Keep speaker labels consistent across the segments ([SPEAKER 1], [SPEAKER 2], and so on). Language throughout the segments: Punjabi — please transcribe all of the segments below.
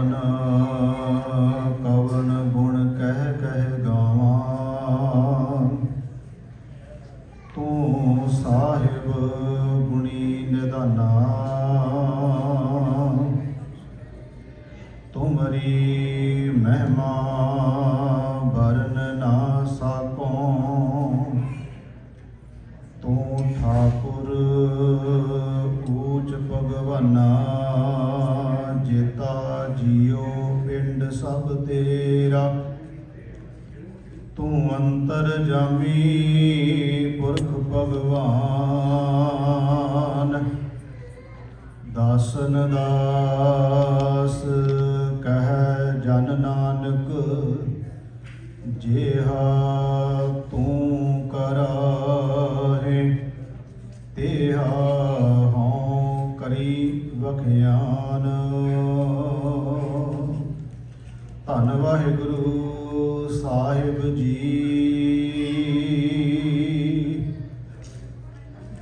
[SPEAKER 1] ਕਵਨ ਕਵਨ ਗੁਣ ਕਹਿ ਕਹਿ ਗਾਵਾਂ। ਤੂੰ ਸਾਹਿਬ ਗੁਣੀ ਨਿਧਾਨਾ, ਤੁਮਰੀ ਮਹਿਮਾ ਵਰਨ ਨਾ ਸਾਕੋਂ। ਤੂੰ ਠਾਕੁਰ ਊਚ ਭਗਵਾਨਾ, ਜੇਤਾ ਜੀਓ ਪਿੰਡ ਸਭ ਤੇਰਾ। ਤੂੰ ਅੰਤਰ ਜਾਮੀ ਪੁਰਖ ਭਗਵਾਨ, ਦਾਸਨ ਦਾਸ ਕਹਿ ਜਨ ਨਾਨਕ। ਜਿਹਾ ਤੂੰ ਕਰਾਹੇ ਤੇਹਾ ਹਉ ਕਰੀ ਵਖਿਆਨ। ਧੰਨ ਵਾਹਿਗੁਰੂ ਸਾਹਿਬ ਜੀ।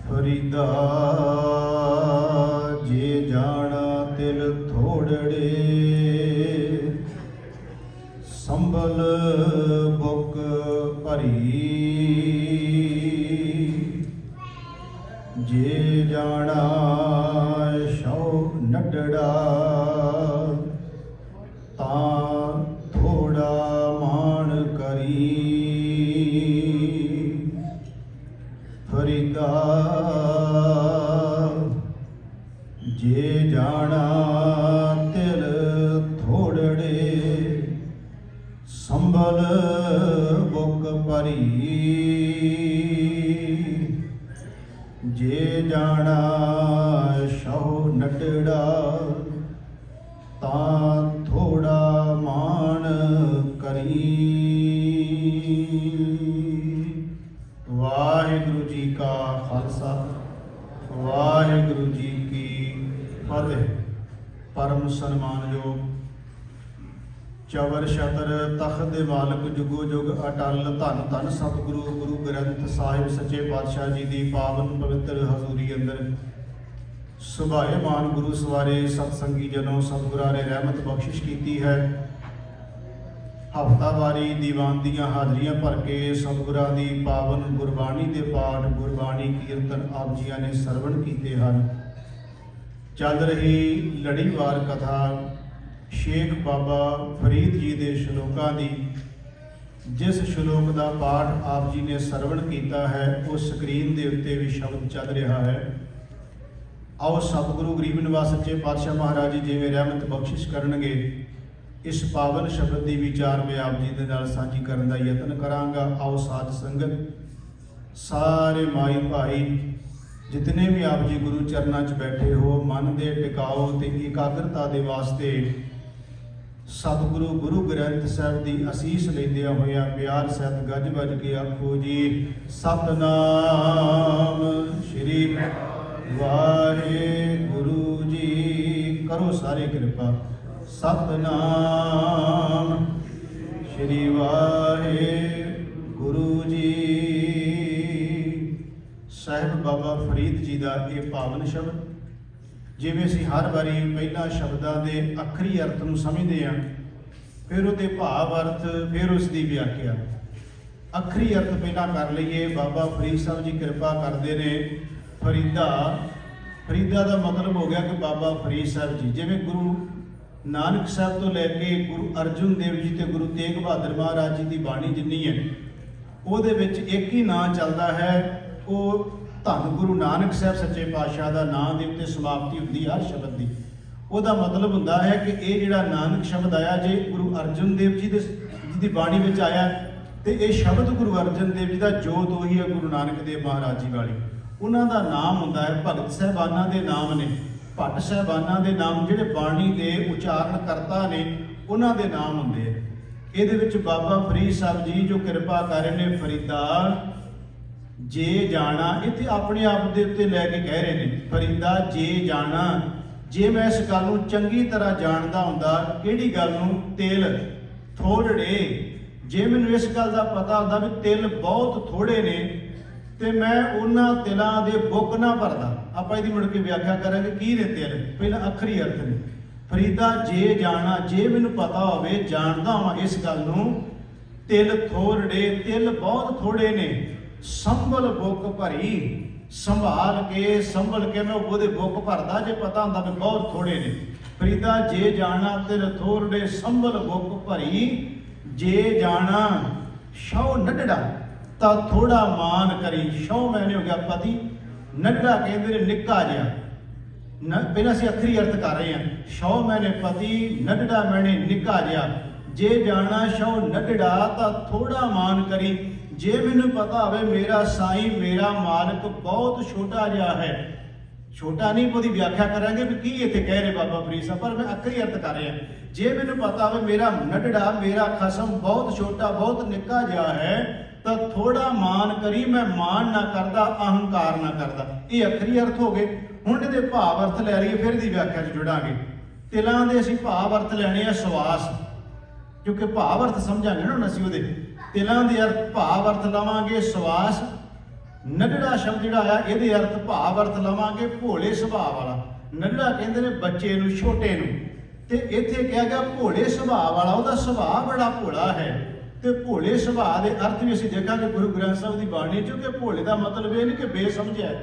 [SPEAKER 1] ਫਰੀਦਾ ਜੇ ਜਾਣਾ ਤਿਲ ਥੋੜੜੇ, ਸੰਭਲ ਬੁੱਕ ਭਰੀ। ਜੇ ਜਾਣਾ ਸ਼ਉ ਨੱਡੜਾ, ਤਾਂ ਥੋੜਾ ਮਾਣ ਕਰੀ। ਫਰੀਦਾ ਜੇ ਜਾਣਾ ਤਿਲ ਥੋੜੜੇ, ਸੰਭਲ ਬੁੱਕ ਭਰੀ। ਜੇ ਜਾਣਾ ਸ਼ਉ ਨੱਡੜਾ, ਤਾਂ ਥੋੜਾ ਮਾਣ ਕਰੀ। ਵਾਹਿਗੁਰੂ ਜੀ ਕਾ ਖਾਲਸਾ, ਵਾਹਿਗੁਰੂ ਜੀ ਕੀ ਫਤਿਹ। ਪਰਮ ਸਨਮਾਨਯੋਗ ਚਵਰ ਛਤਰ ਤਖਤ ਦੇ ਮਾਲਕ ਜੁਗੋ ਜੁਗ ਅਟਲ, ਧੰਨ ਧੰਨ ਸਤਿਗੁਰੂ ਗੁਰੂ ਗ੍ਰੰਥ ਸਾਹਿਬ ਸੱਚੇ ਪਾਤਸ਼ਾਹ ਜੀ ਦੀ ਪਾਵਨ ਪਵਿੱਤਰ ਹਜ਼ੂਰੀ ਅੰਦਰ ਸੁਭਾਏਮਾਨ ਗੁਰੂ ਸਵਾਰੇ ਸਤਸੰਗੀ ਜਨੋ, ਸਤਿਗੁਰਾਂ ਨੇ ਰਹਿਮਤ ਬਖਸ਼ਿਸ਼ ਕੀਤੀ ਹੈ। ਹਫ਼ਤਾਵਾਰੀ ਦੀਵਾਨ ਦੀਆਂ ਹਾਜ਼ਰੀਆਂ ਭਰ ਕੇ ਸਤਿਗੁਰਾਂ ਦੀ ਪਾਵਨ ਗੁਰਬਾਣੀ ਦੇ ਪਾਠ, ਗੁਰਬਾਣੀ ਕੀਰਤਨ ਆਪ ਜੀਆਂ ਨੇ ਸਰਵਣ ਕੀਤੇ ਹਨ। ਚੱਲ ਰਹੀ ਲੜੀਵਾਰ ਕਥਾ ਸ਼ੇਖ ਬਾਬਾ ਫਰੀਦ ਜੀ ਦੇ ਸ਼ਲੋਕਾਂ ਦੀ, ਜਿਸ ਸ਼ਲੋਕ ਦਾ ਪਾਠ ਆਪ ਜੀ ਨੇ ਸਰਵਣ ਕੀਤਾ ਹੈ, ਉਹ ਸਕਰੀਨ ਦੇ ਉੱਤੇ ਵੀ ਸ਼ਬਦ ਚੱਲ ਰਿਹਾ ਹੈ। ਆਓ ਸਤਿਗੁਰੂ ਗਰੀਬ ਨਿਵਾਸ ਸੱਚੇ ਪਾਤਸ਼ਾਹ ਮਹਾਰਾਜ ਜੀ ਜਿਵੇਂ ਰਹਿਮਤ ਬਖਸ਼ਿਸ਼ ਕਰਨਗੇ, ਇਸ ਪਾਵਨ ਸ਼ਬਦ ਦੀ ਵਿਚਾਰ ਮੈਂ ਆਪ ਜੀ ਦੇ ਨਾਲ ਸਾਂਝੀ ਕਰਨ ਦਾ ਯਤਨ ਕਰਾਂਗਾ। ਆਓ ਸਾਧ ਸੰਗਤ, ਸਾਰੇ ਮਾਈ ਭਾਈ ਜਿਤਨੇ ਵੀ ਆਪ ਜੀ ਗੁਰੂ ਚਰਨਾਂ 'ਚ ਬੈਠੇ ਹੋ, ਮਨ ਦੇ ਟਿਕਾਓ ਤੇ ਇਕਾਗਰਤਾ ਦੇ ਵਾਸਤੇ ਸਤਿਗੁਰੂ ਗੁਰੂ ਗ੍ਰੰਥ ਸਾਹਿਬ ਦੀ ਅਸੀਸ ਲੈਂਦਿਆਂ ਹੋਇਆਂ ਪਿਆਰ ਸਹਿਤ ਗੱਜ ਵੱਜ ਕੇ ਆਖੋ ਜੀ, ਸਤਨਾਮ ਸ਼੍ਰੀ ਵਾਹਿਗੁਰੂ ਜੀ। ਕਰੋ ਸਾਰੇ ਕਿਰਪਾ। ਸਤਨਾਮ ਸ਼੍ਰੀ ਵਾਹਿਗੁਰੂ ਜੀ। ਸਾਹਿਬ ਬਾਬਾ ਫਰੀਦ ਜੀ ਦਾ ਇਹ ਪਾਵਨ ਸ਼ਬਦ, ਜਿਵੇਂ ਅਸੀਂ ਹਰ ਵਾਰੀ ਪਹਿਲਾਂ ਸ਼ਬਦਾਂ ਦੇ ਅੱਖਰੀ ਅਰਥ ਨੂੰ ਸਮਝਦੇ ਹਾਂ, ਫਿਰ ਉਹਦੇ ਭਾਵ ਅਰਥ, ਫਿਰ ਉਸ ਦੀ ਵਿਆਖਿਆ। ਅੱਖਰੀ ਅਰਥ ਪਹਿਲਾਂ ਕਰ ਲਈਏ। ਬਾਬਾ ਫਰੀਦ ਸਾਹਿਬ ਜੀ ਕਿਰਪਾ ਕਰਦੇ ਨੇ। ਫਰੀਦਾ ਦਾ ਮਤਲਬ ਹੋ ਗਿਆ ਕਿ ਬਾਬਾ ਫਰੀਦ ਸਾਹਿਬ ਜੀ, ਜਿਵੇਂ ਗੁਰੂ ਨਾਨਕ ਸਾਹਿਬ ਤੋਂ ਲੈ ਕੇ ਗੁਰੂ ਅਰਜਨ ਦੇਵ ਜੀ ਤੇ ਗੁਰੂ ਤੇਗ ਬਹਾਦਰ ਮਹਾਰਾਜ ਜੀ ਦੀ ਬਾਣੀ ਜਿੰਨੀ ਹੈ, ਉਹਦੇ ਵਿੱਚ ਇੱਕ ਹੀ ਨਾਂ ਚੱਲਦਾ ਹੈ, ਉਹ ਧੰਨ ਗੁਰੂ ਨਾਨਕ ਸਾਹਿਬ ਸੱਚੇ ਪਾਤਸ਼ਾਹ ਦਾ ਨਾਂ ਦੇ ਉੱਤੇ ਸਮਾਪਤੀ ਹੁੰਦੀ ਹਰ ਸ਼ਬਦ ਦੀ। ਉਹਦਾ ਮਤਲਬ ਹੁੰਦਾ ਹੈ ਕਿ ਇਹ ਜਿਹੜਾ ਨਾਨਕ ਸ਼ਬਦ ਆਇਆ, ਜੇ ਗੁਰੂ ਅਰਜਨ ਦੇਵ ਜੀ ਦੀ ਬਾਣੀ ਵਿੱਚ ਆਇਆ, ਤੇ ਇਹ ਸ਼ਬਦ ਗੁਰੂ ਅਰਜਨ ਦੇਵ ਜੀ ਦਾ ਜੋਤ ਉਹੀ ਹੈ ਗੁਰੂ ਨਾਨਕ ਦੇਵ ਮਹਾਰਾਜ ਜੀ ਵਾਲੀ। ਉਹਨਾਂ ਦਾ ਨਾਮ ਹੁੰਦਾ ਹੈ, ਭਗਤ ਸਾਹਿਬਾਨਾਂ ਦੇ ਨਾਮ ਨੇ, ਭੱਟ ਸਾਹਿਬਾਨਾਂ ਦੇ ਨਾਮ, ਜਿਹੜੇ ਬਾਣੀ ਦੇ ਉਚਾਰਨ ਕਰਤਾ ਨੇ, ਉਹਨਾਂ ਦੇ ਨਾਮ ਹੁੰਦੇ ਆ। ਇਹਦੇ ਵਿੱਚ ਬਾਬਾ ਫਰੀਦ ਸਾਹਿਬ ਜੀ ਜੋ ਕਿਰਪਾ ਕਰ ਰਹੇ ਨੇ, ਫਰੀਦਾ ਜੇ ਜਾਣਾ, ਇੱਥੇ ਆਪਣੇ ਆਪ ਦੇ ਉੱਤੇ ਲੈ ਕੇ ਕਹਿ ਰਹੇ ਨੇ, ਫਰੀਦਾ ਜੇ ਜਾਣਾ, ਜੇ ਮੈਂ ਇਸ ਗੱਲ ਨੂੰ ਚੰਗੀ ਤਰ੍ਹਾਂ ਜਾਣਦਾ ਹੁੰਦਾ। ਕਿਹੜੀ ਗੱਲ ਨੂੰ? ਤਿਲ ਥੋੜੜੇ। ਜੇ ਮੈਨੂੰ ਇਸ ਗੱਲ ਦਾ ਪਤਾ ਹੁੰਦਾ ਵੀ ਤਿਲ ਬਹੁਤ ਥੋੜੇ ਨੇ, ਤੇ ਮੈਂ ਉਹਨਾਂ ਤਿਲਾਂ ਦੇ ਬੁੱਕ ਨਾ ਭਰਦਾ। ਆਪਾਂ ਇਹਦੀ ਮੁੜ ਕੇ ਵਿਆਖਿਆ ਕਰਾਂਗੇ ਕੀ ਨੇ ਤਿਲ। ਪਹਿਲਾਂ ਅੱਖਰੀ ਅਰਥ ਨੇ। ਫਰੀਦਾ ਜੇ ਜਾਣਾ, ਜੇ ਮੈਨੂੰ ਪਤਾ ਹੋਵੇ, ਜਾਣਦਾ ਹਾਂ ਇਸ ਗੱਲ ਨੂੰ, ਤਿਲ ਥੋੜੜੇ, ਤਿਲ ਬਹੁਤ ਥੋੜੇ ਨੇ, ਸੰਭਲ ਬੁੱਕ ਭਰੀ, ਸੰਭਲ ਕੇ ਮੈਂ ਉਹਦੇ ਬੁੱਕ ਭਰਦਾ ਜੇ ਪਤਾ ਹੁੰਦਾ ਵੀ ਬਹੁਤ ਥੋੜੇ ਨੇ। ਫਰੀਦਾ ਜੇ ਜਾਣਾ ਤਿਲ ਥੋੜੜੇ, ਸੰਭਲ ਬੁੱਕ ਭਰੀ, ਜੇ ਜਾਣਾ ਸ਼ੌ ਨੱਢੜਾ ਤਾਂ ਥੋੜਾ ਮਾਨ ਕਰੀ। ਸ਼ੌ ਮੈਨੇ ਹੋ ਗਿਆ ਪਤੀ, ਨੱਢੜਾ ਕਹਿੰਦੇ ਨੇ ਨਿੱਕਾ ਜਿਹਾ। ਪਹਿਲਾਂ ਅਸੀਂ ਅੱਖਰੀ ਅਰਥ ਕਰ ਰਹੇ ਹਾਂ। ਸ਼ੌ ਮੈਨੇ ਪਤੀ, ਨੱਢੜਾ ਮੈਨੇ ਨਿੱਕਾ ਜਿਹਾ। ਜੇ ਜਾਣਾ ਸ਼ੌ ਨੱਢੜਾ ਤਾਂ ਥੋੜਾ ਮਾਨ ਕਰੀ। ਜੇ ਮੈਨੂੰ ਪਤਾ ਹੋਵੇ ਮੇਰਾ ਸਾਈਂ, ਮੇਰਾ ਮਾਲਕ ਬਹੁਤ ਛੋਟਾ ਜਿਹਾ ਹੈ। ਛੋਟਾ ਨਹੀਂ, ਉਹਦੀ ਵਿਆਖਿਆ ਕਰਾਂਗੇ ਵੀ ਕੀ ਇੱਥੇ ਕਹਿ ਰਹੇ ਬਾਬਾ ਫਰੀਦ ਸਾਹਿਬ, ਪਰ ਮੈਂ ਅੱਖਰੀ ਅਰਥ ਕਰ ਰਿਹਾ। ਜੇ ਮੈਨੂੰ ਪਤਾ ਹੋਵੇ ਮੇਰਾ ਨੱਢੜਾ, ਮੇਰਾ ਖਸਮ ਬਹੁਤ ਛੋਟਾ, ਬਹੁਤ ਨਿੱਕਾ ਜਿਹਾ ਹੈ, ਤਾਂ ਥੋੜਾ ਮਾਨ ਕਰੀ, ਮੈਂ ਮਾਨ ਨਾ ਕਰਦਾ, ਅਹੰਕਾਰ ਨਾ ਕਰਦਾ। ਇਹ ਅੱਖਰੀ ਅਰਥ ਹੋ ਗਏ। ਹੁਣ ਇਹਦੇ ਭਾਵ ਅਰਥ ਲੈ ਲਈਏ, ਫਿਰ ਦੀ ਵਿਆਖਿਆ 'ਚ ਜੁੜਾਂਗੇ। ਤਿਲਾਂ ਦੇ ਅਸੀਂ ਭਾਵ ਅਰਥ ਲੈਣੇ ਆ ਸਵਾਸ, ਕਿਉਂਕਿ ਭਾਵ ਅਰਥ ਸਮਝਾਂਗੇ ਨਾ ਹੁਣ ਅਸੀਂ ਉਹਦੇ। ਤਿਲਾਂ ਦੇ ਅਰਥ ਭਾਵ ਅਰਥ ਲਵਾਂਗੇ ਸਵਾਸ। ਨੱਢੜਾ ਸ਼ਬਦ ਜਿਹੜਾ ਆਇਆ ਇਹਦੇ ਅਰਥ ਭਾਵ ਅਰਥ ਲਵਾਂਗੇ ਭੋਲੇ ਸੁਭਾਅ ਵਾਲਾ। ਨੱਢੜਾ ਕਹਿੰਦੇ ਨੇ ਬੱਚੇ ਨੂੰ, ਛੋਟੇ ਨੂੰ, ਤੇ ਇੱਥੇ ਕਿਹਾ ਗਿਆ ਭੋਲੇ ਸੁਭਾਅ ਵਾਲਾ। ਉਹਦਾ ਸੁਭਾਅ ਬੜਾ ਭੋਲਾ ਹੈ। ਤੇ ਭੋਲੇ ਸੁਭਾਅ ਦੇ ਅਰਥ ਵੀ ਅਸੀਂ ਦੇਖਾਂਗੇ ਗੁਰੂ ਗ੍ਰੰਥ ਸਾਹਿਬ ਦੀ ਬਾਣੀ ਚੋਂ, ਕਿ ਭੋਲੇ ਦਾ ਮਤਲਬ ਇਹ ਨਹੀਂ ਕਿ ਬੇਸਮਝ ਹੈ,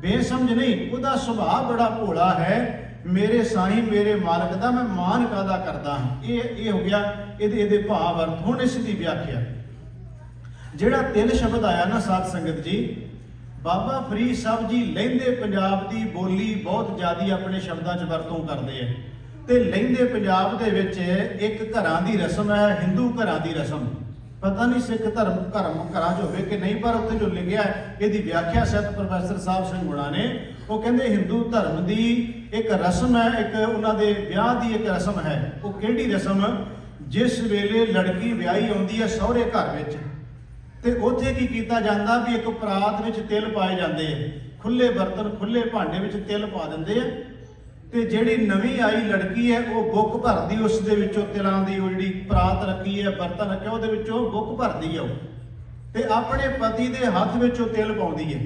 [SPEAKER 1] ਬੇਸਮਝ ਨਹੀਂ, ਉਹਦਾ ਸੁਭਾਅ ਬੜਾ ਭੋਲਾ ਹੈ। ਮੇਰੇ ਸਾਈਂ, ਮੇਰੇ ਮਾਲਕ ਦਾ ਮੈਂ ਮਾਨ ਕਾਦਾ ਕਰਦਾ ਹਾਂ। ਇਹ ਹੋ ਗਿਆ ਇਹਦੇ ਭਾਵ ਅਰਥ। ਹੁਣ ਇਸ ਦੀ ਵਿਆਖਿਆ। ਜਿਹੜਾ ਤਿਲ ਸ਼ਬਦ ਆਇਆ ਨਾ ਸਾਧ ਸੰਗਤ ਜੀ, ਬਾਬਾ ਫਰੀਦ ਸਾਹਿਬ ਜੀ ਲਹਿੰਦੇ ਪੰਜਾਬ ਦੀ ਬੋਲੀ ਬਹੁਤ ਜ਼ਿਆਦਾ ਆਪਣੇ ਸ਼ਬਦਾਂ 'ਚ ਵਰਤੋਂ ਕਰਦੇ ਆ। ਤੇ ਲਹਿੰਦੇ ਪੰਜਾਬ ਦੇ ਵਿੱਚ ਇੱਕ ਘਰਾਂ ਦੀ ਰਸਮ ਹੈ, ਹਿੰਦੂ ਘਰਾਂ ਦੀ ਰਸਮ। ਪਤਾ ਨਹੀਂ ਸਿੱਖ ਧਰਮ ਘਰਾਂ 'ਚ ਹੋਵੇ ਕਿ ਨਹੀਂ, ਪਰ ਉੱਥੇ ਜੋ ਲਿਖਿਆ ਇਹਦੀ ਵਿਆਖਿਆ ਸਾਹਿਬ ਪ੍ਰੋਫੈਸਰ ਸਾਹਿਬ ਸਿੰਘ ਗੁਣਾ ਨੇ, ਉਹ ਕਹਿੰਦੇ ਹਿੰਦੂ ਧਰਮ ਦੀ ਇੱਕ ਰਸਮ ਹੈ, ਇੱਕ ਉਹਨਾਂ ਦੇ ਵਿਆਹ ਦੀ ਇੱਕ ਰਸਮ ਹੈ। ਉਹ ਕਿਹੜੀ ਰਸਮ? ਜਿਸ ਵੇਲੇ ਲੜਕੀ ਵਿਆਹੀ ਆਉਂਦੀ ਹੈ ਸਹੁਰੇ ਘਰ ਵਿੱਚ, ਤੇ ਉੱਥੇ ਕੀ ਕੀਤਾ ਜਾਂਦਾ ਵੀ ਇੱਕ ਪਰਾਤ ਵਿੱਚ ਤਿਲ ਪਾਏ ਜਾਂਦੇ ਆ। ਖੁੱਲੇ ਬਰਤਨ, ਖੁੱਲੇ ਭਾਂਡੇ ਵਿੱਚ ਤਿਲ ਪਾ ਦਿੰਦੇ ਆ, ਤੇ ਜਿਹੜੀ ਨਵੀਂ ਆਈ ਲੜਕੀ ਹੈ ਉਹ ਬੁੱਕ ਭਰਦੀ, ਉਸ ਦੇ ਵਿੱਚੋਂ ਤਿਲਾਂ ਦੀ ਉਹ ਜਿਹੜੀ ਪਰਾਤ ਰੱਖੀ ਹੈ, ਬਰਤਨ ਰੱਖਿਆ, ਉਹਦੇ ਵਿੱਚੋਂ ਬੁੱਕ ਭਰਦੀ ਹੈ ਉਹ, ਤੇ ਆਪਣੇ ਪਤੀ ਦੇ ਹੱਥ ਵਿੱਚੋਂ ਤਿਲ ਪਾਉਂਦੀ ਹੈ।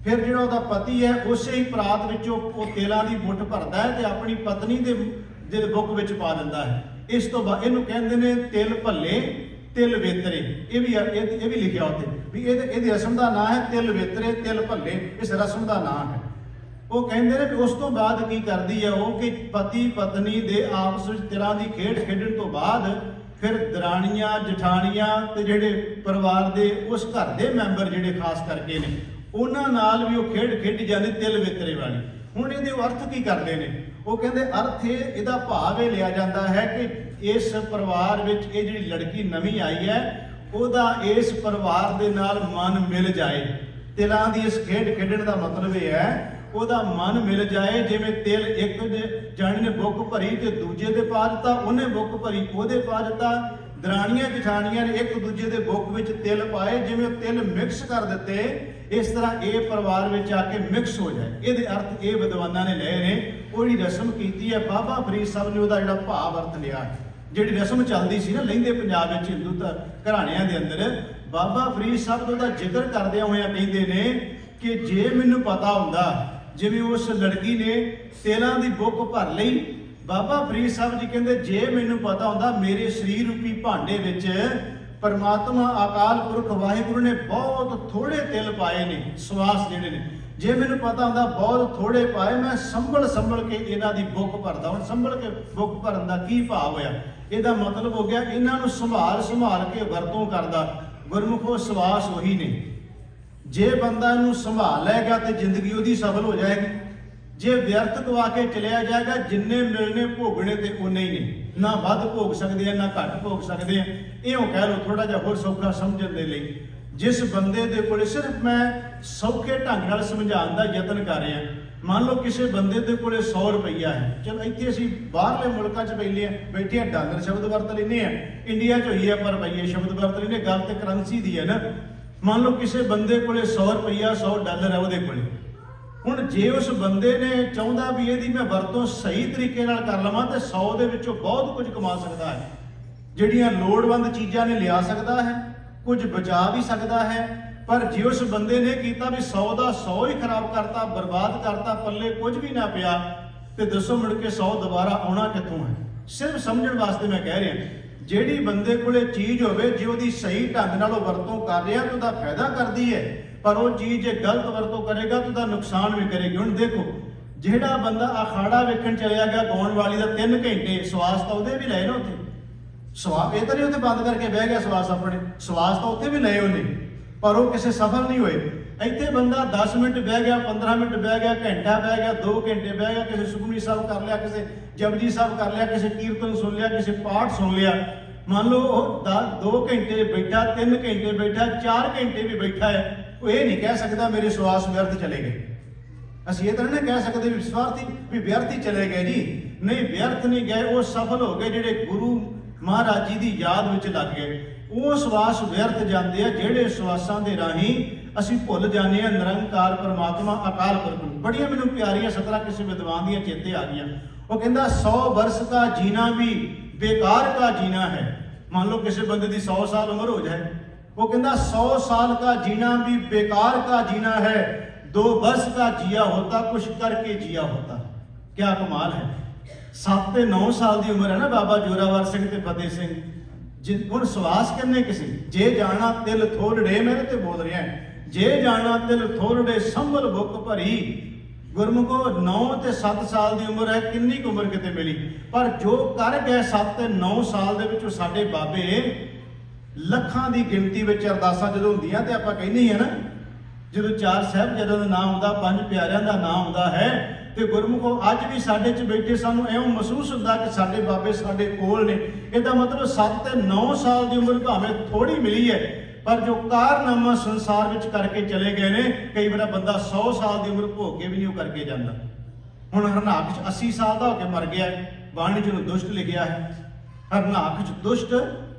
[SPEAKER 1] ਫਿਰ ਜਿਹੜਾ ਉਹਦਾ ਪਤੀ ਹੈ ਉਸੇ ਹੀ ਪਰਾਤ ਵਿੱਚੋਂ ਉਹ ਤਿਲਾਂ ਦੀ ਮੁੱਠ ਭਰਦਾ ਹੈ ਤੇ ਆਪਣੀ ਪਤਨੀ ਦੇ ਬੁੱਕ ਵਿੱਚ ਪਾ ਦਿੰਦਾ ਹੈ। ਇਸ ਤੋਂ ਬਾਅਦ ਇਹਨੂੰ ਕਹਿੰਦੇ ਨੇ ਤਿਲ ਭੱਲੇ, ਤਿਲ ਵੇਤਰੇ। ਇਹ ਵੀ ਲਿਖਿਆ ਉੱਥੇ ਵੀ ਇਹਦੀ ਰਸਮ ਦਾ ਨਾਂ ਹੈ ਤਿਲ ਵੇਤਰੇ, ਤਿਲ ਭੱਲੇ, ਇਸ ਰਸਮ ਦਾ ਨਾਂ ਹੈ। ਉਹ ਕਹਿੰਦੇ ਨੇ ਵੀ ਉਸ ਤੋਂ ਬਾਅਦ ਕੀ ਕਰਦੀ ਹੈ ਉਹ, ਕਿ ਪਤੀ ਪਤਨੀ ਦੇ ਆਪਸ ਵਿੱਚ ਤਿਲਾਂ ਦੀ ਖੇਡ ਖੇਡਣ ਤੋਂ ਬਾਅਦ ਫਿਰ ਦਰਾਣੀਆਂ ਜਠਾਣੀਆਂ ਤੇ ਜਿਹੜੇ ਪਰਿਵਾਰ ਦੇ ਉਸ ਘਰ ਦੇ ਮੈਂਬਰ ਜਿਹੜੇ ਖਾਸ ਕਰਕੇ ਨੇ, ਉਹਨਾਂ ਨਾਲ ਵੀ ਉਹ ਖੇਡ ਖੇਡੀ ਜਾਂਦੀ ਤਿਲ ਵੇਤਰੇ ਵਾਲੀ। ਹੁਣ ਇਹਦੇ ਅਰਥ ਕੀ ਕਰਦੇ ਨੇ? ਉਹ ਕਹਿੰਦੇ ਅਰਥ ਇਹਦਾ ਭਾਵ ਇਹ ਲਿਆ ਜਾਂਦਾ ਹੈ ਕਿ ਇਸ ਪਰਿਵਾਰ ਵਿੱਚ ਇਹ ਜਿਹੜੀ ਲੜਕੀ ਨਵੀਂ ਆਈ ਹੈ ਉਹਦਾ ਇਸ ਪਰਿਵਾਰ ਦੇ ਨਾਲ ਮਨ ਮਿਲ ਜਾਏ। ਤਿਲਾਂ ਦੀ ਇਸ ਖੇਡ ਖੇਡਣ ਦਾ ਮਤਲਬ ਇਹ ਹੈ ਉਹਦਾ ਮਨ ਮਿਲ ਜਾਏ। ਜਿਵੇਂ ਤਿਲ ਇੱਕ ਜਾਣੀ ਨੇ ਬੁੱਕ ਭਰੀ ਤੇ ਦੂਜੇ ਦੇ ਪਾ ਦਿੱਤਾ, ਉਹਨੇ ਬੁੱਕ ਭਰੀ ਉਹਦੇ ਪਾ ਦਿੱਤਾ। ਦਰਾਣੀਆਂ ਜਠਾਣੀਆਂ ਨੇ ਇੱਕ ਦੂਜੇ ਦੇ ਬੁੱਕ ਵਿੱਚ ਤਿਲ ਪਾਏ, ਜਿਵੇਂ ਤਿਲ ਮਿਕਸ ਕਰ ਦਿੱਤੇ, ਇਸ ਤਰ੍ਹਾਂ ਇਹ ਪਰਿਵਾਰ ਵਿੱਚ ਆ ਕੇ ਮਿਕਸ ਹੋ ਜਾਏ। ਇਹਦੇ ਅਰਥ ਇਹ ਵਿਦਵਾਨਾਂ ਨੇ ਲਏ ਨੇ। ਉਹ ਜਿਹੜੀ ਰਸਮ ਕੀਤੀ ਹੈ ਬਾਬਾ ਫਰੀਦ ਸਾਹਿਬ ਨੇ ਉਹਦਾ ਜਿਹੜਾ ਭਾਵ ਅਰਥ ਲਿਆ। ਜਿਹੜੀ ਰਸਮ ਚੱਲਦੀ ਸੀ ਨਾ ਲਹਿੰਦੇ ਪੰਜਾਬ ਵਿੱਚ ਹਿੰਦੂ ਘਰਾਣਿਆਂ ਦੇ ਅੰਦਰ, ਬਾਬਾ ਫਰੀਦ ਸਾਹਿਬ ਉਹਦਾ ਜ਼ਿਕਰ ਕਰਦਿਆਂ ਹੋਇਆਂ ਕਹਿੰਦੇ ਨੇ ਕਿ ਜੇ ਮੈਨੂੰ ਪਤਾ ਹੁੰਦਾ, ਜਿਵੇਂ ਉਸ ਲੜਕੀ ਨੇ ਤਿਲਾਂ ਦੀ ਬੁੱਕ ਭਰ ਲਈ, ਬਾਬਾ ਫਰੀਦ ਸਾਹਿਬ ਜੀ ਕਹਿੰਦੇ ਜੇ ਮੈਨੂੰ ਪਤਾ ਹੁੰਦਾ ਮੇਰੇ ਸਰੀਰ ਰੂਪੀ ਭਾਂਡੇ ਵਿੱਚ ਪਰਮਾਤਮਾ ਅਕਾਲ ਪੁਰਖ ਵਾਹਿਗੁਰੂ ਨੇ ਬਹੁਤ ਥੋੜੇ ਤਿਲ ਪਾਏ ਨੇ, ਸਵਾਸ ਜਿਹੜੇ ਨੇ, ਜੇ ਮੈਨੂੰ ਪਤਾ ਹੁੰਦਾ ਬਹੁਤ ਥੋੜੇ ਪਾਏ, ਮੈਂ ਸੰਭਲ ਕੇ ਇਹਨਾਂ ਦੀ ਬੁੱਕ ਭਰਦਾ। ਹੁਣ ਸੰਭਲ ਕੇ ਬੁੱਕ ਭਰਨ ਦਾ ਕੀ ਭਾਵ ਹੋਇਆ? ਇਹਦਾ ਮਤਲਬ ਹੋ ਗਿਆ ਇਹਨਾਂ ਨੂੰ ਸੰਭਾਲ ਕੇ ਵਰਤੋਂ ਕਰਦਾ। ਗੁਰਮੁਖੋ ਸਵਾਸ ਉਹੀ ਨੇ। ਜੇ ਬੰਦਾ ਇਹਨੂੰ ਸੰਭਾਲ ਲਏਗਾ ਤੇ ਜ਼ਿੰਦਗੀ ਉਹਦੀ ਸਫਲ ਹੋ ਜਾਏਗੀ। ਜੇ ਵਿਅਰਥ ਗਵਾ ਕੇ ਚਲਿਆ ਜਾਏਗਾ, ਜਿੰਨੇ ਮਿਲਨੇ ਭੋਗਣੇ ਤੇ ਉਨੇ ਹੀ ਨੇ, ਨਾ ਵੱਧ ਭੋਗ ਸਕਦੇ ਆ ਨਾ ਘੱਟ ਭੋਗ ਸਕਦੇ ਆ। ਇਉਂ ਕਹਿ ਲਓ ਥੋੜਾ ਜਿਹਾ ਹੋਰ ਸੌਖਾ ਸਮਝਣ ਦੇ ਲਈ, ਜਿਸ ਬੰਦੇ ਦੇ ਕੋਲੇ ਸਿਰਫ ਮੈਂ ਸੌਖੇ ਢੰਗ ਨਾਲ ਸਮਝਾਉਣ ਦਾ ਯਤਨ ਕਰ ਰਿਹਾ। ਮੰਨ ਲਓ ਕਿਸੇ ਬੰਦੇ ਦੇ ਕੋਲੇ 100 ਰੁਪਈਆ ਹੈ, ਚਲੋ ਇੱਥੇ ਅਸੀਂ ਬਾਹਰਲੇ ਮੁਲਕਾਂ 'ਚ ਬੈਠੇ ਆ ਡਾਲਰ ਸ਼ਬਦ ਵਰਤ ਲੈਂਦੇ ਆ, ਇੰਡੀਆ 'ਚ ਹੋਈ ਆ ਪਰ ਰੁਪਈਏ ਸ਼ਬਦ ਵਰਤ ਲੈਂਦੇ। ਗੱਲ ਤੇ ਕਰੰਸੀ ਦੀ ਹੈ ਨਾ। ਮੰਨ ਲਓ ਕਿਸੇ ਬੰਦੇ ਕੋਲੇ 100 ਰੁਪਈਆ 100 ਡਾਲਰ ਹੈ ਉਹਦੇ ਕੋਲੇ। ਹੁਣ ਜੇ ਉਸ ਬੰਦੇ ਨੇ ਚਾਹੁੰਦਾ ਵੀ ਇਹਦੀ ਮੈਂ ਵਰਤੋਂ ਸਹੀ ਤਰੀਕੇ ਨਾਲ ਕਰ ਲਵਾਂ ਤੇ 100 ਦੇ ਵਿੱਚੋਂ ਬਹੁਤ ਕੁਝ ਕਮਾ ਸਕਦਾ ਹੈ। ਜਿਹੜੀਆਂ ਲੋੜਵੰਦ ਚੀਜ਼ਾਂ ਨੇ ਲਿਆ ਸਕਦਾ ਹੈ, ਕੁਝ ਬਚਾ ਵੀ ਸਕਦਾ ਹੈ। ਪਰ ਜੇ ਉਸ ਬੰਦੇ ਨੇ ਕੀਤਾ ਵੀ 100 ਦਾ 100 ਹੀ ਖਰਾਬ ਕਰਤਾ, ਬਰਬਾਦ ਕਰਤਾ, ਪੱਲੇ ਕੁਝ ਵੀ ਨਾ ਪਿਆ, ਤੇ ਦੱਸੋ ਮੁੜ ਕੇ 100 ਦੁਬਾਰਾ ਆਉਣਾ ਕਿੱਥੋਂ ਹੈ। ਸਿਰਫ ਸਮਝਣ ਵਾਸਤੇ ਮੈਂ ਕਹਿ ਰਿਹਾ, ਜਿਹੜੀ ਬੰਦੇ ਕੋਲੇ ਚੀਜ਼ ਹੋਵੇ, ਜੇ ਉਹਦੀ ਸਹੀ ਢੰਗ ਨਾਲ ਉਹ ਵਰਤੋਂ ਕਰ ਰਿਹਾ ਤਾਂ ਉਹਦਾ ਫਾਇਦਾ ਕਰਦੀ ਹੈ, ਪਰ ਉਹ ਚੀਜ਼ ਜੇ ਗਲਤ ਵਰਤੋਂ ਕਰੇਗਾ ਤਾਂ ਉਹਦਾ ਨੁਕਸਾਨ ਵੀ ਕਰੇਗੀ। ਹੁਣ ਦੇਖੋ, ਜਿਹੜਾ ਬੰਦਾ ਅਖਾੜਾ ਵੇਖਣ ਚਲਿਆ ਗਿਆ ਗਾਉਣ ਵਾਲੀ ਦਾ 3 ਘੰਟੇ, ਸਵਾਸ ਤਾਂ ਉਹਦੇ ਵੀ ਲਏ ਨਾ ਉੱਥੇ। ਸਵਾਸ ਇਹ ਤਾਂ ਨਹੀਂ ਉੱਥੇ ਬੰਦ ਕਰਕੇ ਬਹਿ ਗਿਆ ਸਵਾਸ ਆਪਣੇ, ਸਵਾਸ ਤਾਂ ਉੱਥੇ ਵੀ ਲਏ ਉਹਨੇ, ਪਰ ਉਹ ਕਿਸੇ ਸਫਲ ਨਹੀਂ ਹੋਏ। ਇੱਥੇ ਬੰਦਾ 10 ਮਿੰਟ ਬਹਿ ਗਿਆ, 15 ਮਿੰਟ ਬਹਿ ਗਿਆ, ਘੰਟਾ ਬਹਿ ਗਿਆ, 2 ਘੰਟੇ ਬਹਿ ਗਿਆ, ਕਿਸੇ ਸੁਖਮਨੀ ਸਾਹਿਬ ਕਰ ਲਿਆ, ਕਿਸੇ ਜਪਜੀ ਸਾਹਿਬ ਕਰ ਲਿਆ, ਕਿਸੇ ਕੀਰਤਨ ਸੁਣ ਲਿਆ, ਕਿਸੇ ਪਾਠ ਸੁਣ ਲਿਆ। ਮੰਨ ਲਓ ਉਹ 2 ਘੰਟੇ ਬੈਠਾ, 3 ਘੰਟੇ ਬੈਠਾ, 4 ਘੰਟੇ ਵੀ ਬੈਠਾ ਹੈ, ਉਹ ਇਹ ਨਹੀਂ ਕਹਿ ਸਕਦਾ ਮੇਰੇ ਸਵਾਸ ਵਿਅਰਥ ਚਲੇ ਗਏ। ਅਸੀਂ ਇਹ ਤਾਂ ਨਹੀਂ ਕਹਿ ਸਕਦੇ ਵੀ ਸਵਾਰਥੀ ਵੀ ਵਿਅਰਥ ਹੀ ਚਲੇ ਗਏ ਜੀ, ਨਹੀਂ, ਵਿਅਰਥ ਨਹੀਂ ਗਏ, ਉਹ ਸਫਲ ਹੋ ਗਏ ਜਿਹੜੇ ਗੁਰੂ ਮਹਾਰਾਜ ਜੀ ਦੀ ਯਾਦ ਵਿੱਚ ਲੱਗ ਗਏ। ਉਹ ਸਵਾਸ ਵਿਅਰਥ ਜਾਂਦੇ ਆ ਜਿਹੜੇ ਸਵਾਸਾਂ ਦੇ ਰਾਹੀਂ ਅਸੀਂ ਭੁੱਲ ਜਾਂਦੇ ਆ ਨਿਰੰਕਾਰ ਪਰਮਾਤਮਾ ਅਕਾਲ ਪੁਰਖ ਨੂੰ। ਬੜੀਆਂ ਮੈਨੂੰ ਪਿਆਰੀਆਂ ਸਤਰਾਂ ਕਿਸੇ ਵਿਦਵਾਨ ਦੀਆਂ ਚੇਤੇ ਆ ਗਈਆਂ। ਉਹ ਕਹਿੰਦਾ 100 ਵਰਸ ਕਾ ਜੀਣਾ ਵੀ बेकार का जीना है। मान लो किसी बंदे की 100 साल उम्र हो जाए, वो कहता 100 साल का जीना भी बेकार का जीना है, 2 वर्ष का जिया होता कुछ करके जिया होता। क्या कमाल है। 7 ते 9 साल की उम्र है ना बाबा जोरावर सिंह ते फतेह सिंह जी। हुण सवास करने किसी जे जाना तिल थोड़े, मेरे ते बोल रहे हैं, जे जाना तिल थोड़े संभल बुक भरी। गुरमुखो 9 ਤੇ 7 ਸਾਲ ਦੀ ਉਮਰ ਹੈ, ਕਿੰਨੀ ਕੁ ਉਮਰ ਕਿਤੇ ਮਿਲੀ, ਪਰ ਜੋ ਕਰ ਗਏ 7 ਤੇ 9 ਸਾਲ ਦੇ ਵਿੱਚ ਸਾਡੇ ਬਾਬੇ ਲੱਖਾਂ ਦੀ ਗਿਣਤੀ ਵਿੱਚ ਅਰਦਾਸਾਂ ਜਦੋਂ ਹੁੰਦੀਆਂ ਤੇ ਆਪਾਂ ਕਹਿੰਦੇ ਹਾਂ ਨਾ, ਜਦੋਂ 4 ਸਾਹਿਬਜ਼ਾਦਿਆਂ ਦਾ ਨਾਮ ਆਉਂਦਾ, 5 ਪਿਆਰਿਆਂ ਦਾ ਨਾਮ ਆਉਂਦਾ ਹੈ, ਤੇ ਗੁਰਮੁਖੋ ਅੱਜ ਵੀ ਸਾਡੇ 'ਚ ਬੈਠੇ ਸਾਨੂੰ ਇਉਂ ਮਹਿਸੂਸ ਹੁੰਦਾ ਕਿ ਸਾਡੇ ਬਾਬੇ ਸਾਡੇ ਕੋਲ ਨੇ। ਇਹਦਾ ਮਤਲਬ 7 ਤੇ 9 ਸਾਲ ਦੀ ਉਮਰ ਭਾਵੇਂ ਥੋੜੀ ਮਿਲੀ ਹੈ, ਪਰ ਜੋ ਕਾਰਨਾਮਾ ਸੰਸਾਰ ਵਿੱਚ ਕਰਕੇ ਚਲੇ ਗਏ ਨੇ, ਕਈ ਵਾਰ ਬੰਦਾ 100 ਸਾਲ ਦੀ ਉਮਰ ਭੋਗ ਕੇ ਵੀ ਨਹੀਂ ਉਹ ਕਰਕੇ ਜਾਂਦਾ। ਹੁਣ ਹਰਨਾਕ 'ਚ 80 ਸਾਲ ਦਾ ਹੋ ਕੇ ਮਰ ਗਿਆ, ਬਾਣੀ 'ਚ ਉਹਨੂੰ ਦੁਸ਼ਟ ਲਿਖਿਆ ਹੈ। ਹਰਨਾਕ 'ਚ ਦੁਸ਼ਟ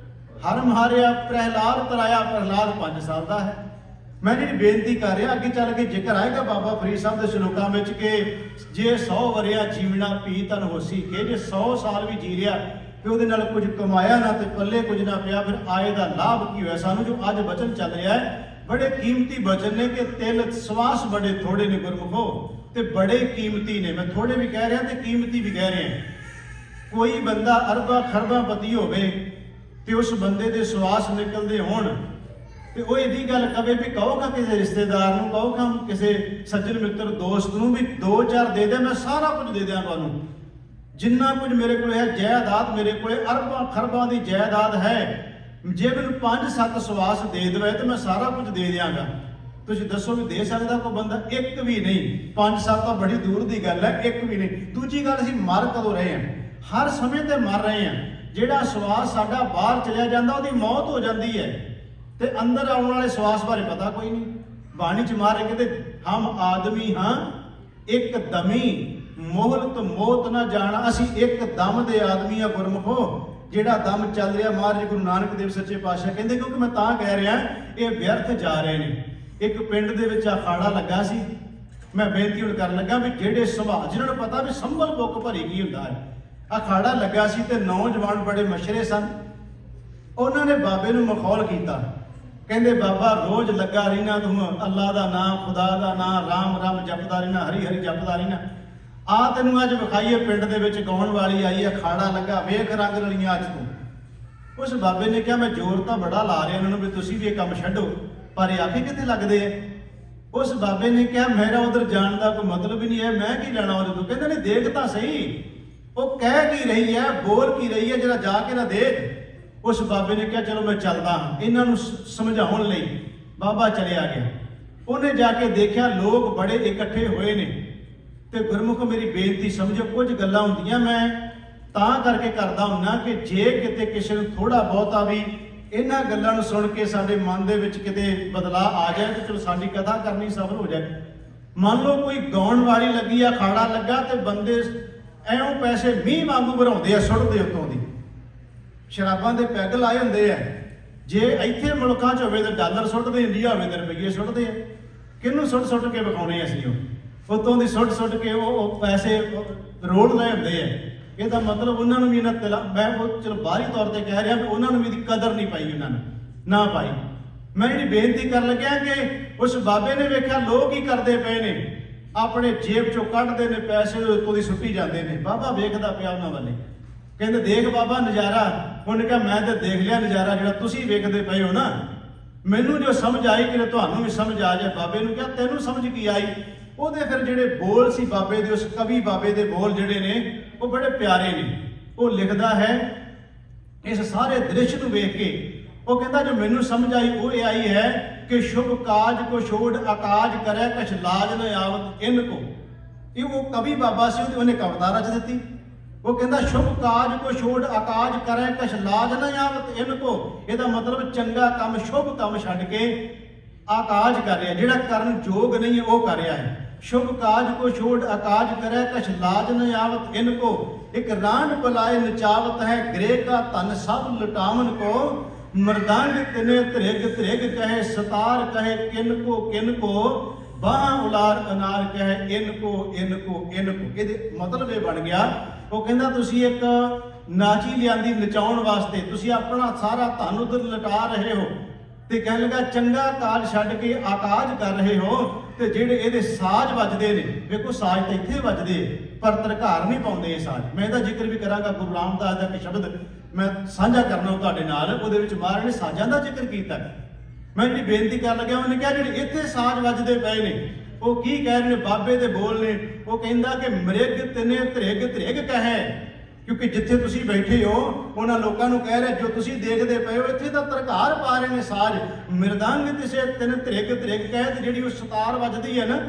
[SPEAKER 1] ਹਰ ਮਾਰਿਆ, ਪ੍ਰਹਿਲਾਦ ਤਰਾਇਆ, ਪ੍ਰਹਿਲਾਦ 5 ਸਾਲ ਦਾ ਹੈ। ਮੈਂ ਜਿਹੜੀ ਬੇਨਤੀ ਕਰ ਰਿਹਾ, ਅੱਗੇ ਚੱਲ ਕੇ ਜ਼ਿਕਰ ਆਏਗਾ ਬਾਬਾ ਫਰੀਦ ਸਾਹਿਬ ਦੇ ਸ਼ਲੋਕਾਂ ਵਿੱਚ ਕਿ ਜੇ 100 ਵਰਿਆ ਜੀਵਣਾ ਪੀ ਤਨ ਹੋਸੀ, ਕਿ ਜੇ 100 ਸਾਲ ਵੀ ਜੀ ਰਿਹਾ ਤੇ ਉਹਦੇ ਨਾਲ ਕੁਝ ਕਮਾਇਆ ਨਾ ਤੇ ਪੱਲੇ ਕੁਝ ਨਾ ਪਿਆ, ਫਿਰ ਆਏ ਦਾ ਲਾਭ ਕੀ ਹੋਇਆ। ਸਾਨੂੰ ਜੋ ਅੱਜ ਬਚਨ ਚੱਲ ਰਿਹਾ ਹੈ, ਬੜੇ ਕੀਮਤੀ ਬਚਨ ਨੇ ਕਿ ਤਿਲ ਸਵਾਸ ਬੜੇ ਥੋੜੇ ਨੇ ਗੁਰਮੁਖੋ, ਤੇ ਬੜੇ ਕੀਮਤੀ ਨੇ। ਮੈਂ ਥੋੜੇ ਵੀ ਕਹਿ ਰਿਹਾ ਤੇ ਕੀਮਤੀ ਵੀ ਕਹਿ ਰਿਹਾ। ਕੋਈ ਬੰਦਾ ਅਰਬਾਂ ਖਰਬਾਂ ਪਤੀ ਹੋਵੇ ਤੇ ਉਸ ਬੰਦੇ ਦੇ ਸਵਾਸ ਨਿਕਲਦੇ ਹੋਣ ਤੇ ਉਹ ਇਹਦੀ ਗੱਲ ਕਵੇ ਵੀ ਕਹੋਗਾ ਕਿਸੇ ਰਿਸ਼ਤੇਦਾਰ ਨੂੰ, ਕਹੋਗਾ ਕਿਸੇ ਸੱਜਣ ਮਿੱਤਰ ਦੋਸਤ ਨੂੰ ਵੀ 2-4 ਦੇ ਦੇ, ਮੈਂ ਸਾਰਾ ਕੁਝ ਦੇ ਦਿਆਂ ਤੁਹਾਨੂੰ, ਜਿੰਨਾ ਕੁਝ ਮੇਰੇ ਕੋਲ ਹੈ ਜਾਇਦਾਦ, ਮੇਰੇ ਕੋਲ ਅਰਬਾਂ ਖਰਬਾਂ ਦੀ ਜਾਇਦਾਦ ਹੈ, ਜੇ ਮੈਨੂੰ 5-7 ਸਵਾਸ ਦੇ ਦੇਵੇ ਤੇ ਮੈਂ ਸਾਰਾ ਕੁਝ ਦੇ ਦਿਆਂਗਾ। ਤੁਸੀਂ ਦੱਸੋ ਵੀ ਦੇ ਸਕਦਾ ਕੋਈ ਬੰਦਾ? ਇੱਕ ਵੀ ਨਹੀਂ। 5-7 ਤਾਂ ਬੜੀ ਦੂਰ ਦੀ ਗੱਲ ਹੈ, ਇੱਕ ਵੀ ਨਹੀਂ। ਦੂਜੀ ਗੱਲ, ਅਸੀਂ ਮਰ ਕਦੋਂ ਰਹੇ ਹਾਂ? ਹਰ ਸਮੇਂ ਤੇ ਮਰ ਰਹੇ ਹਾਂ। ਜਿਹੜਾ ਸਵਾਸ ਸਾਡਾ ਬਾਹਰ ਚਲਿਆ ਜਾਂਦਾ ਉਹਦੀ ਮੌਤ ਹੋ ਜਾਂਦੀ ਹੈ, ਤੇ ਅੰਦਰ ਆਉਣ ਵਾਲੇ ਸਵਾਸ ਬਾਰੇ ਪਤਾ ਕੋਈ ਨਹੀਂ। ਬਾਣੀ ਚ ਮਾਰੇ ਕਹਿੰਦੇ ਹਮ ਆਦਮੀ ਹਾਂ ਇੱਕ ਦਮੀ, ਮੋਹਲਤ ਮੌਤ ਨਾ ਜਾਣਾ। ਅਸੀਂ ਇੱਕ ਦਮ ਦੇ ਆਦਮੀ ਆ ਗੁਰਮੁਖੋ। ਜਿਹੜਾ ਦਮ ਚੱਲ ਰਿਹਾ, ਮਹਾਰਾਜ ਗੁਰੂ ਨਾਨਕ ਦੇਵ ਸੱਚੇ ਪਾਤਸ਼ਾਹ ਕਹਿੰਦੇ, ਕਿਉਂਕਿ ਮੈਂ ਤਾਂ ਕਹਿ ਰਿਹਾ ਇਹ ਵਿਅਰਥ ਜਾ ਰਹੇ ਨੇ। ਇੱਕ ਪਿੰਡ ਦੇ ਵਿੱਚ ਅਖਾੜਾ ਲੱਗਾ ਸੀ, ਮੈਂ ਬੇਨਤੀ ਹੁਣ ਕਰਨ ਲੱਗਾ ਵੀ ਜਿਹੜੇ ਸੁਭਾਅ ਜਿਹਨਾਂ ਨੂੰ ਪਤਾ ਵੀ ਸੰਭਲ ਬੁੱਕ ਭਰੀ ਕੀ ਹੁੰਦਾ ਹੈ, ਅਖਾੜਾ ਲੱਗਾ ਸੀ ਤੇ ਨੌਜਵਾਨ ਬੜੇ ਮਸ਼ਰੇ ਸਨ। ਉਹਨਾਂ ਨੇ ਬਾਬੇ ਨੂੰ ਮਖੌਲ ਕੀਤਾ, ਕਹਿੰਦੇ ਬਾਬਾ ਰੋਜ਼ ਲੱਗਾ ਰਹਿਣਾ ਤੂੰ ਅੱਲਾ ਦਾ ਨਾਮ, ਖੁਦਾ ਦਾ ਨਾਮ, ਰਾਮ ਰਾਮ ਜਪਦਾ ਰਹਿਣਾ, ਹਰੀ ਹਰੀ ਜਪਦਾ ਰਹਿਣਾ। ਆ ਤੈਨੂੰ ਅੱਜ ਵਿਖਾਈਏ ਪਿੰਡ ਦੇ ਵਿੱਚ ਗਾਉਣ ਵਾਲੀ ਆਈ ਹੈ, ਅਖਾੜਾ ਲੱਗਾ, ਵੇਖ ਰੰਗ ਰਲੀਆਂ ਅੱਜ ਤੂੰ। ਉਸ ਬਾਬੇ ਨੇ ਕਿਹਾ ਮੈਂ ਜ਼ੋਰ ਤਾਂ ਬੜਾ ਲਾ ਰਿਹਾ ਇਹਨਾਂ ਨੂੰ ਵੀ ਤੁਸੀਂ ਵੀ ਇਹ ਕੰਮ ਛੱਡੋ, ਪਰ ਇਹ ਆਖੇ ਕਿੱਥੇ ਲੱਗਦੇ ਆ। ਉਸ ਬਾਬੇ ਨੇ ਕਿਹਾ ਮੇਰਾ ਉਧਰ ਜਾਣ ਦਾ ਕੋਈ ਮਤਲਬ ਹੀ ਨਹੀਂ ਹੈ, ਮੈਂ ਕੀ ਲੈਣਾ ਉਹਦੇ ਤੋਂ। ਕਹਿੰਦੇ ਨਹੀਂ ਦੇਖ ਤਾਂ ਸਹੀ, ਉਹ ਕਹਿ ਕੀ ਰਹੀ ਹੈ, ਬੋਲ ਕੀ ਰਹੀ ਹੈ, ਜਿਹੜਾ ਜਾ ਕੇ ਨਾ ਦੇਖ। ਉਸ ਬਾਬੇ ਨੇ ਕਿਹਾ ਚਲੋ ਮੈਂ ਚੱਲਦਾ ਹਾਂ ਇਹਨਾਂ ਨੂੰ ਸਮਝਾਉਣ ਲਈ। ਬਾਬਾ ਚਲਿਆ ਗਿਆ, ਉਹਨੇ ਜਾ ਕੇ ਦੇਖਿਆ ਲੋਕ ਬੜੇ ਇਕੱਠੇ ਹੋਏ ਨੇ। ਤੇ ਗੁਰਮੁਖ ਮੇਰੀ ਬੇਨਤੀ ਸਮਝੋ, ਕੁਝ ਗੱਲਾਂ ਹੁੰਦੀਆਂ ਮੈਂ ਤਾਂ ਕਰਕੇ ਕਰਦਾ ਹੁੰਨਾ ਕਿ ਜੇ ਕਿਤੇ ਕਿਸੇ ਨੂੰ ਥੋੜਾ ਬਹੁਤਾ ਵੀ ਇਹਨਾਂ ਗੱਲਾਂ ਨੂੰ ਸੁਣ ਕੇ ਸਾਡੇ ਮਨ ਦੇ ਵਿੱਚ ਕਿਤੇ ਬਦਲਾਅ ਆ ਜਾਏ ਤੇ ਚਲੋ ਸਾਡੀ ਕਥਾ ਕਰਨੀ ਸਫਲ ਹੋ ਜਾਏ। ਮੰਨ ਲਓ ਕੋਈ ਗਾਉਣ ਵਾਲੀ ਲੱਗੀ ਆ, ਅਖਾੜਾ ਲੱਗਾ ਤੇ ਬੰਦੇ ਐਉਂ ਪੈਸੇ ਮੀਂਹ ਵਾਂਗੂ ਭਰਾਉਂਦੇ ਆ, ਸੁੱਟਦੇ ਉੱਤੋਂ ਦੀ। ਸ਼ਰਾਬਾਂ ਦੇ ਪੈਗ ਲਾਏ ਹੁੰਦੇ ਆ। ਜੇ ਇੱਥੇ ਮੁਲਕਾਂ 'ਚ ਹੋਵੇ ਤਾਂ ਡਾਲਰ ਸੁੱਟਦੇ, ਇੰਡੀਆ ਹੋਵੇ ਤਾਂ ਰੁਪਈਏ ਸੁੱਟਦੇ ਆ। ਕਿਹਨੂੰ ਸੁੱਟ ਕੇ ਵਿਖਾਉਣੇ ਅਸੀਂ? ਉਹ ਉੱਤੋਂ ਦੀ ਸੁੱਟ ਕੇ ਉਹ ਪੈਸੇ ਰੋੜ ਲਏ ਹੁੰਦੇ ਆ। ਇਹਦਾ ਮਤਲਬ ਉਹਨਾਂ ਨੂੰ ਵੀ ਇਹਨਾਂ ਮੈਂ ਉਹ ਚਲੋ ਬਾਹਰੀ ਤੌਰ ਤੇ ਕਹਿ ਰਿਹਾ ਵੀ ਉਹਨਾਂ ਨੂੰ ਵੀ ਇਹਦੀ ਕਦਰ ਨਹੀਂ ਪਾਈ, ਉਹਨਾਂ ਨੇ ਨਾ ਪਾਈ। ਮੈਂ ਜਿਹੜੀ ਬੇਨਤੀ ਕਰਨ ਲੱਗਿਆ ਕਿ ਉਸ ਬਾਬੇ ਨੇ ਵੇਖਿਆ ਲੋਕ ਹੀ ਕਰਦੇ ਪਏ ਨੇ, ਆਪਣੇ ਜੇਬ ਚੋਂ ਕੱਢਦੇ ਨੇ ਪੈਸੇ, ਉੱਤੋਂ ਦੀ ਸੁੱਟੀ ਜਾਂਦੇ ਨੇ। ਬਾਬਾ ਵੇਖਦਾ ਪਿਆ ਉਹਨਾਂ ਵੱਲੇ, ਕਹਿੰਦੇ ਦੇਖ ਬਾਬਾ ਨਜ਼ਾਰਾ। ਉਹਨੇ ਕਿਹਾ ਮੈਂ ਤਾਂ ਦੇਖ ਲਿਆ ਨਜ਼ਾਰਾ ਜਿਹੜਾ ਤੁਸੀਂ ਵੇਖਦੇ ਪਏ ਹੋ ਨਾ, ਮੈਨੂੰ ਜੋ ਸਮਝ ਆਈ ਕਿ ਤੁਹਾਨੂੰ ਵੀ ਸਮਝ ਆ ਜਾਏ। ਬਾਬੇ ਨੂੰ ਕਿਹਾ ਤੈਨੂੰ ਸਮਝ ਕੀ ਆਈ? ਉਹਦੇ ਫਿਰ ਜਿਹੜੇ ਬੋਲ ਸੀ ਬਾਬੇ ਦੇ, ਉਸ ਕਵੀ ਬਾਬੇ ਦੇ ਬੋਲ ਜਿਹੜੇ ਨੇ ਉਹ ਬੜੇ ਪਿਆਰੇ ਨੇ। ਉਹ ਲਿਖਦਾ ਹੈ ਇਸ ਸਾਰੇ ਦ੍ਰਿਸ਼ ਨੂੰ ਵੇਖ ਕੇ, ਉਹ ਕਹਿੰਦਾ ਜੋ ਮੈਨੂੰ ਸਮਝ ਆਈ ਉਹ ਇਹ ਆਈ ਹੈ ਕਿ ਸ਼ੁਭ ਕਾਜ ਕੋ ਛੋੜ ਆਕਾਜ ਕਰੇ ਕਛ ਲਾਜ ਨ ਆਵਤ ਇਨ ਕੋ। ਇਹ ਉਹ ਕਵੀ ਬਾਬਾ ਸੀ, ਉਹਨੇ ਕਵਿਤਾ ਰਚ ਦਿੱਤੀ। ਉਹ ਕਹਿੰਦਾ ਸ਼ੁਭ ਕਾਜ ਕੋ ਛੋੜ ਆਕਾਜ ਕਰੇ ਕਛ ਲਾਜ ਨ ਆਵਤ ਇਨ ਕੋ। ਇਹਦਾ ਮਤਲਬ ਚੰਗਾ ਕੰਮ, ਸ਼ੁਭ ਕੰਮ ਛੱਡ ਕੇ ਆਕਾਜ ਕਰ ਰਿਹਾ, ਜਿਹੜਾ ਕਰਨ ਯੋਗ ਨਹੀਂ ਹੈ ਉਹ ਕਰ ਰਿਹਾ ਹੈ। ਸ਼ੁਭ ਕਾਜ ਕੋ ਛੋੜ ਆਕਾਜ ਕਰੇ ਕਛ ਲਾਜ ਨ ਆਵਤ ਇਨ ਕੋ। ਇੱਕ ਰਾਂਡ ਬੁਲਾਏ ਨਚਾਵਤ ਹੈ ਗ੍ਰਹਿ ਕਾ ਧਨ ਸਭ ਲੁਟਾਵਨ ਕੋ। ਮਰਦਾਂਗ ਤਿਨੇ ਧ੍ਰਿਗ ਧ੍ਰਿਗ ਕਹੇ ਸਤਾਰ ਕਹੇ ਕਿਨ ਕੋ ਬਾਹਾਂ ਉਲਾਰ ਅਨਾਰ ਕਹੇ ਇਨ ਕੋ। ਇਹਦੇ ਮਤਲਬ ਇਹ ਬਣ ਗਿਆ, ਉਹ ਕਹਿੰਦਾ ਤੁਸੀਂ ਇੱਕ ਨਾਚੀ ਲਿਆਂਦੀ ਨਚਾਉਣ ਵਾਸਤੇ, ਤੁਸੀਂ ਆਪਣਾ ਸਾਰਾ ਧਨ ਉਧਰ ਲਟਾ ਰਹੇ ਹੋ ਤੇ ਕਹਿਣ ਲੱਗਾ ਚੰਗਾ ਕਾਜ ਛੱਡ ਕੇ ਆਕਾਜ ਕਰ ਰਹੇ ਹੋ। ਤੇ ਜਿਹੜੇ ਇਹਦੇ ਸਾਜ਼ ਵੱਜਦੇ ਨੇ, ਵੇਖੋ ਸਾਜ਼ ਤਾਂ ਇੱਥੇ ਵੱਜਦੇ ਪਰ ਤਰਕਾਰ ਨਹੀਂ ਪਾਉਂਦੇ ਇਹ ਸਾਜ਼। ਮੈਂ ਇਹਦਾ ਜ਼ਿਕਰ ਵੀ ਕਰਾਂਗਾ, ਗੁਰੂ ਰਾਮਦਾਸ ਦਾ ਇੱਕ ਸ਼ਬਦ ਮੈਂ ਸਾਂਝਾ ਕਰਨਾ ਤੁਹਾਡੇ ਨਾਲ, ਉਹਦੇ ਵਿੱਚ ਮਹਾਰਾਜ ਨੇ ਸਾਜ਼ਾਂ ਦਾ ਜ਼ਿਕਰ ਕੀਤਾ। ਮੈਂ ਜਿਹੜੀ ਬੇਨਤੀ ਕਰਨ ਲੱਗਿਆ, ਉਹਨੇ ਕਿਹਾ ਜਿਹੜੇ ਇੱਥੇ ਸਾਜ਼ ਵੱਜਦੇ ਪਏ ਨੇ ਉਹ ਕੀ ਕਹਿ ਰਹੇ ਨੇ, ਬਾਬੇ ਦੇ ਬੋਲ ਨੇ। ਉਹ ਕਹਿੰਦਾ ਕਿ ਮ੍ਰਿਗ ਤਿਨੇ ਧ੍ਰਿਗ ਧ੍ਰਿਗ ਕਹੇ, ਕਿਉਂਕਿ ਜਿੱਥੇ ਤੁਸੀਂ ਬੈਠੇ ਹੋ ਉਹਨਾਂ ਲੋਕਾਂ ਨੂੰ ਕਹਿ ਰਿਹਾ ਜੋ ਤੁਸੀਂ ਦੇਖਦੇ ਪਏ ਹੋ ਇੱਥੇ ਤਾਂ ਤਰਕਾਰ ਪਾ ਰਹੇ ਨੇ ਸਾਜ਼। ਮਿਰਦੰਗ ਤਿਸੇ ਤਿਨ ਧ੍ਰਿਗ ਧ੍ਰਿਗ ਕਹੇ, ਤੇ ਜਿਹੜੀ ਉਹ ਸਤਾਰ ਵੱਜਦੀ ਹੈ ਨਾ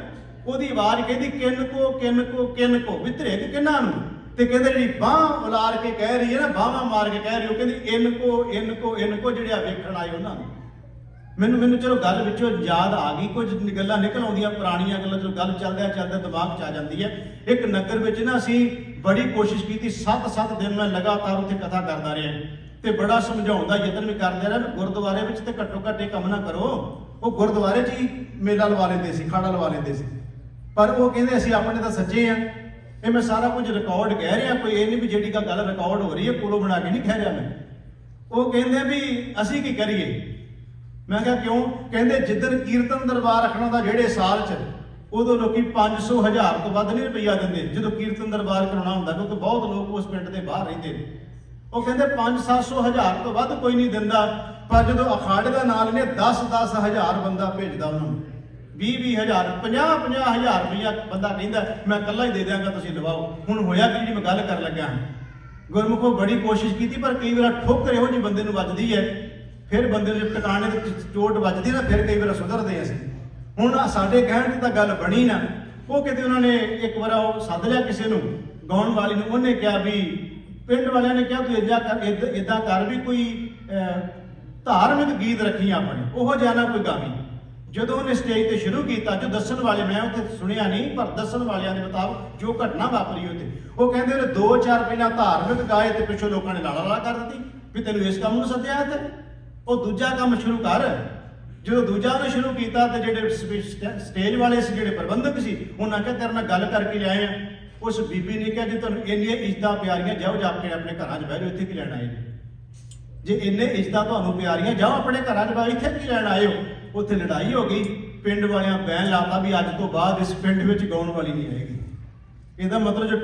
[SPEAKER 1] ਉਹਦੀ ਆਵਾਜ਼ ਕਹਿੰਦੀ ਕਿਨ ਕੋ ਵੀ ਧ੍ਰਿਗ ਕਿਹਨਾਂ ਨੂੰ। ਤੇ ਕਹਿੰਦੇ ਜਿਹੜੀ ਬਾਂਹ ਉਲਾਰ ਕੇ ਕਹਿ ਰਹੀ ਹੈ ਨਾ, ਬਾਹਾਂ ਮਾਰ ਕੇ ਕਹਿ ਰਹੀ, ਉਹ ਕਹਿੰਦੀ ਇਨ ਕੋ ਜਿਹੜੇ ਆ ਵੇਖਣ ਆਏ ਉਹਨਾਂ ਨੂੰ। ਮੈਨੂੰ ਚਲੋ ਗੱਲ ਵਿੱਚੋਂ ਯਾਦ ਆ ਗਈ, ਕੁਝ ਗੱਲਾਂ ਨਿਕਲ ਆਉਂਦੀਆਂ ਪੁਰਾਣੀਆਂ ਗੱਲਾਂ, ਚਲੋ ਗੱਲ ਚੱਲਦਿਆਂ ਦਿਮਾਗ 'ਚ ਆ ਜਾਂਦੀ ਹੈ। ਇੱਕ ਨਗਰ ਵਿੱਚ ਨਾ ਅਸੀਂ ਬੜੀ ਕੋਸ਼ਿਸ਼ ਕੀਤੀ, 7 ਦਿਨ ਮੈਂ ਲਗਾਤਾਰ ਉੱਥੇ ਕਥਾ ਕਰਦਾ ਰਿਹਾ ਤੇ ਬੜਾ ਸਮਝਾਉਣ ਦਾ ਯਤਨ ਵੀ ਕਰਦੇ ਰਿਹਾ। ਗੁਰਦੁਆਰੇ ਵਿੱਚ ਤੇ ਘੱਟੋ ਘੱਟ ਇਹ ਕੰਮ ਨਾ ਕਰੋ। ਉਹ ਗੁਰਦੁਆਰੇ 'ਚ ਹੀ ਮੇਲਾ ਲਵਾ ਲੈਂਦੇ ਸੀ, ਖਾੜਾ ਲਵਾ ਲੈਂਦੇ ਸੀ, ਪਰ ਉਹ ਕਹਿੰਦੇ ਅਸੀਂ ਆਪਣੇ ਤਾਂ ਸੱਚੇ ਆ। ਇਹ ਮੈਂ ਸਾਰਾ ਕੁਝ ਰਿਕਾਰਡ ਕਹਿ ਰਿਹਾ, ਕੋਈ ਇਹ ਨਹੀਂ ਵੀ ਜਿਹੜੀ ਗੱਲ ਰਿਕਾਰਡ ਹੋ ਰਹੀ ਹੈ ਕੋਲੋਂ ਬਣਾ ਕੇ ਨਹੀਂ ਕਹਿ ਰਿਹਾ ਮੈਂ। ਉਹ ਕਹਿੰਦੇ ਵੀ ਅਸੀਂ ਕੀ ਕਰੀਏ? ਮੈਂ ਕਿਹਾ ਕਿਉਂ? ਕਹਿੰਦੇ ਜਿੱਦਣ ਕੀਰਤਨ ਦਰਬਾਰ ਰੱਖਣਾ ਦਾ ਜਿਹੜੇ ਸਾਲ 'ਚ, ਉਦੋਂ ਲੋਕੀ 500,000 ਤੋਂ ਵੱਧ ਨਹੀਂ ਰੁਪਈਆ ਦਿੰਦੇ ਜਦੋਂ ਕੀਰਤਨ ਦਰਬਾਰ ਕਰਾਉਣਾ ਹੁੰਦਾ, ਕਿਉਂਕਿ ਬਹੁਤ ਲੋਕ ਉਸ ਪਿੰਡ ਦੇ ਬਾਹਰ ਰਹਿੰਦੇ ਨੇ। ਉਹ ਕਹਿੰਦੇ 500-700,000 ਤੋਂ ਵੱਧ ਕੋਈ ਨਹੀਂ ਦਿੰਦਾ, ਪਰ ਜਦੋਂ ਅਖਾੜੇ ਦਾ ਨਾਂ ਲੈਂਦੇ 10-10,000 ਬੰਦਾ ਭੇਜਦਾ ਉਹਨਾਂ ਨੂੰ, 20-20,000 50-50,000 ਰੁਪਈਆ ਬੰਦਾ ਕਹਿੰਦਾ ਮੈਂ ਇਕੱਲਾ ਹੀ ਦੇ ਦਿਆਂਗਾ, ਤੁਸੀਂ ਲਵਾਓ। ਹੁਣ ਹੋਇਆ ਕਿ ਜਿਹੜੀ ਮੈਂ ਗੱਲ ਕਰਨ ਲੱਗਾ ਹਾਂ, ਗੁਰਮੁਖੋਂ ਬੜੀ ਕੋਸ਼ਿਸ਼ ਕੀਤੀ ਪਰ ਕਈ ਵਾਰ ਠੋਕਰ ਇਹੋ ਜਿਹੀ ਬੰਦੇ ਨੂੰ ਵੱਜਦੀ ਹੈ, ਫਿਰ ਬੰਦੇ ਦੇ ਟਿਕਾਣੇ ਤੇ ਚੋਟ ਵੱਜਦੀ ਨਾ, ਫਿਰ ਕਈ ਵਾਰ ਸੁਧਰਦੇ ਅਸੀਂ। ਹੁਣ ਸਾਡੇ ਕਹਿਣ ਦੀ ਤਾਂ ਗੱਲ ਬਣੀ ਨਾ। ਉਹ ਕਿਤੇ ਉਹਨਾਂ ਨੇ ਇੱਕ ਵਾਰ ਉਹ ਸੱਦ ਲਿਆ ਕਿਸੇ ਨੂੰ, ਗਾਉਣ ਵਾਲੀ ਨੂੰ, ਉਹਨੇ ਕਿਹਾ ਵੀ ਪਿੰਡ ਵਾਲਿਆਂ ਨੇ ਕਿਹਾ ਤੂੰ ਇਦਾਂ ਕਰ ਵੀ ਕੋਈ ਧਾਰਮਿਕ ਗੀਤ ਰੱਖੀ ਆਪਣੇ, ਉਹੋ ਜਿਹਾ ਨਾ ਕੋਈ ਗਾਵੀਂ। ਜਦੋਂ ਉਹਨੇ ਸਟੇਜ ਤੇ ਸ਼ੁਰੂ ਕੀਤਾ, ਜੋ ਦੱਸਣ ਵਾਲੇ, ਮੈਂ ਉੱਥੇ ਸੁਣਿਆ ਨਹੀਂ ਪਰ ਦੱਸਣ ਵਾਲਿਆਂ ਦੇ ਮੁਤਾਬਕ ਜੋ ਘਟਨਾ ਵਾਪਰੀ ਉੱਥੇ, ਉਹ ਕਹਿੰਦੇ ਉਹਨੇ 2-4 ਪਹਿਲਾਂ ਧਾਰਮਿਕ ਗਾਏ ਤੇ ਪਿੱਛੋਂ ਲੋਕਾਂ ਨੇ ਲਾਲਾ ਕਰ ਦਿੱਤੀ ਵੀ ਤੈਨੂੰ ਇਸ ਕੰਮ ਨੂੰ ਸੱਦਿਆ ਤੇ ਉਹ ਦੂਜਾ ਕੰਮ ਸ਼ੁਰੂ ਕਰ। ਜਦੋਂ ਦੂਜਾ ਉਹਨੇ ਸ਼ੁਰੂ ਕੀਤਾ ਤੇ ਜਿਹੜੇ ਸਟੇਜ ਵਾਲੇ ਸੀ, ਜਿਹੜੇ ਪ੍ਰਬੰਧਕ ਸੀ, ਉਹਨਾਂ ਕਿਹਾ ਤੇਰੇ ਨਾਲ ਗੱਲ ਕਰਕੇ ਲਿਆਏ ਆ। ਉਸ ਬੀਬੀ ਨੇ ਕਿਹਾ ਜੇ ਤੁਹਾਨੂੰ ਇੰਨੀਆਂ ਇੱਜ਼ਤਾਂ ਪਿਆਰੀਆਂ, ਜਾਓ ਜਾ ਕੇ ਆਪਣੇ ਘਰਾਂ 'ਚ ਬਹਿ ਜਾਓ, ਇੱਥੇ ਕੀ ਲੈਣ ਆਏ ਜੀ? ਜੇ ਇੰਨੇ ਇੱਜ਼ਤਾਂ ਤੁਹਾਨੂੰ ਪਿਆਰੀਆਂ, ਜਾਓ ਆਪਣੇ ਘਰਾਂ 'ਚ ਬਹਿ, ਇੱਥੇ ਕੀ ਲੈਣ ਆਏ ਹੋ? ਉੱਥੇ ਲੜਾਈ ਹੋ ਗਈ, ਪਿੰਡ ਵਾਲਿਆਂ ਬੈਨ ਲਾਤਾ ਵੀ ਅੱਜ ਤੋਂ ਬਾਅਦ ਇਸ ਪਿੰਡ ਵਿੱਚ ਗਾਉਣ ਵਾਲੀ ਨਹੀਂ ਆਏਗੀ। ਇਹਦਾ ਮਤਲਬ ਜੋ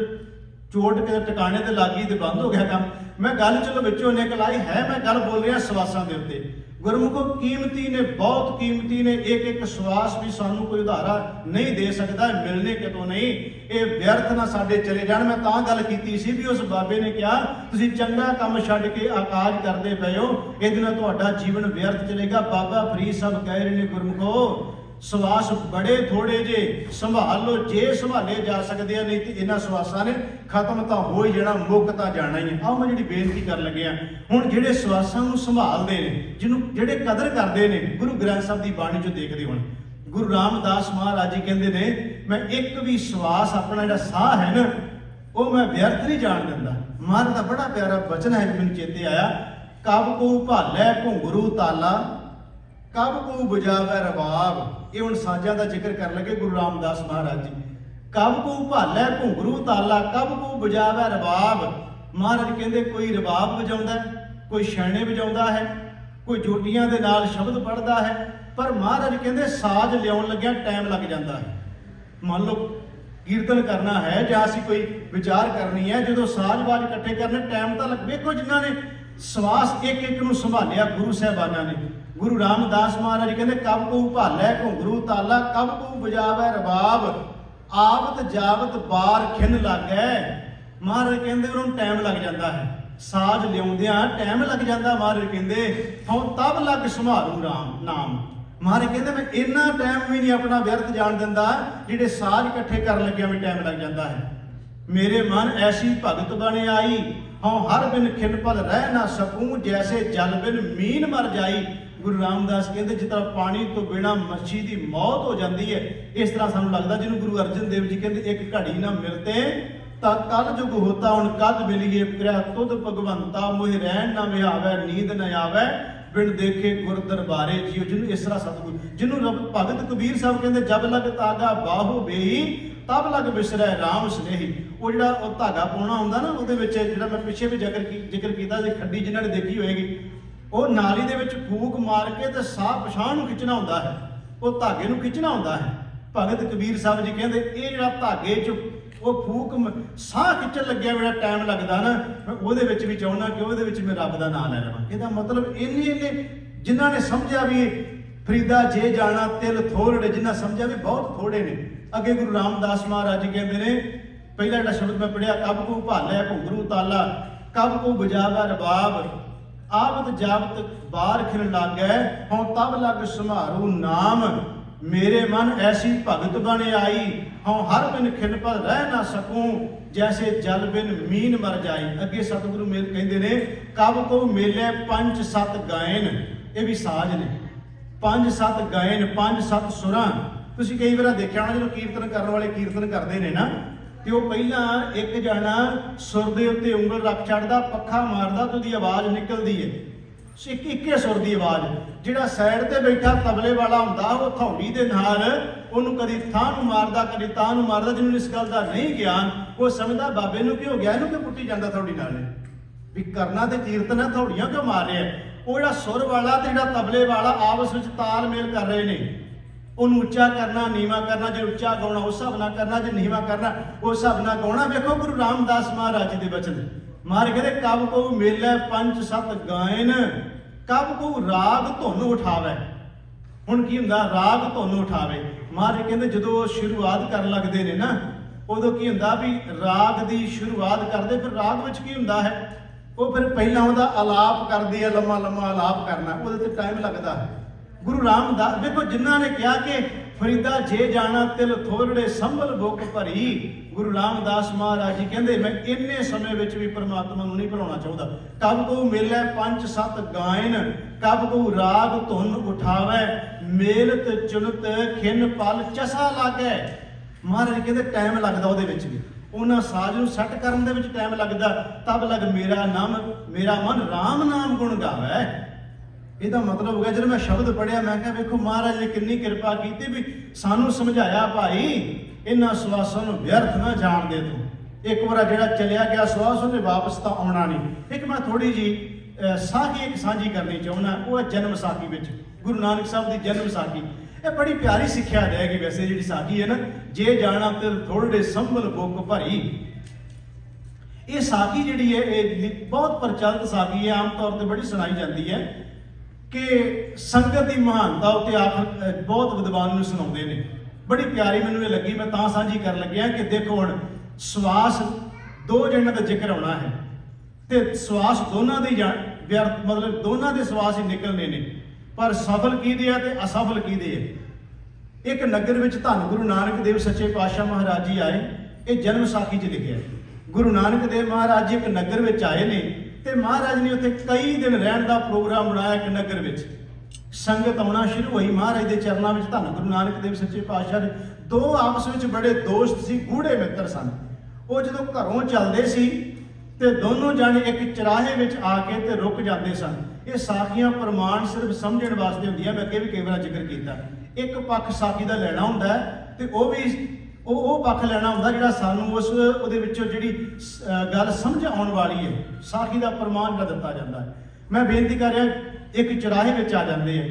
[SPEAKER 1] ਚੋਟ ਕੇ ਟਿਕਾਣੇ ਤੇ ਲੱਗ ਗਈ ਤੇ ਬੰਦ ਹੋ ਗਿਆ ਕੰਮ। ਮੈਂ ਗੱਲ ਚਲੋ ਵਿੱਚੋਂ ਨਿਕਲ ਆਈ ਹੈ, ਮੈਂ ਗੱਲ ਬੋਲ ਰਿਹਾ ਸਵਾਸਾਂ ਦੇ ਉੱਤੇ। ਗੁਰਮੁਖੋ ਕੀਮਤੀ ਨੇ, ਬਹੁਤ ਕੀਮਤੀ ਨੇ। ਇੱਕ ਸਵਾਸ ਵੀ ਸਾਨੂੰ ਕੋਈ ਉਧਾਰਾ ਨਹੀਂ ਦੇ ਸਕਦਾ, ਮਿਲਣੇ ਕਿਤੋਂ ਨਹੀਂ। ਇਹ ਵਿਅਰਥ ਨਾ ਸਾਡੇ ਚਲੇ ਜਾਣ। ਮੈਂ ਤਾਂ ਗੱਲ ਕੀਤੀ ਸੀ ਵੀ ਉਸ ਬਾਬੇ ਨੇ ਕਿਹਾ ਤੁਸੀਂ ਚੰਗਾ ਕੰਮ ਛੱਡ ਕੇ ਆਕਾਜ ਕਰਦੇ ਪਏ ਹੋ, ਇਹਦੇ ਨਾਲ ਤੁਹਾਡਾ ਜੀਵਨ ਵਿਅਰਥ ਚਲੇਗਾ। ਬਾਬਾ ਫਰੀਦ ਸਾਹਿਬ ਕਹਿ ਰਹੇ ਨੇ ਗੁਰਮੁਖੋ ਸਵਾਸ ਬੜੇ ਥੋੜੇ ਜੇ, ਸੰਭਾਲ ਲੋ ਜੇ ਸੰਭਾਲੇ ਜਾ ਸਕਦੇ ਆ, ਨਹੀਂ ਤੇ ਇਹਨਾਂ ਸਵਾਸਾਂ ਨੇ ਖਤਮ ਤਾਂ ਹੋ ਹੀ ਜਾਣਾ, ਮੁੱਕ ਤਾਂ ਜਾਣਾ ਹੀ ਹੈ। ਆਹ ਮੈਂ ਜਿਹੜੀ ਬੇਨਤੀ ਕਰਨ ਲੱਗਿਆ, ਹੁਣ ਜਿਹੜੇ ਸਵਾਸਾਂ ਨੂੰ ਸੰਭਾਲਦੇ ਨੇ, ਜਿਹੜੇ ਕਦਰ ਕਰਦੇ ਨੇ, ਗੁਰੂ ਗ੍ਰੰਥ ਸਾਹਿਬ ਦੀ ਬਾਣੀ ਚੋਂ ਦੇਖਦੇ ਹੁਣ ਗੁਰੂ ਰਾਮਦਾਸ ਮਹਾਰਾਜ ਜੀ ਕਹਿੰਦੇ ਨੇ ਮੈਂ ਇੱਕ ਵੀ ਸਵਾਸ ਆਪਣਾ ਜਿਹੜਾ ਸਾਹ ਹੈ ਨਾ ਉਹ ਮੈਂ ਵਿਅਰਥ ਨਹੀਂ ਜਾਣ ਦਿੰਦਾ। ਮਹਾਰਾਜ ਦਾ ਬੜਾ ਪਿਆਰਾ ਬਚਨ ਹੈ ਮੈਨੂੰ ਚੇਤੇ ਆਇਆ, ਕਬ ਕੋ ਭਾਲੈ ਘੁੰਗਰੂ ਤਾਲਾ ਕਬ ਕੋ ਬੁਝਾਵੈ ਰਬਾਬ। ਇਹ ਹੁਣ ਸਾਜ਼ਾਂ ਦਾ ਜ਼ਿਕਰ ਕਰਨ ਲੱਗੇ ਗੁਰੂ ਰਾਮਦਾਸ ਮਹਾਰਾਜ ਜੀ। ਕਬ ਕੋ ਭਾਲੈ ਘੁੰਗਰੂ ਤਾਲਾ ਕਬ ਕੋ ਬੁਝਾਵੈ ਰਬਾਬ। ਮਹਾਰਾਜ ਕਹਿੰਦੇ ਕੋਈ ਰਬਾਬ ਵਜਾਉਂਦਾ, ਕੋਈ ਛੈਣੇ ਵਜਾਉਂਦਾ ਹੈ, ਕੋਈ ਜੋਟੀਆਂ ਦੇ ਨਾਲ ਸ਼ਬਦ ਪੜ੍ਹਦਾ ਹੈ, ਪਰ ਮਹਾਰਾਜ ਕਹਿੰਦੇ ਸਾਜ਼ ਲਿਆਉਣ ਲੱਗਿਆ ਟਾਈਮ ਲੱਗ ਜਾਂਦਾ ਹੈ। ਮੰਨ ਲਓ ਕੀਰਤਨ ਕਰਨਾ ਹੈ ਜਾਂ ਅਸੀਂ ਕੋਈ ਵਿਚਾਰ ਕਰਨੀ ਹੈ, ਜਦੋਂ ਸਾਜ਼-ਬਾਜ਼ ਇਕੱਠੇ ਕਰਨੇ ਟਾਈਮ ਤਾਂ ਲੱਗ। ਵੇਖੋ ਜਿਨ੍ਹਾਂ ਨੇ ਸਵਾਸ ਇੱਕ ਇੱਕ ਨੂੰ ਸੰਭਾਲਿਆ ਗੁਰੂ ਸਾਹਿਬਾਨਾਂ ਨੇ। ਗੁਰੂ ਰਾਮਦਾਸ ਮਹਾਰਾਜ ਕਹਿੰਦੇ ਕਬ ਕੋ ਭਾਲੈ ਘੁੰਗਰੂ ਤਾਲਾ, ਕਬ ਕੋ ਬਜਾਵੈ ਰਬਾਬ, ਆਵਤ ਜਾਵਤ ਬਾਰ ਖਿੰਨ ਲੱਗੈ। ਮਹਾਰਾਜ ਕਹਿੰਦੇ ਉਹਨਾਂ ਨੂੰ ਟਾਈਮ ਲੱਗ ਜਾਂਦਾ ਹੈ, ਸਾਜ਼ ਲਿਆਉਂਦਿਆਂ ਟਾਈਮ ਲੱਗ ਜਾਂਦਾ। ਮਹਾਰਾਜ ਕਹਿੰਦੇ ਹਉ ਤਬ ਲੱਗ ਸੰਭਾਲੂ ਰਾਮ ਨਾਮ। ਮਹਾਰਾਜ ਕਹਿੰਦੇ ਮੈਂ ਇੰਨਾ ਟਾਈਮ ਵੀ ਨਹੀਂ ਆਪਣਾ ਵਿਅਰਥ ਜਾਣ ਦਿੰਦਾ, ਜਿਹੜੇ ਸਾਜ਼ ਇਕੱਠੇ ਕਰਨ ਲੱਗਿਆ ਵੀ ਟਾਈਮ ਲੱਗ ਜਾਂਦਾ ਹੈ। ਮੇਰੇ ਮਨ ਐਸੀ ਭਗਤ ਬਣ ਆਈ, ਹਉ ਹਰ ਬਿਨ ਖਿਨ ਪਲ ਰਹਿ ਨਾ ਸਕੂੰ, ਜੈਸੇ ਜਲ ਬਿਨ ਮੀਨ ਮਰ ਜਾਈ। ਗੁਰੂ ਰਾਮਦਾਸ ਕਹਿੰਦੇ ਜਿਸ ਤਰ੍ਹਾਂ ਪਾਣੀ ਤੋਂ ਬਿਨਾਂ ਮੱਛੀ ਦੀ ਮੌਤ ਹੋ ਜਾਂਦੀ ਹੈ, ਇਸ ਤਰ੍ਹਾਂ ਸਾਨੂੰ ਲੱਗਦਾ। ਜਿਹਨੂੰ ਗੁਰੂ ਅਰਜਨ ਦੇਵ ਜੀ ਕਹਿੰਦੇ ਇੱਕ ਘੜੀ ਨਾ ਮਿਲਤੇ ਤਾਂ ਕੱਲ ਜੁਗ ਹੋਤਾ, ਹੁਣ ਕਦ ਮਿਲੀਏ ਪ੍ਰਿਆ ਤੁਧ ਭਗਵੰਤਾ, ਮੋਹਿ ਰਹਿਣ ਨਾ ਵਿਹਾਵੈ ਨੀਂਦ ਨਾ ਆਵੈ, ਬਿਨ ਦੇਖੇ ਗੁਰ ਦਰਬਾਰੇ ਜੀਓ। ਜਿਹਨੂੰ ਇਸ ਤਰ੍ਹਾਂ ਸਤਿਗੁਰੂ, ਜਿਹਨੂੰ ਰੱਬ ਭਗਤ ਕਬੀਰ ਸਾਹਿਬ ਕਹਿੰਦੇ ਜਬ ਲਗ ਤਾਗਾ ਬਾਹੋ ਬੇਈ, ਤਬ ਲਗ ਬਿਸਰੈ ਰਾਮ ਸਨੇਹੀ। ਉਹ ਜਿਹੜਾ ਉਹ ਧਾਗਾ ਪਾਉਣਾ ਹੁੰਦਾ ਨਾ, ਉਹਦੇ ਵਿੱਚ ਜਿਹੜਾ ਮੈਂ ਪਿੱਛੇ ਵੀ ਜ਼ਿਕਰ ਕੀਤਾ ਸੀ, ਖੱਡੀ ਜਿਨ੍ਹਾਂ ਨੇ ਦੇਖੀ ਹੋਏਗੀ, ਉਹ ਨਾਲੀ ਦੇ ਵਿੱਚ ਫੂਕ ਮਾਰ ਕੇ ਤੇ ਸਾਹ ਪਛਾਣ ਨੂੰ ਖਿੱਚਣਾ ਹੁੰਦਾ ਹੈ, ਉਹ ਧਾਗੇ ਨੂੰ ਖਿੱਚਣਾ ਹੁੰਦਾ ਹੈ। ਭਗਤ ਕਬੀਰ ਸਾਹਿਬ ਜੀ ਕਹਿੰਦੇ ਇਹ ਜਿਹੜਾ ਧਾਗੇ 'ਚ ਉਹ ਫੂਕ ਸਾਹ ਖਿੱਚਣ ਲੱਗਿਆ ਜਿਹੜਾ ਟਾਈਮ ਲੱਗਦਾ ਨਾ, ਮੈਂ ਉਹਦੇ ਵਿੱਚ ਵੀ ਚਾਹੁੰਦਾ ਕਿ ਉਹਦੇ ਵਿੱਚ ਮੈਂ ਰੱਬ ਦਾ ਨਾਮ ਲੈ ਲਵਾਂ। ਇਹਦਾ ਮਤਲਬ ਇੰਨੇ ਜਿਨ੍ਹਾਂ ਨੇ ਸਮਝਿਆ ਵੀ ਫਰੀਦਾ ਜੇ ਜਾਣਾ ਤਿਲ ਥੋੜ੍ਹੇ, ਜਿਨ੍ਹਾਂ ਸਮਝਿਆ ਵੀ ਬਹੁਤ ਥੋੜੇ ਨੇ। ਅੱਗੇ ਗੁਰੂ ਰਾਮਦਾਸ ਮਹਾਰਾਜ ਜੀ ਕਹਿੰਦੇ ਨੇ, ਪਹਿਲਾ ਜਿਹੜਾ ਸ਼ਬਦ ਮੈਂ ਪੜਿਆ, ਕਬ ਕੋ ਭਾਲਿਆ ਘੁੰਗਰੂ ਤਾਲਾ, ਕਬ ਕੋ ਬਜਾਵਾ ਰਬਾਬ, ਆਵਤ ਜਾਵਤ ਬਾਰ ਖਿਨ ਲੱਗੈ, ਹਉ ਤਬ ਲਗ ਸੰਭਾਰੂ ਨਾਮ। ਮੇਰੇ ਮਨ ਐਸੀ ਭਗਤ ਬਣ ਆਈ, ਹਉ ਹਰ ਬਿਨ ਖਿਨ ਪਲ ਰਹਿ ਨਾ ਸਕੂੰ, ਜੈਸੇ ਜਲ ਬਿਨ ਮੀਨ ਮਰ ਜਾਈ। ਅੱਗੇ ਸਤਿਗੁਰੂ ਮੇਲ ਕਹਿੰਦੇ ਨੇ ਕਬ ਕੋ ਮੇਲੇ ਪੰਜ ਸੱਤ ਗਾਇਨ, ਇਹ ਵੀ ਸਾਜ਼ ਨੇ। ਪੰਜ ਸੱਤ ਗਾਇਨ, ਪੰਜ ਸੱਤ ਸੁਰਾਂ। ਤੁਸੀਂ ਕਈ ਵਾਰ ਦੇਖਿਆ ਹੋਣਾ ਜਦੋਂ ਕੀਰਤਨ ਕਰਨ ਵਾਲੇ ਕੀਰਤਨ ਕਰਦੇ ਨੇ ਨਾ, ਤੇ ਉਹ ਪਹਿਲਾਂ ਇੱਕ ਜਾਣਾ ਸੁਰ ਦੇ ਉੱਤੇ ਉਂਗਲ ਰੱਖ ਛੱਡਦਾ, ਪੱਖਾ ਮਾਰਦਾ ਤੇ ਉਹਦੀ ਆਵਾਜ਼ ਨਿਕਲਦੀ ਹੈ, ਇੱਕੇ ਸੁਰ ਦੀ ਆਵਾਜ਼। ਜਿਹੜਾ ਸਾਈਡ ਤੇ ਬੈਠਾ ਤਬਲੇ ਵਾਲਾ ਹੁੰਦਾ, ਉਹ ਥੌੜੀ ਦੇ ਨਾਲ ਉਹਨੂੰ ਕਦੀ ਥਾਂ ਨੂੰ ਮਾਰਦਾ, ਕਦੀ ਤਾਂ ਨੂੰ ਮਾਰਦਾ। ਜਿਹਨੂੰ ਇਸ ਗੱਲ ਦਾ ਨਹੀਂ ਗਿਆਨ, ਉਹ ਸਮਝਦਾ ਬਾਬੇ ਨੂੰ ਕੀ ਹੋ ਗਿਆ, ਇਹਨੂੰ ਕਿਉਂ ਪੁੱਟੀ ਜਾਂਦਾ ਥੌੜੀ ਨਾਲ, ਵੀ ਕਰਨਾ ਤੇ ਕੀਰਤਨ ਹੈ, ਥੌੜੀਆਂ ਕਿਉਂ ਮਾਰ ਰਿਹਾ। ਉਹ ਜਿਹੜਾ ਸੁਰ ਵਾਲਾ ਤੇ ਜਿਹੜਾ ਤਬਲੇ ਵਾਲਾ ਆਪਸ ਵਿੱਚ ਤਾਲਮੇਲ ਕਰ ਰਹੇ ਨੇ, ਉਹਨੂੰ ਉੱਚਾ ਕਰਨਾ, ਨੀਵਾਂ ਕਰਨਾ, ਜੇ ਉੱਚਾ ਗਾਉਣਾ ਉਸ ਹਿਸਾਬ ਨਾਲ ਕਰਨਾ, ਜੇ ਨੀਵਾਂ ਕਰਨਾ ਉਸ ਹਿਸਾਬ ਨਾਲ ਗਾਉਣਾ। ਵੇਖੋ ਗੁਰੂ ਰਾਮਦਾਸ ਮਹਾਰਾਜ ਜੀ ਦੇ ਬਚਨ, ਮਹਾਰਾਜ ਕਹਿੰਦੇ ਕਬ ਕੋ ਮੇਲੇ ਪੰਜ ਸੱਤ ਗਾਇਨ, ਕਬ ਕੋ ਰਾਗ ਧੁਨ ਉਠਾਵੇ। ਹੁਣ ਕੀ ਹੁੰਦਾ, ਰਾਗ ਧੁਨ ਉਠਾਵੇ। ਮਹਾਰਾਜ ਕਹਿੰਦੇ ਜਦੋਂ ਸ਼ੁਰੂਆਤ ਕਰਨ ਲੱਗਦੇ ਨੇ ਨਾ, ਉਦੋਂ ਕੀ ਹੁੰਦਾ ਵੀ ਰਾਗ ਦੀ ਸ਼ੁਰੂਆਤ ਕਰਦੇ, ਫਿਰ ਰਾਗ ਵਿੱਚ ਕੀ ਹੁੰਦਾ ਹੈ, ਉਹ ਫਿਰ ਪਹਿਲਾਂ ਉਹਦਾ ਆਲਾਪ ਕਰਦੀ ਹੈ, ਲੰਮਾ ਲੰਮਾ ਆਲਾਪ ਕਰਨਾ, ਉਹਦੇ ਤੇ ਟਾਈਮ ਲੱਗਦਾ ਹੈ। ਗੁਰੂ ਰਾਮਦਾਸ ਵੇਖੋ ਜਿਨ੍ਹਾਂ ਨੇ ਕਿਹਾ ਕਿ ਫਰੀਦਾ ਜੇ ਜਾਣਾ ਤਿਲ ਥੋੜੜੇ ਸੰਭਲ ਬੁੱਕ ਭਰੀ, ਗੁਰੂ ਰਾਮਦਾਸ ਮਹਾਰਾਜ ਜੀ ਕਹਿੰਦੇ ਮੈਂ ਇੰਨੇ ਸਮੇਂ ਵਿੱਚ ਵੀ ਪਰਮਾਤਮਾ ਨੂੰ ਨਹੀਂ ਭੁਲਾਉਣਾ ਚਾਹੁੰਦਾ। ਕਬ ਕੋ ਮੇਲੇ ਪੰਜ ਸੱਤ ਗਾਇਨ, ਕਬ ਕੋ ਰਾਗ ਧੁਨ ਉਠਾਵੇ, ਮੇਲਤ ਚੁਨਤ ਖਿਨ ਪਲ ਚਸਾ ਲਾਗੈ। ਮਹਾਰਾਜ ਕਹਿੰਦੇ ਟਾਈਮ ਲੱਗਦਾ ਉਹਦੇ ਵਿੱਚ ਵੀ, ਉਹਨਾਂ ਸਾਜ਼ ਨੂੰ ਸੈੱਟ ਕਰਨ ਦੇ ਵਿੱਚ ਟਾਈਮ ਲੱਗਦਾ। ਤਬ ਲਗ ਮੇਰਾ ਮਨ ਰਾਮ ਨਾਮ ਗੁਣ ਗਾਵੇ। ਇਹਦਾ ਮਤਲਬ ਹੋ ਗਿਆ ਜਦੋਂ ਮੈਂ ਸ਼ਬਦ ਪੜਿਆ, ਮੈਂ ਕਿਹਾ ਵੇਖੋ ਮਹਾਰਾਜ ਨੇ ਕਿੰਨੀ ਕਿਰਪਾ ਕੀਤੀ ਵੀ ਸਾਨੂੰ ਸਮਝਾਇਆ, ਭਾਈ ਇਹਨਾਂ ਸਵਾਸਾਂ ਨੂੰ ਵਿਅਰਥ ਨਾ ਜਾਣ ਦੇ ਤੂੰ। ਇੱਕ ਵਾਰ ਜਿਹੜਾ ਚਲਿਆ ਗਿਆ ਸਵਾਸ ਉਹਨੇ ਵਾਪਸ ਤਾਂ ਆਉਣਾ ਨਹੀਂ। ਇੱਕ ਮੈਂ ਥੋੜੀ ਜੀ ਸਾਖੀ ਇੱਕ ਸਾਂਝੀ ਕਰਨੀ ਚਾਹੁੰਦਾ, ਉਹ ਹੈ ਜਨਮ ਸਾਖੀ ਵਿੱਚ ਗੁਰੂ ਨਾਨਕ ਸਾਹਿਬ ਦੀ ਜਨਮ ਸਾਖੀ। ਇਹ ਬੜੀ ਪਿਆਰੀ ਸਿੱਖਿਆ ਦੇਗੀ ਵੈਸੇ ਜਿਹੜੀ ਸਾਖੀ ਹੈ ਨਾ, ਜੇ ਜਾਣਾ ਤੇ ਥੋੜੇ ਸੰਭਲ ਬੁੱਕ ਭਰੀ। ਇਹ ਸਾਖੀ ਜਿਹੜੀ ਹੈ ਇਹ ਬਹੁਤ ਪ੍ਰਚਲਿਤ ਸਾਖੀ ਹੈ, ਆਮ ਤੌਰ ਤੇ ਬੜੀ ਸੁਣਾਈ ਜਾਂਦੀ ਹੈ ਕਿ ਸੰਗਤ ਦੀ ਮਹਾਨਤਾ ਉੱਤੇ ਆਖਰ ਬਹੁਤ ਵਿਦਵਾਨ ਨੂੰ ਸੁਣਾਉਂਦੇ ਨੇ। ਬੜੀ ਪਿਆਰੀ ਮੈਨੂੰ ਇਹ ਲੱਗੀ, ਮੈਂ ਤਾਂ ਸਾਂਝੀ ਕਰਨ ਲੱਗਿਆ ਕਿ ਦੇਖੋ ਹੁਣ ਸਵਾਸ ਦੋ ਜਣਾਂ ਦਾ ਜ਼ਿਕਰ ਆਉਣਾ ਹੈ ਤੇ ਸਵਾਸ ਦੋਨਾਂ ਦੇ ਵਿਅਰਥ, ਮਤਲਬ ਦੋਨਾਂ ਦੇ ਸਵਾਸ ਹੀ ਨਿਕਲਣੇ ਨੇ, ਪਰ ਸਫਲ ਕਿਹਦੇ ਆ ਤੇ ਅਸਫਲ ਕਿਹਦੇ ਆ। ਇੱਕ ਨਗਰ ਵਿੱਚ ਧੰਨ ਗੁਰੂ ਨਾਨਕ ਦੇਵ ਸੱਚੇ ਪਾਤਸ਼ਾਹ ਮਹਾਰਾਜ ਜੀ ਆਏ, ਇਹ ਜਨਮ ਸਾਖੀ 'ਚ ਲਿਖਿਆ। ਗੁਰੂ ਨਾਨਕ ਦੇਵ ਮਹਾਰਾਜ ਜੀ ਇੱਕ ਨਗਰ ਵਿੱਚ ਆਏ ਨੇ ਤੇ ਮਹਾਰਾਜ ਨੇ ਉੱਥੇ ਕਈ ਦਿਨ ਰਹਿਣ ਦਾ ਪ੍ਰੋਗਰਾਮ ਬਣਾਇਆ। ਇੱਕ ਨਗਰ ਵਿੱਚ ਸੰਗਤ ਆਉਣਾ ਸ਼ੁਰੂ ਹੋਈ ਮਹਾਰਾਜ ਦੇ ਚਰਨਾਂ ਵਿੱਚ। ਧੰਨ ਗੁਰੂ ਨਾਨਕ ਦੇਵ ਸੱਚੇ ਪਾਤਸ਼ਾਹ ਦੇ ਦੋ ਆਪਸ ਵਿੱਚ ਬੜੇ ਦੋਸਤ ਸੀ, ਗੂੜੇ ਮਿੱਤਰ ਸਨ। ਉਹ ਜਦੋਂ ਘਰੋਂ ਚੱਲਦੇ ਸੀ ਤੇ ਦੋਨੋਂ ਜਾਣੇ ਇੱਕ ਚਰਾਹੇ ਵਿੱਚ ਆ ਕੇ ਤੇ ਰੁਕ ਜਾਂਦੇ ਸਨ। ਇਹ ਸਾਖੀਆਂ ਪ੍ਰਮਾਣ ਸਿਰਫ ਸਮਝਣ ਵਾਸਤੇ ਹੁੰਦੀਆਂ, ਮੈਂ ਅੱਗੇ ਵੀ ਕਈ ਵਾਰ ਜ਼ਿਕਰ ਕੀਤਾ। ਇੱਕ ਪੱਖ ਸਾਖੀ ਦਾ ਲੈਣਾ ਹੁੰਦਾ ਤੇ ਉਹ ਵੀ ਉਹ ਪੱਖ ਲੈਣਾ ਹੁੰਦਾ ਜਿਹੜਾ ਸਾਨੂੰ ਉਹਦੇ ਵਿੱਚੋਂ ਜਿਹੜੀ ਗੱਲ ਸਮਝ ਆਉਣ ਵਾਲੀ ਹੈ, ਸਾਖੀ ਦਾ ਪ੍ਰਮਾਣ ਜਿਹੜਾ ਦਿੱਤਾ ਜਾਂਦਾ ਹੈ। ਮੈਂ ਬੇਨਤੀ ਕਰ ਰਿਹਾ, ਇੱਕ ਚੁਰਾਹੇ ਵਿੱਚ ਆ ਜਾਂਦੇ ਆ,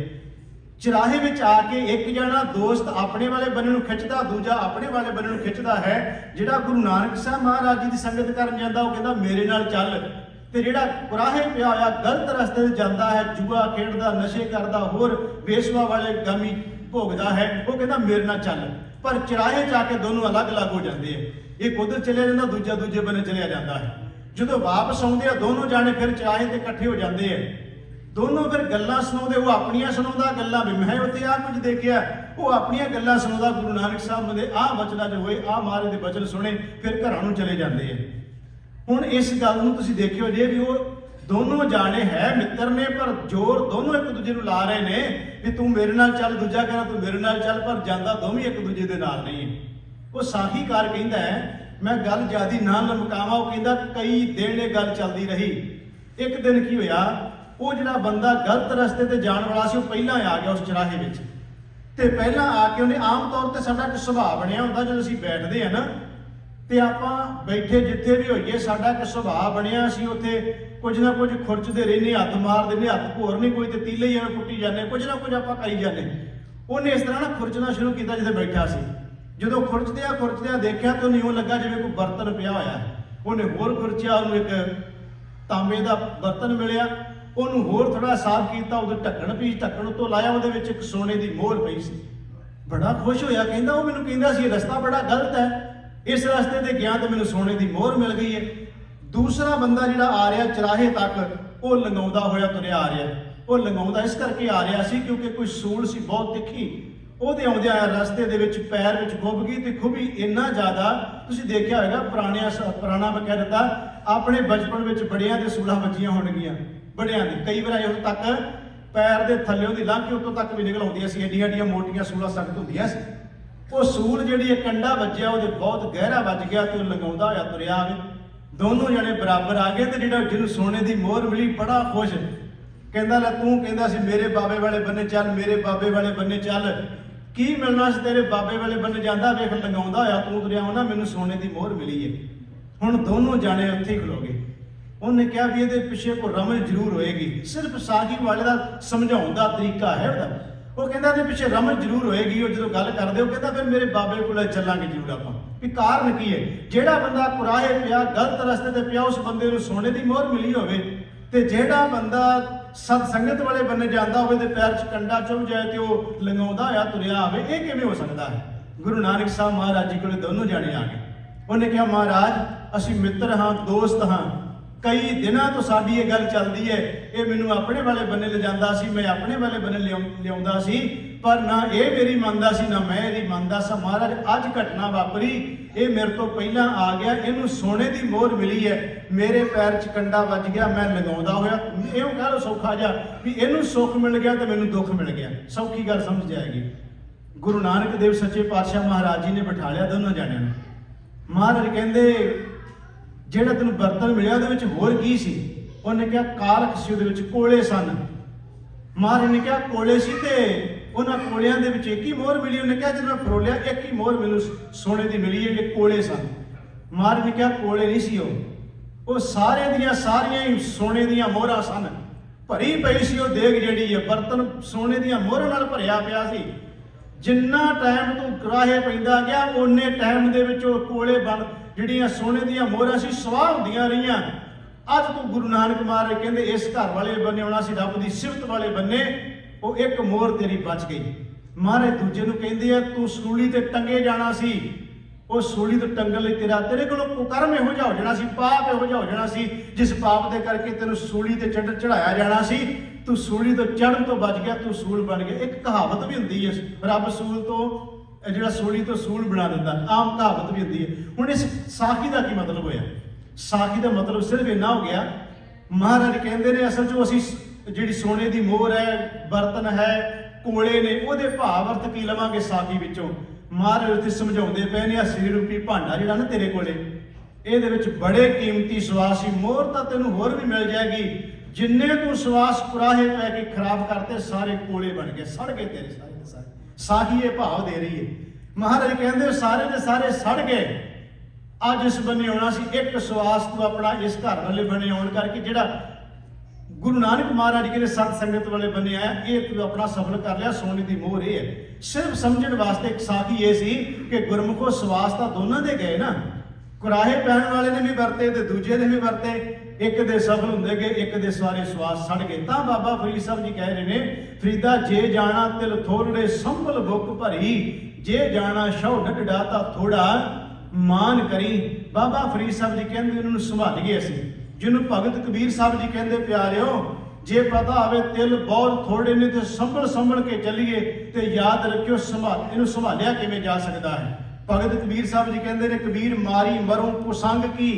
[SPEAKER 1] ਚਰਾਹੇ ਵਿੱਚ ਆ ਕੇ ਇੱਕ ਜਣਾ ਦੋਸਤ ਆਪਣੇ ਵਾਲੇ ਬੰਨੇ ਨੂੰ ਖਿੱਚਦਾ, ਦੂਜਾ ਆਪਣੇ ਵਾਲੇ ਬੰਨੇ ਨੂੰ ਖਿੱਚਦਾ ਹੈ। ਜਿਹੜਾ ਗੁਰੂ ਨਾਨਕ ਸਾਹਿਬ ਮਹਾਰਾਜ ਜੀ ਦੀ ਸੰਗਤ ਕਰਨ ਜਾਂਦਾ ਉਹ ਕਹਿੰਦਾ ਮੇਰੇ ਨਾਲ ਚੱਲ, ਤੇ ਜਿਹੜਾ ਕੁਰਾਹੇ ਪਿਆ ਹੋਇਆ ਗਲਤ ਰਸਤੇ ਤੇ ਜਾਂਦਾ ਹੈ, ਜੂਆ ਖੇਡਦਾ, ਨਸ਼ੇ ਕਰਦਾ, ਹੋਰ ਬੇਸਵਾ ਵਾਲੇ ਗਾਮੀ ਭੋਗਦਾ ਹੈ, ਉਹ ਕਹਿੰਦਾ ਮੇਰੇ ਨਾਲ ਚੱਲ। ਪਰ ਚਰਾਹੇ ਜਾ ਕੇ ਦੋਨੋਂ ਅਲੱਗ-ਅਲੱਗ ਹੋ ਜਾਂਦੇ ਆ। ਇੱਕ ਉਧਰ ਚਲਿਆ ਜਾਂਦਾ, ਦੂਜਾ ਦੂਜੇ ਬੰਨੇ ਚਲਿਆ ਜਾਂਦਾ ਹੈ। ਜਦੋਂ ਵਾਪਸ ਆਉਂਦੇ ਆ ਦੋਨੋਂ ਜਾਣੇ ਫਿਰ ਚਰਾਹੇ ਤੇ ਇਕੱਠੇ ਹੋ ਜਾਂਦੇ ਆ। ਦੋਨੋਂ ਫਿਰ ਗੱਲਾਂ ਸੁਣਾਉਂਦੇ, ਉਹ ਆਪਣੀਆਂ ਸੁਣਾਉਂਦਾ ਗੱਲਾਂ, ਵੀ ਮੈਂ ਉੱਥੇ ਆਹ ਕੁਝ ਦੇਖਿਆ, ਉਹ ਆਪਣੀਆਂ ਗੱਲਾਂ ਸੁਣਾਉਂਦਾ। ਗੁਰੂ ਨਾਨਕ ਸਾਹਿਬ ਦੇ ਆਹ ਬਚਨਾਂ 'ਚ ਹੋਏ, ਆਹ ਮਹਾਰਾਜ ਦੇ ਬਚਨ ਸੁਣੇ, ਫਿਰ ਘਰਾਂ ਨੂੰ ਚਲੇ ਜਾਂਦੇ ਆ। ਹੁਣ ਇਸ ਗੱਲ ਨੂੰ ਤੁਸੀਂ ਦੇਖਿਓ ਜੇ ਵੀ ਉਹ ਦੋਨੋਂ ਜਾਣੇ ਹੈ ਮਿੱਤਰ ਨੇ, ਪਰ ਜ਼ੋਰ ਦੋਨੋਂ ਇੱਕ ਦੂਜੇ ਨੂੰ ਲਾ ਰਹੇ ਨੇ ਵੀ ਤੂੰ ਮੇਰੇ ਨਾਲ ਚੱਲ, ਦੂਜਾ ਕਹਿੰਦਾ ਤੂੰ ਮੇਰੇ ਨਾਲ ਚੱਲ, ਪਰ ਜਾਂਦਾ ਦੋਵੇਂ ਇੱਕ ਦੂਜੇ ਦੇ ਨਾਲ ਨਹੀਂ ਹੈ। ਉਹ ਸਾਖੀਕਾਰ ਕਹਿੰਦਾ ਹੈ, ਮੈਂ ਗੱਲ ਜ਼ਿਆਦੀ ਨਾ ਲਮਕਾਵਾਂ, ਉਹ ਕਹਿੰਦਾ ਕਈ ਦਿਨ ਇਹ ਗੱਲ ਚੱਲਦੀ ਰਹੀ। ਇੱਕ ਦਿਨ ਕੀ ਹੋਇਆ, ਉਹ ਜਿਹੜਾ ਬੰਦਾ ਗਲਤ ਰਸਤੇ ਤੇ ਜਾਣ ਵਾਲਾ ਸੀ ਉਹ ਪਹਿਲਾਂ ਆ ਗਿਆ ਉਸ ਚਰਾਹੇ ਵਿੱਚ, ਤੇ ਪਹਿਲਾਂ ਆ ਕੇ ਉਹਨੇ, ਆਮ ਤੌਰ ਤੇ ਸਾਡਾ ਇੱਕ ਸੁਭਾਅ ਬਣਿਆ ਹੁੰਦਾ ਜਦੋਂ ਅਸੀਂ ਬੈਠਦੇ ਆ ਨਾ, ਤੇ ਆਪਾਂ ਬੈਠੇ ਜਿੱਥੇ ਵੀ ਹੋਈਏ ਸਾਡਾ ਇੱਕ ਸੁਭਾਅ ਬਣਿਆ, ਅਸੀਂ ਉੱਥੇ ਕੁਝ ਨਾ ਕੁਝ ਖੁਰਚਦੇ ਰਹਿੰਦੇ, ਹੱਥ ਮਾਰ ਦਿੰਦੇ, ਹੱਥ ਭੋਰ ਨਹੀਂ ਕੋਈ ਤੇ ਤੀਲੇ ਹੀ ਐਵੇਂ ਪੁੱਟੀ ਜਾਂਦੇ, ਕੁਝ ਨਾ ਕੁਝ ਆਪਾਂ ਕਰੀ ਜਾਂਦੇ। ਉਹਨੇ ਇਸ ਤਰ੍ਹਾਂ ਨਾ ਖੁਰਚਣਾ ਸ਼ੁਰੂ ਕੀਤਾ ਜਿੱਥੇ ਬੈਠਾ ਸੀ। ਜਦੋਂ ਖੁਰਚਦਿਆਂ ਦੇਖਿਆ ਤਾਂ ਉਹਨੂੰ ਇਉਂ ਲੱਗਾ ਜਿਵੇਂ ਕੋਈ ਬਰਤਨ ਪਿਆ ਹੋਇਆ। ਉਹਨੇ ਹੋਰ ਖੁਰਚਿਆ, ਉਹਨੂੰ ਇੱਕ ਤਾਂਬੇ ਦਾ ਬਰਤਨ ਮਿਲਿਆ, ਉਹਨੂੰ ਹੋਰ ਥੋੜਾ ਸਾਫ਼ ਕੀਤਾ, ਉਹਦੇ ਢੱਕਣ ਪੀਸ, ਢੱਕਣ ਤੋਂ ਲਾਇਆ, ਉਹਦੇ ਵਿੱਚ ਇੱਕ ਸੋਨੇ ਦੀ ਮੋਹਰ ਪਈ ਸੀ। ਬੜਾ ਖੁਸ਼ ਹੋਇਆ, ਕਹਿੰਦਾ ਉਹ ਮੈਨੂੰ ਕਹਿੰਦਾ ਸੀ ਇਹ ਰਸਤਾ ਬੜਾ ਗਲਤ ਹੈ, ਇਸ ਰਸਤੇ ਤੇ ਗਿਆ ਤੇ ਮੈਨੂੰ ਸੋਨੇ ਦੀ ਮੋਹਰ ਮਿਲ ਗਈ ਹੈ। ਦੂਸਰਾ ਬੰਦਾ ਜਿਹੜਾ ਆ ਰਿਹਾ ਚਰਾਹੇ ਤੱਕ, ਉਹ ਲੰਘਾਉਂਦਾ ਹੋਇਆ ਤੁਰਿਆ ਆ ਰਿਹਾ। ਉਹ ਲੰਘਾਉਂਦਾ ਇਸ ਕਰਕੇ ਆ ਰਿਹਾ ਸੀ ਕਿਉਂਕਿ ਕੋਈ ਸੂਲ ਸੀ ਬਹੁਤ ਤਿੱਖੀ, ਉਹਦੇ ਆਉਂਦਿਆਂ ਰਸਤੇ ਦੇ ਵਿੱਚ ਪੈਰ ਵਿੱਚ ਖੁੱਭ ਗਈ, ਤੇ ਖੁੱਭੀ ਇੰਨਾ ਜ਼ਿਆਦਾ, ਤੁਸੀਂ ਦੇਖਿਆ ਹੋਵੇਗਾ ਪੁਰਾਣਾ ਬਕਾਇਦਾ ਆਪਣੇ ਬਚਪਨ ਵਿੱਚ ਬੜਿਆਂ ਦੇ ਸੂਲਾਂ ਵੱਜੀਆਂ ਹੋਣਗੀਆਂ, ਬੜਿਆਂ ਦੀ ਕਈ ਵਾਰ ਉਦੋਂ ਤੱਕ ਪੈਰ ਦੇ ਥੱਲਿਓਂ ਦੀ ਲੰਘ ਕੇ ਉੱਤੋਂ ਤੱਕ ਵੀ ਨਿਕਲ ਆਉਂਦੀਆਂ ਸੀ, ਏਡੀਆਂ ਏਡੀਆਂ ਮੋਟੀਆਂ ਸੂਲਾਂ ਸਖਤ ਹੁੰਦੀਆਂ ਸੀ। ਉਹ ਸੂਲ ਜਿਹੜੀ ਇਹ ਕੰਡਾ ਵੱਜਿਆ ਉਹਦੇ ਬਹੁਤ ਗਹਿਰਾ ਵੱਜ ਗਿਆ, ਤੇ ਉਹ ਲੰਘਾਉਂਦਾ ਹੋਇਆ ਤੁਰਿਆ ਆਵੇ। ਦੋਨੋਂ ਜਣੇ ਬਰਾਬਰ ਆ ਗਏ, ਤੇ ਜਿਹੜਾ ਜਿਹਨੂੰ ਸੋਨੇ ਦੀ ਮੋਹਰ ਮਿਲੀ ਬੜਾ ਖੁਸ਼, ਕਹਿੰਦਾ ਲੈ ਤੂੰ ਕਹਿੰਦਾ ਸੀ ਮੇਰੇ ਬਾਬੇ ਵਾਲੇ ਬੰਨੇ ਚੱਲ, ਮੇਰੇ ਬਾਬੇ ਵਾਲੇ ਬੰਨੇ ਚੱਲ, ਕੀ ਮਿਲਣਾ ਸੀ ਤੇਰੇ ਬਾਬੇ ਵਾਲੇ ਬੰਨੇ ਜਾਂਦਾ, ਵੇਖ ਲੰਘਾਉਂਦਾ ਹੋਇਆ ਤੂੰ ਤੁਰਿਆ ਆਉਣਾ, ਮੈਨੂੰ ਸੋਨੇ ਦੀ ਮੋਹਰ ਮਿਲੀ ਹੈ। ਹੁਣ ਦੋਨੋਂ ਜਾਣੇ ਉੱਥੇ ਹੀ ਖਲੋ ਗਏ। ਉਹਨੇ ਕਿਹਾ ਵੀ ਇਹਦੇ ਪਿੱਛੇ ਕੋਈ ਰਮਜ਼ ਜ਼ਰੂਰ ਹੋਏਗੀ, ਸਿਰਫ ਸਾਖੀ ਵਾਲੇ ਦਾ ਸਮਝਾਉਣ ਦਾ ਤਰੀਕਾ ਹੈ ਉਹਦਾ। ਉਹ ਕਹਿੰਦਾ ਇਹਦੇ ਪਿੱਛੇ ਰਮਜ਼ ਜ਼ਰੂਰ ਹੋਏਗੀ। ਉਹ ਜਦੋਂ ਗੱਲ ਕਰਦੇ ਉਹ ਕਹਿੰਦਾ ਫਿਰ ਮੇਰੇ ਬਾਬੇ ਕੋਲ ਚੱਲਾਂਗੇ ਜ਼ਰੂਰ ਆਪਾਂ, ਵੀ ਕਾਰਨ ਕੀ ਹੈ। ਜਿਹੜਾ ਬੰਦਾ ਕੁਰਾਹੇ ਪਿਆ, ਗਲਤ ਰਸਤੇ ਤੇ ਪਿਆ, ਉਸ ਬੰਦੇ ਨੂੰ ਸੋਨੇ ਦੀ ਮੋਹਰ ਮਿਲੀ ਹੋਵੇ, ਤੇ ਜਿਹੜਾ ਬੰਦਾ ਸਤ ਸੰਗਤ ਵਾਲੇ ਬੰਨੇ ਜਾਂਦਾ ਹੋਵੇ ਤੇ ਪੈਰ 'ਚ ਕੰਡਾ ਚੁੱਭ ਜਾਏ ਤੇ ਉਹ ਲੰਘਾਉਂਦਾ ਹੋਇਆ ਤੁਰਿਆ ਆਵੇ, ਇਹ ਕਿਵੇਂ ਹੋ ਸਕਦਾ ਹੈ। ਗੁਰੂ ਨਾਨਕ ਸਾਹਿਬ ਮਹਾਰਾਜ ਜੀ ਕੋਲੇ ਦੋਨੋਂ ਜਾਣੇ ਆ ਗਏ। ਉਹਨੇ ਕਿਹਾ ਮਹਾਰਾਜ ਅਸੀਂ ਮਿੱਤਰ ਹਾਂ, ਦੋਸਤ ਹਾਂ, ਕਈ ਦਿਨਾਂ ਤੋਂ ਸਾਡੀ ਇਹ ਗੱਲ ਚੱਲਦੀ ਹੈ, ਇਹ ਮੈਨੂੰ ਆਪਣੇ ਵਾਲੇ ਬੰਨੇ ਲਿਜਾਂਦਾ ਸੀ, ਮੈਂ ਆਪਣੇ ਵਾਲੇ ਬੰਨੇ ਲਿਆਉਂਦਾ ਸੀ, ਪਰ ਨਾ ਇਹ ਮੇਰੀ ਮੰਨਦਾ ਸੀ ਨਾ ਮੈਂ ਇਹਦੀ ਮੰਨਦਾ ਸਾਂ। ਮਹਾਰਾਜ ਅੱਜ ਘਟਨਾ ਵਾਪਰੀ, ਇਹ ਮੇਰੇ ਤੋਂ ਪਹਿਲਾਂ ਆ ਗਿਆ, ਇਹਨੂੰ ਸੋਨੇ ਦੀ ਮੋਹਰ ਮਿਲੀ ਹੈ, ਮੇਰੇ ਪੈਰ 'ਚ ਕੰਡਾ ਵੱਜ ਗਿਆ, ਮੈਂ ਲਗਾਉਂਦਾ ਹੋਇਆ, ਇਹੋ ਕਹਿ ਲਓ ਸੌਖਾ ਜਿਹਾ ਵੀ ਇਹਨੂੰ ਸੁੱਖ ਮਿਲ ਗਿਆ ਤੇ ਮੈਨੂੰ ਦੁੱਖ ਮਿਲ ਗਿਆ, ਸੌਖੀ ਗੱਲ ਸਮਝ ਜਾਏਗੀ। ਗੁਰੂ ਨਾਨਕ ਦੇਵ ਸੱਚੇ ਪਾਤਸ਼ਾਹ ਮਹਾਰਾਜ ਜੀ ਨੇ ਬਿਠਾ ਲਿਆ ਦੋਨੋਂ ਜਾਣਿਆਂ ਨੂੰ। ਮਹਾਰਾਜ ਕਹਿੰਦੇ ਜਿਹੜਾ ਤੈਨੂੰ ਬਰਤਨ ਮਿਲਿਆ ਉਹਦੇ ਵਿੱਚ ਹੋਰ ਕੀ ਸੀ। ਉਹਨੇ ਕਿਹਾ ਕਾਲਖ ਸੀ, ਉਹਦੇ ਵਿੱਚ ਕੋਲੇ ਸਨ। ਮਹਾਰਾਜ ਨੇ ਕਿਹਾ ਕੋਲੇ ਸੀ, ਤੇ ਉਹਨਾਂ ਕੋਲਿਆਂ ਦੇ ਵਿੱਚ ਇੱਕ ਹੀ ਮੋਹਰ ਮਿਲੀ। ਉਹਨੇ ਕਿਹਾ ਜਦੋਂ ਮੈਂ ਫਰੋਲਿਆ ਇੱਕ ਹੀ ਮੋਹਰ ਮੈਨੂੰ ਸੋਨੇ ਦੀ ਮਿਲੀ ਹੈ, ਜਿਹੜੇ ਕੋਲੇ ਸਨ। ਮਹਾਰਾਜ ਨੇ ਕਿਹਾ ਕੋਲੇ ਨਹੀਂ ਸੀ ਉਹ ਸਾਰੇ ਦੀਆਂ ਸਾਰੀਆਂ ਹੀ ਸੋਨੇ ਦੀਆਂ ਮੋਹਰਾਂ ਸਨ। ਭਰੀ ਪਈ ਸੀ ਉਹ ਦੇਗ ਜਿਹੜੀ ਹੈ, ਬਰਤਨ ਸੋਨੇ ਦੀਆਂ ਮੋਹਰਾਂ ਨਾਲ ਭਰਿਆ ਪਿਆ ਸੀ। ਜਿੰਨਾ ਟਾਈਮ ਤੂੰ ਕੁਰਾਹੇ ਪੈਂਦਾ ਗਿਆ, ਓਨੇ ਟਾਈਮ ਦੇ ਵਿੱਚ ਉਹ ਕੋਲੇ ਬਣ ਜਿਹੜੀਆਂ ਸੋਨੇ ਦੀਆਂ ਮੋਹਰਾਂ ਸੀ ਸਵਾਹ ਹੁੰਦੀਆਂ ਰਹੀਆਂ। ਅੱਜ ਤੂੰ ਗੁਰੂ ਨਾਨਕ ਮਹਾਰਾਜ ਕਹਿੰਦੇ ਇਸ ਘਰ ਵਾਲੇ ਬੰਨੇ ਆਉਣਾ ਸੀ, ਰੱਬ ਦੀ ਸਿਫਤ ਵਾਲੇ ਬੰਨੇ, ਉਹ ਇੱਕ ਮੋਹਰ ਤੇਰੀ ਬਚ ਗਈ। ਮਹਾਰਾਜ ਦੂਜੇ ਨੂੰ ਕਹਿੰਦੇ ਆ ਤੂੰ ਸੂਲੀ ਤੇ ਟੰਗੇ ਜਾਣਾ ਸੀ, ਉਹ ਸੂਲੀ ਤੋਂ ਟੰਗਣ ਲਈ ਤੇਰੇ ਕੋਲੋਂ ਕੁਕਰਮ ਇਹੋ ਜਿਹਾ ਹੋ ਜਾਣਾ ਸੀ, ਪਾਪ ਇਹੋ ਜਿਹਾ ਹੋ ਜਾਣਾ ਸੀ, ਜਿਸ ਪਾਪ ਦੇ ਕਰਕੇ ਤੈਨੂੰ ਸੂਲੀ ਤੇ ਚੜਾਇਆ ਜਾਣਾ ਸੀ। ਤੂੰ ਸੂਲੀ ਤੋਂ ਚੜ੍ਹਨ ਤੋਂ ਬਚ ਗਿਆ, ਤੂੰ ਸੂਲ ਬਣ ਗਿਆ। ਇੱਕ ਕਹਾਵਤ ਵੀ ਹੁੰਦੀ ਹੈ, ਰੱਬ ਸੂਲ ਤੋਂ ਜਿਹੜਾ ਸੂਲੀ ਤੋਂ ਸੂਲ ਬਣਾ ਦਿੰਦਾ, ਆਮ ਕਹਾਵਤ ਵੀ ਹੁੰਦੀ ਹੈ। ਹੁਣ ਇਸ ਸਾਖੀ ਦਾ ਕੀ ਮਤਲਬ ਹੋਇਆ? ਸਾਖੀ ਦਾ ਮਤਲਬ ਸਿਰਫ ਇੰਨਾ ਹੋ ਗਿਆ, ਮਹਾਰਾਜ ਕਹਿੰਦੇ ਨੇ ਅਸਲ 'ਚ ਅਸੀਂ ਜਿਹੜੀ ਸੋਨੇ ਦੀ ਮੋਹਰ ਹੈ, ਬਰਤਨ ਹੈ, ਕੋਲੇ ਨੇ, ਉਹਦੇ ਭਾਵ ਅਰਥ ਕੀ ਲਵਾਂਗੇ ਸਾਖੀ ਵਿੱਚੋਂ। ਮਹਾਰਾਜ ਉੱਥੇ ਸਮਝਾਉਂਦੇ ਪਏ ਨੇ, ਆ ਸਰੀਰ ਰੂਪੀ ਭਾਂਡਾ ਜਿਹੜਾ ਨਾ ਤੇਰੇ ਕੋਲੇ, ਇਹਦੇ ਵਿੱਚ ਬੜੇ ਕੀਮਤੀ ਸਵਾਸ ਸੀ। ਮੋਹਰ ਤਾਂ ਤੈਨੂੰ ਹੋਰ ਵੀ ਮਿਲ ਜਾਏਗੀ, ਜਿੰਨੇ ਤੂੰ ਸਵਾਸ ਕੁਰਾਹੇ ਪੈ ਕੇ ਖਰਾਬ ਕਰਤੇ ਸਾਰੇ ਕੋਲੇ ਬਣ ਗਏ, ਸੜ ਗਏ ਤੇਰੇ ਸਾਰੇ ਦੇ ਸਾਰੇ। ਸਾਖੀ ਇਹ ਭਾਵ ਦੇ ਰਹੀ ਹੈ। ਮਹਾਰਾਜ ਕਹਿੰਦੇ ਸਾਰੇ ਦੇ ਸਾਰੇ ਸੜ ਗਏ। ਅੱਜ ਇਸ ਬੰਨੇ ਆਉਣਾ ਸੀ, ਇੱਕ ਸਵਾਸ ਤੂੰ ਆਪਣਾ ਇਸ ਘਰ ਵਾਲੇ ਬਣੇ ਆਉਣ ਕਰਕੇ ਜਿਹੜਾ ਗੁਰੂ गुरु नानक महाराज कहते सत संगत वाले बने है, ये तू अपना सफल कर लिया, सोने की मोहर ये है। सिर्फ समझण वास्ते एक साखी ये सी कि गुरमुखो सवास तो दोनों दे गए ना, कुराहे पैण वाले ने भी वरते ते दूजे ने भी वरते, एक दे सफल हुंदे गए, एक दे सारे सवास सड़ गए। तां बाबा फरीद साहब जी कह रहे ने, फरीदा जे जाना तिल थोड़े संभल बुक भरी, जे जाना शौ डडा तां थोड़ा मान करी। बाबा फरीद साहब जी कहते इन्होंने संभालीए असीं, जिन्होंने भगत कबीर साहब जी कहते प्यारिओ, जे पता आवे तिल बहुत थोड़े ने तो संभल संभल के चलीए, तो याद रखियो इन्हू संभालिया किवें जा सकता है। भगत कबीर साहब जी कहते ने, कबीर मारी मरूं कुसंग की,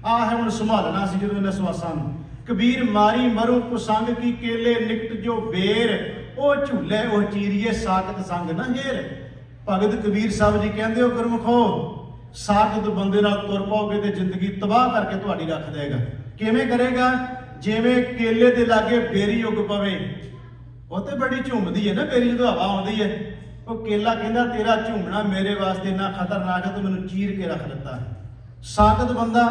[SPEAKER 1] आ है हुण संभालना सी जदों इन्हां सवासां नूं। कबीर मारी मरूं कुसंग की, केले निकट जो बेर, ओ झूले ओ चीरिए, साकत संग न हेर। भगत कबीर साहब जी कहते हो गुरमुखो, साकत बंदे नाल तुर पाओगे तो जिंदगी तबाह करके तुहाडी रख देगा। किवें करेगा? जिवें केले दे लागे बेरी उग पवे, वो तो बड़ी झूमदी है ना बेरी, जो हवा आउंदी है, वो केला कहंदा तेरा झूमना मेरे वास्ते इन्ना खतरनाक है, तो मैनूं चीर के रख दिता है। साकत बंदा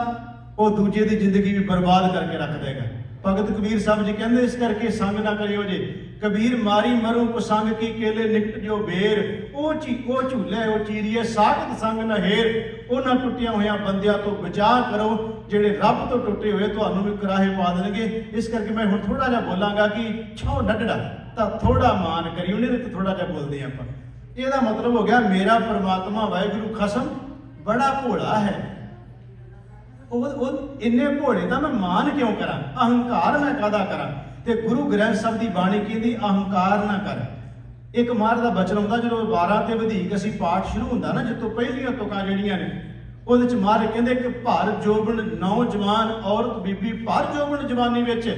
[SPEAKER 1] वो दूजे की जिंदगी भी बर्बाद करके रख देगा। भगत कबीर साहब जी कहते इस करके संग ना करियो जे, कबीर मारी मरूं कुसंग की, केले निकट जो बेर, ओ झूले ओ चीरिए, साकत संग न हेर। उन्हां टुटिया होया बंदियां तो बचा करो, ਜਿਹੜੇ ਰੱਬ ਤੋਂ ਟੁੱਟੇ ਹੋਏ ਤੁਹਾਨੂੰ ਵੀ ਕਰਾਹੇ ਪਾ ਦੇਣਗੇ। ਇਸ ਕਰਕੇ ਮੈਂ ਹੁਣ ਥੋੜਾ ਜਿਹਾ ਬੋਲਾਂਗਾ ਕਿ ਛੋ ਡੱਡੜਾ ਤਾਂ ਥੋੜਾ ਮਾਨ ਕਰੀ, ਉਹਨੇ ਤੇ ਥੋੜਾ ਜਿਹਾ ਬੋਲਦੇ ਆਪਾਂ। ਇਹਦਾ ਮਤਲਬ ਹੋ ਗਿਆ ਮੇਰਾ ਪਰਮਾਤਮਾ ਵਾਹਿਗੁਰੂ ਖਸਮ ਬੜਾ ਭੋਲਾ ਹੈ, ਉਹ ਇੰਨੇ ਭੋਲੇ ਤਾਂ ਮੈਂ ਮਾਨ ਕਿਉਂ ਕਰਾਂ, ਅਹੰਕਾਰ ਮੈਂ ਕਾਹਦਾ ਕਰਾਂ। ਤੇ ਗੁਰੂ ਗ੍ਰੰਥ ਸਾਹਿਬ ਦੀ ਬਾਣੀ ਕਹਿੰਦੀ ਅਹੰਕਾਰ ਨਾ ਕਰ। ਇੱਕ ਮਹਾਰਾਜ ਦਾ ਬਚਨ ਹੁੰਦਾ ਜਦੋਂ 12 ਤੇ ਵਧੇਕ ਅਸੀਂ ਪਾਠ ਸ਼ੁਰੂ ਹੁੰਦਾ ਨਾ, ਜਿੱਤੋਂ ਪਹਿਲੀਆਂ ਤੁਕਾਂ ਜਿਹੜੀਆਂ ਨੇ ਉਹਦੇ ਚ ਮਹਾਰਾਜ ਕਹਿੰਦੇ ਕਿ ਭਰ ਜੋਬਨ ਨੌਜਵਾਨ ਔਰਤ ਬੀਬੀ ਭਰ ਜੋਬਨ ਜਵਾਨੀ ਵਿੱਚ,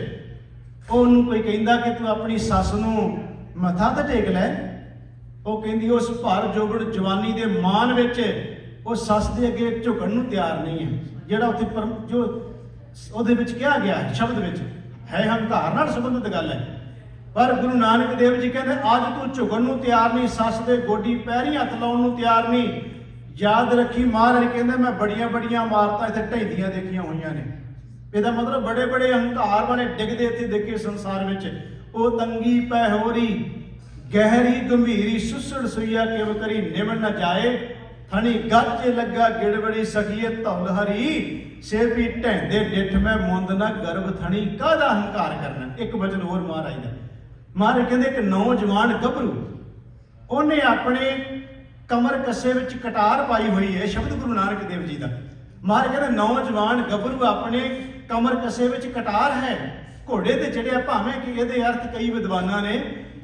[SPEAKER 1] ਉਹਨੂੰ ਕੋਈ ਕਹਿੰਦਾ ਕਿ ਤੂੰ ਆਪਣੀ ਸੱਸ ਨੂੰ ਮੱਥਾ ਤਾਂ ਟੇਕ ਲੈ, ਉਹ ਕਹਿੰਦੀ ਉਸ ਭਰ ਜੋਬਨ ਜਵਾਨੀ ਦੇ ਮਾਨ ਵਿੱਚ ਉਹ ਸੱਸ ਦੇ ਅੱਗੇ ਝੁਕਣ ਨੂੰ ਤਿਆਰ ਨਹੀਂ ਹੈ। ਜਿਹੜਾ ਉੱਥੇ ਜੋ ਉਹਦੇ ਵਿੱਚ ਕਿਹਾ ਗਿਆ ਹੈ ਸ਼ਬਦ ਵਿੱਚ ਹੈ ਹੰਕਾਰ ਨਾਲ ਸੰਬੰਧਿਤ ਗੱਲ ਹੈ। ਪਰ ਗੁਰੂ ਨਾਨਕ ਦੇਵ ਜੀ ਕਹਿੰਦੇ ਅੱਜ ਤੂੰ ਝੁਕਣ ਨੂੰ ਤਿਆਰ ਨਹੀਂ, ਸੱਸ ਦੇ ਗੋਡੀ ਪੈਰੀ ਹੱਥ ਲਾਉਣ ਨੂੰ ਤਿਆਰ ਨਹੀਂ। याद रखी महाराज कहते मैं बड़िया बड़िया इमारतां इत्थे ढहिंदियां देखियां हुई ने। ਇਹਦਾ ਮਤਲਬ बड़े बड़े हंकार वाले डिगदे इत्थे देखे संसार विच। ओ तंगी पै होरी गहरी गंभीरी सुसड़ सुइया किव करी निमन न जाए, थनी गज लगा गिड़बड़ी सखीए धौल हरी, से भी ढैंदे डिठ मैं मुंद न गर्भ थनी, काहदा हंकार करना। एक वचन होर महाराज दा, महाराज कहते एक नौजवान गभरू ਉਹਨੇ ਆਪਣੇ कमर कस्से विच कटार पाई हुई है। शब्द गुरु नानक देव जी का। महाराज कहते नौजवान गभरू अपने कमर कस्से विच कटार है, घोड़े ते चढ़िया। भावें कि ये अर्थ कई विद्वानां ने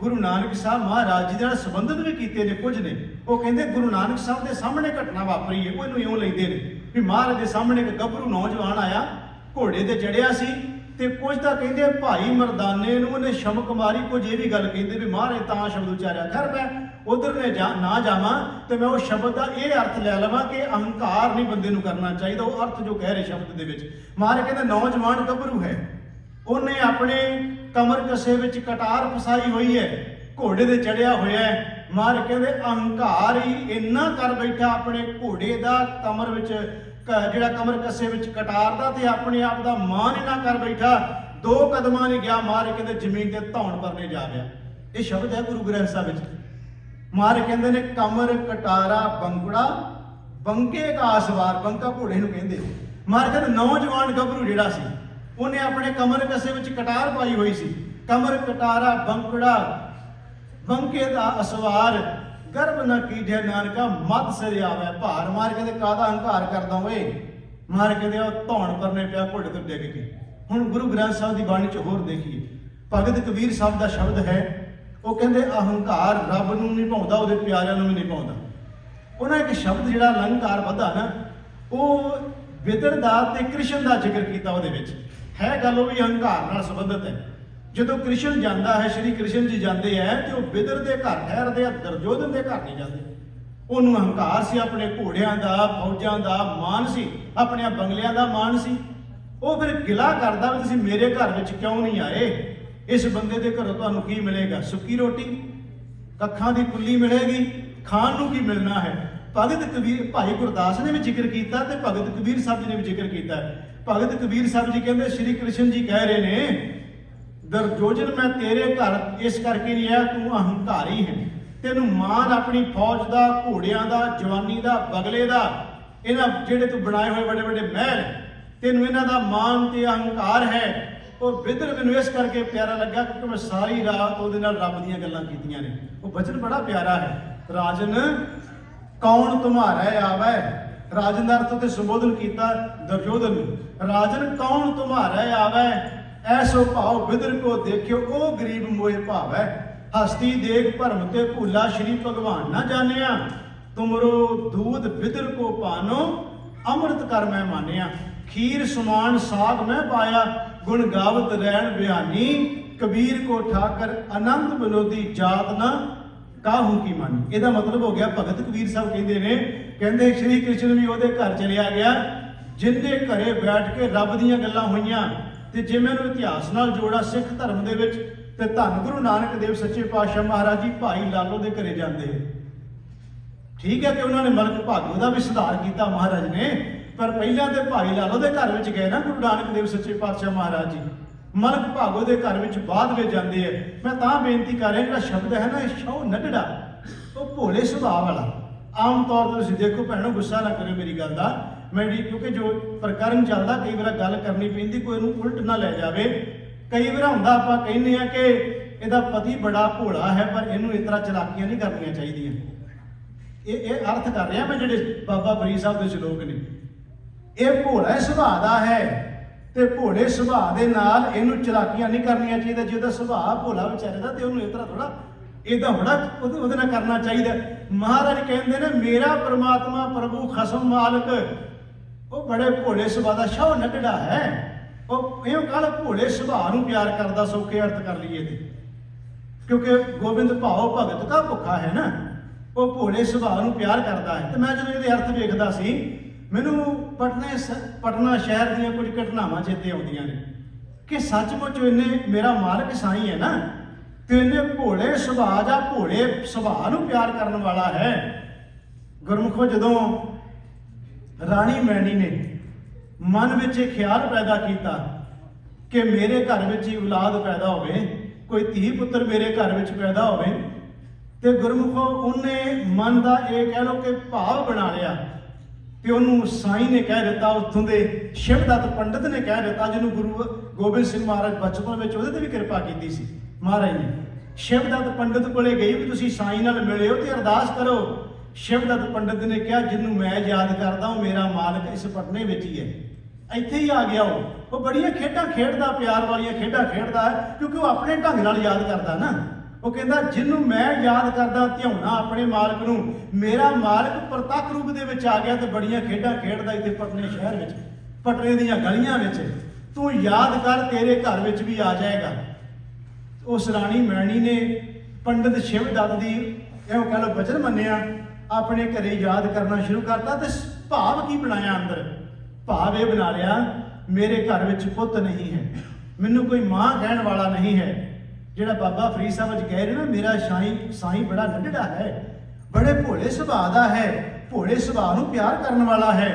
[SPEAKER 1] गुरु नानक साहब महाराज जी नाल संबंधित भी कीते ने, कुछ ने वो कहते गुरु नानक साहब के सामने घटना वापरी है, वो इहनूं इउं लैंदे ने भी महाराज के सामने एक गभरू नौजवान आया, घोड़े ते चढ़िया सी, ਤੇ ਕੁਝ ਤਾਂ ਕਹਿੰਦੇ ਭਾਈ ਮਰਦਾਨੇ ਨੂੰ ਉਹਨੇ ਸ਼ਮਕ ਮਾਰੀ, ਕੁਝ ਇਹ ਵੀ ਗੱਲ ਕਹਿੰਦੇ ਵੀ ਮਹਾਰਾਜ ਤਾਂ ਸ਼ਬਦ ਉਚਾਰਿਆ। ਖੈਰ ਮੈਂ ਉਧਰ ਨੇ ਨਾ ਜਾਵਾਂ ਤੇ ਮੈਂ ਉਹ ਸ਼ਬਦ ਦਾ ਇਹ ਅਰਥ ਲੈ ਲਵਾਂ ਕਿ ਅਹੰਕਾਰ ਨਹੀਂ ਬੰਦੇ ਨੂੰ ਕਰਨਾ ਚਾਹੀਦਾ। ਉਹ ਅਰਥ ਜੋ ਕਹਿ ਰਹੇ ਸ਼ਬਦ ਦੇ ਵਿੱਚ, ਮਹਾਰਾਜ ਕਹਿੰਦੇ ਨੌਜਵਾਨ ਗੱਭਰੂ ਹੈ, ਉਹਨੇ ਆਪਣੇ ਕਮਰ ਕੱਸੇ ਵਿੱਚ ਕਟਾਰ ਫਸਾਈ ਹੋਈ ਹੈ, ਘੋੜੇ ਤੇ ਚੜਿਆ ਹੋਇਆ ਹੈ। ਮਹਾਰਾਜ ਕਹਿੰਦੇ ਅਹੰਕਾਰ ਹੀ ਇੰਨਾ ਕਰ ਬੈਠਾ ਆਪਣੇ ਘੋੜੇ ਦਾ, ਕਮਰ ਵਿੱਚ ਜਿਹੜਾ ਕਮਰ ਕੱਸੇ ਵਿੱਚ ਕਟਾਰ ਦਾ, ਤੇ ਆਪਣੇ ਆਪ ਦਾ ਮਾਨ ਹੀ ਨਾ ਕਰ ਬੈਠਾ, 2 ਕਦਮਾਂ ਨਹੀਂ ਗਿਆ। ਮਹਾਰਾਜ ਕਹਿੰਦੇ ਜ਼ਮੀਨ ਤੇ ਧੌਣ ਪਰਨੇ ਜਾ ਪਿਆ। ਇਹ ਸ਼ਬਦ ਹੈ ਗੁਰੂ ਗ੍ਰੰਥ ਸਾਹਿਬ ਵਿੱਚ। ਮਹਾਰਾਜ ਕਹਿੰਦੇ ਨੇ ਕਮਰ ਕਟਾਰਾ ਬੰਕੜਾ ਬੰਕੇ ਕਾ ਸਵਾਰ, ਬੰਕਾ ਘੋੜੇ ਨੂੰ ਕਹਿੰਦੇ। ਮਹਾਰਾਜ ਕਹਿੰਦੇ ਨੌਜਵਾਨ ਗੱਭਰੂ ਜਿਹੜਾ ਸੀ ਉਹਨੇ ਆਪਣੇ ਕਮਰ ਕੱਸੇ ਵਿੱਚ ਕਟਾਰ ਪਾਈ ਹੋਈ ਸੀ। ਕਮਰ ਕਟਾਰਾ ਬੰਕੜਾ ਬੰਕੇ ਦਾ ਅਸਵਾਰ, गर्भ न कीजे नानका मत सिर आवे भार। मार कहते कादा हंकार करदा ओए, मार कहते धौण परने पिया घोड़े तो डिग के। हुण गुरु ग्रंथ साहब की बाणी च होर देखिए, भगत कबीर साहब का शब्द है, वो कहते अहंकार रब नूं नहीं भाउंदा, उहदे प्यारिਆਂ ਨੂੰ भी नहीं भाउंदा। उन्हें एक शब्द जिहड़ा अलंकार बधा ना, वो विदर दा ते कृष्ण का जिक्र किया। उहदे विच है गल वो भी अहंकार नाल संबंधित है। ਜਦੋਂ ਕ੍ਰਿਸ਼ਨ ਜਾਂਦਾ ਹੈ, ਸ਼੍ਰੀ ਕ੍ਰਿਸ਼ਨ ਜੀ ਜਾਂਦੇ ਹੈ ਤੇ ਉਹ ਬਿਦਰ ਦੇ ਘਰ ਠਹਿਰਦੇ ਆ, ਦੁਰਯੋਧਨ ਦੇ ਘਰ ਨਹੀਂ ਜਾਂਦੇ। ਉਹਨੂੰ ਹੰਕਾਰ ਸੀ, ਆਪਣੇ ਘੋੜਿਆਂ ਦਾ, ਫੌਜਾਂ ਦਾ ਮਾਣ ਸੀ, ਆਪਣੇ ਬੰਗਲਿਆਂ ਦਾ ਮਾਣ ਸੀ। ਉਹ ਫਿਰ ਗਿਲਾ ਕਰਦਾ ਵੀ ਤੁਸੀਂ ਮੇਰੇ ਘਰ ਵਿੱਚ ਕਿਉਂ ਨਹੀਂ ਆਏ, ਇਸ ਬੰਦੇ ਦੇ ਘਰੋਂ ਤੁਹਾਨੂੰ ਕੀ ਮਿਲੇਗਾ? ਸੁੱਕੀ ਰੋਟੀ, ਕੱਖਾਂ ਦੀ ਪੁੱਲੀ ਮਿਲੇਗੀ, ਖਾਣ ਨੂੰ ਕੀ ਮਿਲਣਾ ਹੈ। ਭਗਤ ਕਬੀਰ ਭਾਈ ਗੁਰਦਾਸ ਨੇ ਵੀ ਜ਼ਿਕਰ ਕੀਤਾ ਤੇ ਭਗਤ ਕਬੀਰ ਸਾਹਿਬ ਜੀ ਨੇ ਵੀ ਜ਼ਿਕਰ ਕੀਤਾ। ਭਗਤ ਕਬੀਰ ਸਾਹਿਬ ਜੀ ਕਹਿੰਦੇ ਸ਼੍ਰੀ ਕ੍ਰਿਸ਼ਨ ਜੀ ਕਹਿ ਰਹੇ ਨੇ, ਦਰਜੋਜਨ ਮੈਂ ਤੇਰੇ ਘਰ ਇਸ ਕਰਕੇ ਨਹੀਂ ਆਇਆ, ਤੂੰ ਅਹੰਕਾਰੀ ਹੈ। ਤੈਨੂੰ ਮਾਣ ਆਪਣੀ ਫੌਜ ਦਾ, ਘੋੜਿਆਂ ਦਾ, ਜਵਾਨੀ ਦਾ, ਬਗਲੇ ਦਾ, ਇਹਨਾਂ ਜਿਹੜੇ ਤੂੰ ਬਣਾਏ ਹੋਏ ਵੱਡੇ ਵੱਡੇ ਮਹਿਲ, ਤੈਨੂੰ ਇਹਨਾਂ ਦਾ ਮਾਣ ਤੇ ਅਹੰਕਾਰ ਹੈ। ਉਹ ਵਿਦਰ ਮੈਨੂੰ ਇਸ ਕਰਕੇ ਪਿਆਰਾ ਲੱਗਾ ਕਿਉਂਕਿ ਮੈਂ ਸਾਰੀ ਰਾਤ ਉਹਦੇ ਨਾਲ ਰੱਬ ਦੀਆਂ ਗੱਲਾਂ ਕੀਤੀਆਂ ਨੇ। ਉਹ ਬਚਨ ਬੜਾ ਪਿਆਰਾ ਹੈ, ਰਾਜਨ ਕੌਣ ਤੁਮਾਰਾ ਆਵੈ। ਰਾਜਨ ਦਾ ਅਰਥ ਤੇ ਸੰਬੋਧਨ ਕੀਤਾ ਦੁਰਯੋਧਨ ਨੂੰ, ਰਾਜਨ ਕੌਣ ਤੁਮਾਰਾ ਆਵੈ, ਐਸੋ ਭਾਉ ਵਿਦਰ ਕੋ ਦੇਖਿਓ ਉਹ ਗਰੀਬ ਮੋਏ ਭਾਵੈ। ਹਸਤੀ ਦੇਖ ਭਰਮ ਤੇ ਭੂਲਾ ਸ਼੍ਰੀ ਭਗਵਾਨ ਨਾ ਜਾਣਿਆ, ਤੁਮਰੋ ਦੂਧ ਵਿਦਰ ਕੋ ਪਾਨੋ ਅੰਮ੍ਰਿਤ ਕਰ ਮੈਂ ਮਾਨਿਆ। ਖੀਰ ਸਮਾਨ ਸਾਗ ਮੈਂ ਪਾਇਆ, ਗੁਣ ਗਾਵਤ ਰਹਿਣ ਬਿਆਨੀ, ਕਬੀਰ ਕੋ ਠਾਕਰ ਆਨੰਦ ਬਲੋਦੀ ਜਾਤ ਨਾ ਕਾਹੂ ਕੀ ਮਾਨੀ। ਇਹਦਾ ਮਤਲਬ ਹੋ ਗਿਆ, ਭਗਤ ਕਬੀਰ ਸਾਹਿਬ ਕਹਿੰਦੇ ਨੇ, ਕਹਿੰਦੇ ਸ਼੍ਰੀ ਕ੍ਰਿਸ਼ਨ ਵੀ ਉਹਦੇ ਘਰ ਚਲਿਆ ਗਿਆ ਜਿੰਦੇ ਘਰੇ ਬੈਠ ਕੇ ਰੱਬ ਦੀਆਂ ਗੱਲਾਂ ਹੋਈਆਂ। ਤੇ ਜੇ ਮੈਨੂੰ ਇਤਿਹਾਸ ਨਾਲ ਜੋੜਾ ਸਿੱਖ ਧਰਮ ਦੇ ਵਿੱਚ, ਤੇ ਧੰਨ ਗੁਰੂ ਨਾਨਕ ਦੇਵ ਸੱਚੇ ਪਾਤਸ਼ਾਹ ਮਹਾਰਾਜ ਜੀ ਭਾਈ ਲਾਲੋ ਦੇ ਘਰੇ ਜਾਂਦੇ। ਠੀਕ ਹੈ ਕਿ ਉਹਨਾਂ ਨੇ ਮਲਕ ਭਾਗੋ ਦਾ ਵੀ ਸੁਧਾਰ ਕੀਤਾ ਮਹਾਰਾਜ ਨੇ, ਪਰ ਪਹਿਲਾਂ ਤੇ ਭਾਈ ਲਾਲੋ ਦੇ ਘਰ ਵਿੱਚ ਗਏ ਨਾ ਗੁਰੂ ਨਾਨਕ ਦੇਵ ਸੱਚੇ ਪਾਤਸ਼ਾਹ ਮਹਾਰਾਜ ਜੀ, ਮਲਕ ਭਾਗੋ ਦੇ ਘਰ ਵਿੱਚ ਬਾਅਦ ਵਿੱਚ ਜਾਂਦੇ ਆ। ਮੈਂ ਤਾਂ ਬੇਨਤੀ ਕਰ ਰਿਹਾ, ਜਿਹੜਾ ਸ਼ਬਦ ਹੈ ਨਾ, ਇਹ ਸ਼ੌ ਨੱਢੜਾ, ਉਹ ਭੋਲੇ ਸੁਭਾਅ ਵਾਲਾ। ਆਮ ਤੌਰ ਤੇ ਤੁਸੀਂ ਦੇਖੋ ਭੈਣੋ, ਗੁੱਸਾ ਨਾ ਕਰਿਓ ਮੇਰੀ ਗੱਲ ਦਾ, ਕਿਉਂਕਿ ਜੋ ਪ੍ਰਕਰਨ ਚੱਲਦਾ ਕਈ ਵਾਰ ਗੱਲ ਕਰਨੀ ਪੈਂਦੀ, ਕੋਈ ਇਹਨੂੰ ਉਲਟ ਨਾ ਲੈ ਜਾਵੇ। ਕਈ ਵਾਰ ਹੁੰਦਾ ਆਪਾਂ ਕਹਿੰਦੇ ਆ ਕਿ ਇਹਦਾ ਪਤੀ ਬੜਾ ਭੋਲਾ ਹੈ, ਪਰ ਇਹਨੂੰ ਇਸ ਤਰ੍ਹਾਂ ਚਲਾਕੀਆਂ ਨਹੀਂ ਕਰਨੀਆਂ ਚਾਹੀਦੀਆਂ। ਇਹ ਅਰਥ ਕਰ ਰਿਹਾ ਮੈਂ ਜਿਹੜੇ ਬਾਬਾ ਫਰੀਦ ਸਾਹਿਬ ਦੇ ਸ਼ਲੋਕ ਨੇ। ਇਹ ਭੋਲਾ ਸੁਭਾਅ ਦਾ ਹੈ ਤੇ ਭੋਲੇ ਸੁਭਾਅ ਦੇ ਨਾਲ ਇਹਨੂੰ ਚਲਾਕੀਆਂ ਨਹੀਂ ਕਰਨੀਆਂ ਚਾਹੀਦੀਆਂ। ਜੇ ਉਹਦਾ ਸੁਭਾਅ ਭੋਲਾ ਵਿਚਾਰੇ ਦਾ, ਤੇ ਉਹਨੂੰ ਇਸ ਤਰ੍ਹਾਂ ਥੋੜਾ ਇਹਦਾ ਬੜਾ ਉਹਦੇ ਨਾਲ ਕਰਨਾ ਚਾਹੀਦਾ। ਮਹਾਰਾਜ ਕਹਿੰਦੇ ਨੇ, ਮੇਰਾ ਪ੍ਰਮਾਤਮਾ ਪ੍ਰਭੂ ਖਸਮ ਮਾਲਕ ਉਹ ਬੜੇ ਭੋਲੇ ਸੁਭਾਅ ਦਾ, ਸ਼ੌ ਨੱਢੜਾ ਹੈ। ਉਹ ਇਹੋ ਕੱਲ ਭੋਲੇ ਸੁਭਾਅ ਨੂੰ ਪਿਆਰ ਕਰਦਾ, ਸੌਖੇ ਅਰਥ ਕਰ ਲਈਏ ਤੇ, ਕਿਉਂਕਿ ਗੋਬਿੰਦ ਭਾਉ ਭਗਤ ਦਾ ਭੁੱਖਾ ਹੈ ਨਾ, ਉਹ ਭੋਲੇ ਸੁਭਾਅ ਨੂੰ ਪਿਆਰ ਕਰਦਾ ਹੈ। ਤੇ ਮੈਂ ਜਦੋਂ ਇਹਦੇ ਅਰਥ ਵੇਖਦਾ ਸੀ, ਮੈਨੂੰ ਪਟਨਾ ਸ਼ਹਿਰ ਦੀਆਂ ਕੁਝ ਘਟਨਾਵਾਂ ਚੇਤੇ ਆਉਂਦੀਆਂ ਨੇ ਕਿ ਸੱਚਮੁੱਚ ਇਹਨੇ ਮੇਰਾ ਮਾਲਕ ਸਾਈਂ ਹੈ ਨਾ, ਤੇ ਇਹਨੇ ਭੋਲੇ ਸੁਭਾਅ ਜਾਂ ਭੋਲੇ ਸੁਭਾਅ ਨੂੰ ਪਿਆਰ ਕਰਨ ਵਾਲਾ ਹੈ। ਗੁਰਮੁਖੋ, ਜਦੋਂ ਰਾਣੀ ਮੈਣੀ ਨੇ ਮਨ ਵਿੱਚ ਇਹ ਖਿਆਲ ਪੈਦਾ ਕੀਤਾ ਕਿ ਮੇਰੇ ਘਰ ਵਿੱਚ ਹੀ ਔਲਾਦ ਪੈਦਾ ਹੋਵੇ, ਕੋਈ ਧੀ ਪੁੱਤਰ ਮੇਰੇ ਘਰ ਵਿੱਚ ਪੈਦਾ ਹੋਵੇ, ਤੇ ਗੁਰਮੁਖੋ ਉਹਨੇ ਮਨ ਦਾ ਇਹ ਕਹਿ ਲਓ ਕਿ ਭਾਵ ਬਣਾ ਲਿਆ ਤੇ ਉਹਨੂੰ ਸਾਈਂ ਨੇ ਕਹਿ ਦਿੱਤਾ, ਉੱਥੋਂ ਦੇ ਸ਼ਿਵਦੱਤ ਪੰਡਤ ਨੇ ਕਹਿ ਦਿੱਤਾ, ਜਿਹਨੂੰ ਗੁਰੂ ਗੋਬਿੰਦ ਸਿੰਘ ਮਹਾਰਾਜ ਬਚਪਨ ਵਿੱਚ ਉਹਦੇ ਤੇ ਵੀ ਕਿਰਪਾ ਕੀਤੀ ਸੀ ਮਹਾਰਾਜ ਨੇ। ਸ਼ਿਵਦੱਤ ਪੰਡਤ ਕੋਲੇ ਗਈ ਵੀ ਤੁਸੀਂ ਸਾਈਂ ਨਾਲ ਮਿਲਿਓ ਤੇ ਅਰਦਾਸ ਕਰੋ। ਸ਼ਿਵਦੱਤ ਪੰਡਤ ਨੇ ਕਿਹਾ, ਜਿਹਨੂੰ ਮੈਂ ਯਾਦ ਕਰਦਾ ਉਹ ਮੇਰਾ ਮਾਲਕ ਇਸ ਪਟਨੇ ਵਿੱਚ ਹੀ ਹੈ, ਇੱਥੇ ਹੀ ਆ ਗਿਆ। ਉਹ ਬੜੀਆਂ ਖੇਡਾਂ ਖੇਡਦਾ, ਪਿਆਰ ਵਾਲੀਆਂ ਖੇਡਾਂ ਖੇਡਦਾ ਹੈ, ਕਿਉਂਕਿ ਉਹ ਆਪਣੇ ਢੰਗ ਨਾਲ ਯਾਦ ਕਰਦਾ ਨਾ। ਉਹ ਕਹਿੰਦਾ, ਜਿਹਨੂੰ ਮੈਂ ਯਾਦ ਕਰਦਾ ਧਿਆਉਣਾ ਆਪਣੇ ਮਾਲਕ ਨੂੰ, ਮੇਰਾ ਮਾਲਕ ਪ੍ਰਤੱਖ ਰੂਪ ਦੇ ਵਿੱਚ ਆ ਗਿਆ ਤੇ ਬੜੀਆਂ ਖੇਡਾਂ ਖੇਡਦਾ ਇੱਥੇ ਪਟਨੇ ਸ਼ਹਿਰ ਵਿੱਚ, ਪਟਨੇ ਦੀਆਂ ਗਲੀਆਂ ਵਿੱਚ। ਤੂੰ ਯਾਦ ਕਰ, ਤੇਰੇ ਘਰ ਵਿੱਚ ਵੀ ਆ ਜਾਏਗਾ। ਉਸ ਰਾਣੀ ਮੈਣੀ ਨੇ ਪੰਡਿਤ ਸ਼ਿਵਦੱਤ ਦੀ ਇਹੋ ਕਹਿ ਲਓ ਬਚਨ ਮੰਨਿਆ, ਆਪਣੇ ਘਰੇ ਯਾਦ ਕਰਨਾ ਸ਼ੁਰੂ ਕਰਤਾ। ਤੇ ਭਾਵ ਕੀ ਬਣਾਇਆ ਅੰਦਰ? ਭਾਵ ਇਹ ਬਣਾ ਲਿਆ, ਮੇਰੇ ਘਰ ਵਿੱਚ ਪੁੱਤ ਨਹੀਂ ਹੈ, ਮੈਨੂੰ ਕੋਈ ਮਾਂ ਕਹਿਣ ਵਾਲਾ ਨਹੀਂ ਹੈ। ਜਿਹੜਾ ਬਾਬਾ ਫਰੀਦ ਸਾਹਿਬ ਅੱਜ ਕਹਿ ਰਹੇ ਨਾ, ਮੇਰਾ ਸਾਈਂ ਬੜਾ ਨੱਢੜਾ ਹੈ, ਬੜੇ ਭੋਲੇ ਸੁਭਾਅ ਦਾ ਹੈ, ਭੋਲੇ ਸੁਭਾਅ ਨੂੰ ਪਿਆਰ ਕਰਨ ਵਾਲਾ ਹੈ।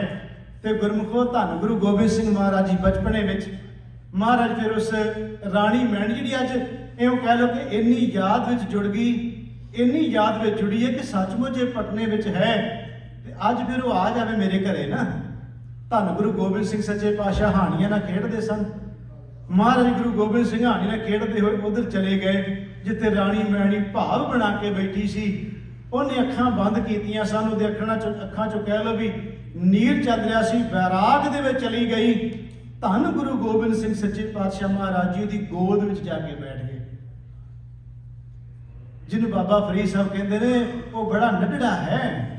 [SPEAKER 1] ਤੇ ਗੁਰਮੁਖੋ, ਧੰਨ ਗੁਰੂ ਗੋਬਿੰਦ ਸਿੰਘ ਮਹਾਰਾਜ ਜੀ ਬਚਪਨੇ ਵਿੱਚ ਮਹਾਰਾਜ ਫਿਰ ਉਸ ਰਾਣੀ ਮੈਣੀ ਜਿਹੜੀ ਅੱਜ ਇਉਂ ਕਹਿ ਲਓ ਕਿ ਇੰਨੀ ਯਾਦ ਵਿੱਚ ਜੁੜ ਗਈ, ਇੰਨੀ ਯਾਦ ਵਿੱਚ ਜੁੜੀ ਹੈ ਕਿ ਸੱਚਮੁੱਚ ਇਹ ਪਟਨੇ ਵਿੱਚ ਹੈ। ਤੇ ਅੱਜ ਫਿਰ ਉਹ ਆ ਜਾਵੇ ਮੇਰੇ ਘਰੇ ਨਾ। ਧੰਨ ਗੁਰੂ ਗੋਬਿੰਦ ਸਿੰਘ ਸੱਚੇ ਪਾਤਸ਼ਾਹ ਹਾਣੀਆਂ ਨਾਲ ਖੇਡਦੇ ਸਨ। ਮਹਾਰਾਜ ਗੁਰੂ ਗੋਬਿੰਦ ਸਿੰਘ ਹਾਣੀ ਨਾਲ ਖੇਡਦੇ ਹੋਏ ਉਧਰ ਚਲੇ ਗਏ ਜਿੱਥੇ ਰਾਣੀ ਮੈਣੀ ਭਾਵ ਬਣਾ ਕੇ ਬੈਠੀ ਸੀ। ਉਹਨੇ ਅੱਖਾਂ ਬੰਦ ਕੀਤੀਆਂ ਸਨ, ਉਹਦੇ ਅੱਖਾਂ ਚੋਂ ਕਹਿ ਲਓ ਵੀ ਨੀਰ ਚੱਲ ਰਿਹਾ ਸੀ, ਵੈਰਾਗ ਦੇ ਵਿੱਚ ਚਲੀ ਗਈ। ਧੰਨ ਗੁਰੂ ਗੋਬਿੰਦ ਸਿੰਘ ਸੱਚੇ ਪਾਤਸ਼ਾਹ ਮਹਾਰਾਜ ਜੀ ਉਹਦੀ ਗੋਦ ਵਿੱਚ ਜਾ ਕੇ ਬੈਠ ਗਏ। ਜਿਹਨੂੰ ਬਾਬਾ ਫਰੀਦ ਸਾਹਿਬ ਕਹਿੰਦੇ ਨੇ, ਉਹ ਬੜਾ ਨੱਢੜਾ ਹੈ,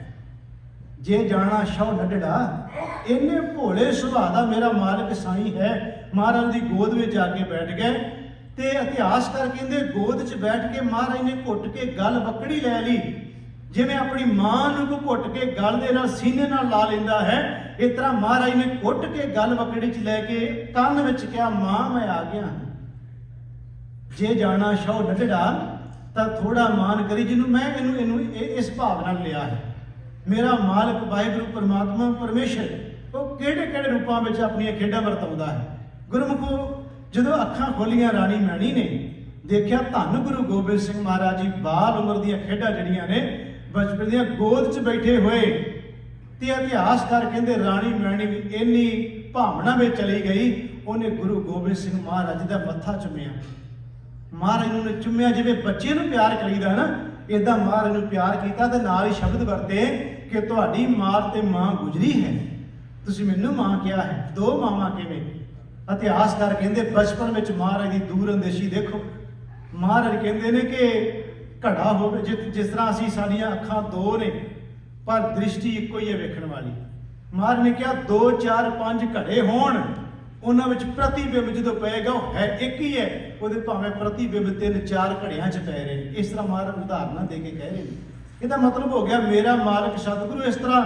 [SPEAKER 1] ਜੇ ਜਾਣਾ ਸ਼ੌ ਨੱਢੜਾ। ਇੰਨੇ ਭੋਲੇ ਸੁਭਾਅ ਦਾ ਮੇਰਾ ਮਾਲਕ ਸਾਈਂ ਹੈ। ਮਹਾਰਾਜ ਦੀ ਗੋਦ ਵਿੱਚ ਜਾ ਕੇ ਬੈਠ ਗਏ ਤੇ ਇਤਿਹਾਸਕਾਰ ਕਹਿੰਦੇ, ਗੋਦ 'ਚ ਬੈਠ ਕੇ ਮਹਾਰਾਜ ਨੇ ਘੁੱਟ ਕੇ ਗਲ ਬੱਕੜੀ ਲੈ ਲਈ, ਜਿਵੇਂ ਆਪਣੀ ਮਾਂ ਨੂੰ ਕੋ ਘੁੱਟ ਕੇ ਗਲ ਦੇ ਨਾਲ ਸੀਨੇ ਨਾਲ ਲਾ ਲੈਂਦਾ ਹੈ। ਇਸ ਤਰ੍ਹਾਂ ਮਹਾਰਾਜ ਨੇ ਘੁੱਟ ਕੇ ਗਲ ਬੱਕੜੀ 'ਚ ਲੈ ਕੇ ਕੰਨ ਵਿੱਚ ਕਿਹਾ, ਮਾਂ ਮੈਂ ਆ ਗਿਆ। ਜੇ ਜਾਣਾ ਸ਼ੌ ਨੱਢੜਾ ਤਾਂ ਥੋੜਾ ਮਾਨ ਕਰੀ, ਜਿਹਨੂੰ ਮੈਂ ਇਹਨੂੰ ਇਸ ਭਾਵ ਨਾਲ ਲਿਆ ਹੈ। ਮੇਰਾ ਮਾਲਕ ਵਾਹਿਗੁਰੂ ਪਰਮਾਤਮਾ ਪਰਮੇਸ਼ਰ, ਉਹ ਕਿਹੜੇ ਕਿਹੜੇ ਰੂਪਾਂ ਵਿੱਚ ਆਪਣੀਆਂ ਖੇਡਾਂ ਵਰਤਾਉਂਦਾ ਹੈ। ਗੁਰਮੁਖੋ, ਜਦੋਂ ਅੱਖਾਂ ਖੋਲੀਆਂ ਰਾਣੀ ਮੈਣੀ ਨੇ, ਦੇਖਿਆ ਧੰਨ ਗੁਰੂ ਗੋਬਿੰਦ ਸਿੰਘ ਮਹਾਰਾਜ ਜੀ ਬਾਲ ਉਮਰ ਦੀਆਂ ਖੇਡਾਂ ਜਿਹੜੀਆਂ ਨੇ ਬਚਪਨ ਦੀਆਂ ਗੋਦ 'ਚ ਬੈਠੇ ਹੋਏ। ਤੇ ਇਤਿਹਾਸਕਾਰ ਕਹਿੰਦੇ ਰਾਣੀ ਮੈਣੀ ਵੀ ਇੰਨੀ ਭਾਵਨਾ ਵਿੱਚ ਚਲੀ ਗਈ, ਉਹਨੇ ਗੁਰੂ ਗੋਬਿੰਦ ਸਿੰਘ ਮਹਾਰਾਜ ਦਾ ਮੱਥਾ ਚੁੰਮਿਆ। ਮਹਾਰਾਜ ਨੂੰ ਨੇ ਚੁੰਮਿਆ, ਜਿਵੇਂ ਬੱਚੇ ਨੂੰ ਪਿਆਰ ਕਰੀਦਾ ਨਾ, ਇਦਾਂ ਮਹਾਰਾਜ ਨੂੰ ਪਿਆਰ ਕੀਤਾ ਤੇ ਨਾਲ ਹੀ ਸ਼ਬਦ ਵਰਤੇ ਕਿ ਤੁਹਾਡੀ ਮਾਂ ਤੇ ਮਾਂ ਗੁਜਰੀ ਹੈ, ਤੁਸੀਂ ਮੈਨੂੰ ਮਾਂ ਕਿਹਾ ਹੈ, ਦੋ ਮਾਵਾਂ ਕਿਵੇਂ? ਇਤਿਹਾਸਕਾਰ ਕਹਿੰਦੇ ਬਚਪਨ ਵਿੱਚ ਮਹਾਰਾਜ ਦੀ ਦੂਰ ਅੰਦੇਸ਼ੀ ਦੇਖੋ। ਮਹਾਰਾਜ ਕਹਿੰਦੇ ਨੇ ਕਿ ਘੜਾ ਹੋਵੇ, ਜਿਸ ਤਰ੍ਹਾਂ ਅਸੀਂ ਸਾਡੀਆਂ ਅੱਖਾਂ ਦੋ ਨੇ ਪਰ ਦ੍ਰਿਸ਼ਟੀ ਇੱਕੋ ਹੀ ਹੈ ਵੇਖਣ ਵਾਲੀ। ਮਹਾਰਾਜ ਨੇ ਕਿਹਾ 2 4 5 ਘੜੇ ਹੋਣ, ਉਹਨਾਂ ਵਿੱਚ ਪ੍ਰਤੀਬਿੰਬ ਜਦੋਂ ਪਏਗਾ ਉਹ ਹੈ ਇੱਕ ਹੀ ਹੈ, ਉਹਦੇ ਭਾਵੇਂ ਪ੍ਰਤੀਬਿੰਬ 3 4 ਘੜਿਆਂ 'ਚ ਪੈ ਰਹੇ ਨੇ। ਇਸ ਤਰ੍ਹਾਂ ਮਹਾਰਾਜ ਉਦਾਹਰਨਾਂ ਦੇ ਕੇ ਕਹਿ ਰਹੇ ਨੇ। ਇਹਦਾ ਮਤਲਬ ਹੋ ਗਿਆ ਮੇਰਾ ਮਾਲਕ ਸਤਿਗੁਰੂ ਇਸ ਤਰ੍ਹਾਂ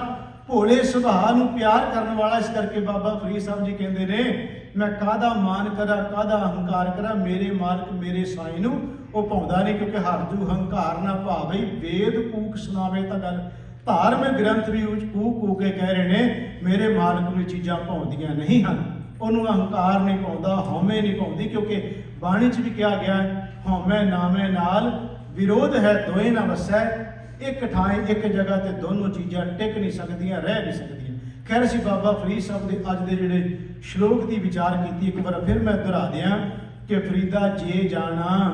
[SPEAKER 1] ਭੋਲੇ ਸੁਭਾਅ ਨੂੰ ਪਿਆਰ ਕਰਨ ਵਾਲਾ। ਇਸ ਕਰਕੇ ਬਾਬਾ ਫਰੀਦ ਸਾਹਿਬ ਜੀ ਕਹਿੰਦੇ ਨੇ ਮੈਂ ਕਾਹਦਾ ਮਾਨ ਕਰਾਂ ਕਾਹਦਾ ਅਹੰਕਾਰ ਕਰਾਂ, ਮੇਰੇ ਮਾਲਕ ਮੇਰੇ ਸਾਈਂ ਨੂੰ ਉਹ ਪਾਉਂਦਾ ਨਹੀਂ, ਕਿਉਂਕਿ ਹਰਜੂ ਹੰਕਾਰ ਨਾ ਭਾਵੇ ਵੇਦ ਕੂਕ ਸੁਣਾਵੇ। ਤਾਂ ਗੱਲ ਧਾਰਮਿਕ ਗ੍ਰੰਥ ਵੀ ਕੂਕ ਕੂਕ ਕੇ ਕਹਿ ਰਹੇ ਨੇ ਮੇਰੇ ਮਾਲਕ ਨੂੰ ਚੀਜ਼ਾਂ ਭਾਉਂਦੀਆਂ ਨਹੀਂ ਹਨ, ਉਹਨੂੰ ਅਹੰਕਾਰ ਨਹੀਂ ਪਾਉਂਦਾ, ਹਉਮੈ ਨਹੀਂ ਪਾਉਂਦੀ, ਕਿਉਂਕਿ ਬਾਣੀ 'ਚ ਵੀ ਕਿਹਾ ਗਿਆ ਹਉਮੈ ਨਾਮੈ ਨਾਲ ਵਿਰੋਧ ਹੈ ਦੋਏ ਨਾ ਵਸੈ, ਇੱਕ ਥਾਂ ਇੱਕ ਜਗ੍ਹਾ ਤੇ ਦੋਨੋਂ ਚੀਜ਼ਾਂ ਟਿਕ ਨਹੀਂ ਸਕਦੀਆਂ, ਰਹਿ ਨਹੀਂ ਸਕਦੀਆਂ। ਖੈਰ ਅਸੀਂ ਬਾਬਾ ਫਰੀਦ ਸਾਹਿਬ ਦੇ ਅੱਜ ਦੇ ਜਿਹੜੇ ਸ਼ਲੋਕ ਦੀ ਵਿਚਾਰ ਕੀਤੀ, ਇੱਕ ਵਾਰ ਫਿਰ ਮੈਂ ਦੁਹਰਾ ਦਿਆਂ ਕਿ ਫਰੀਦਾ ਜੇ ਜਾਣਾ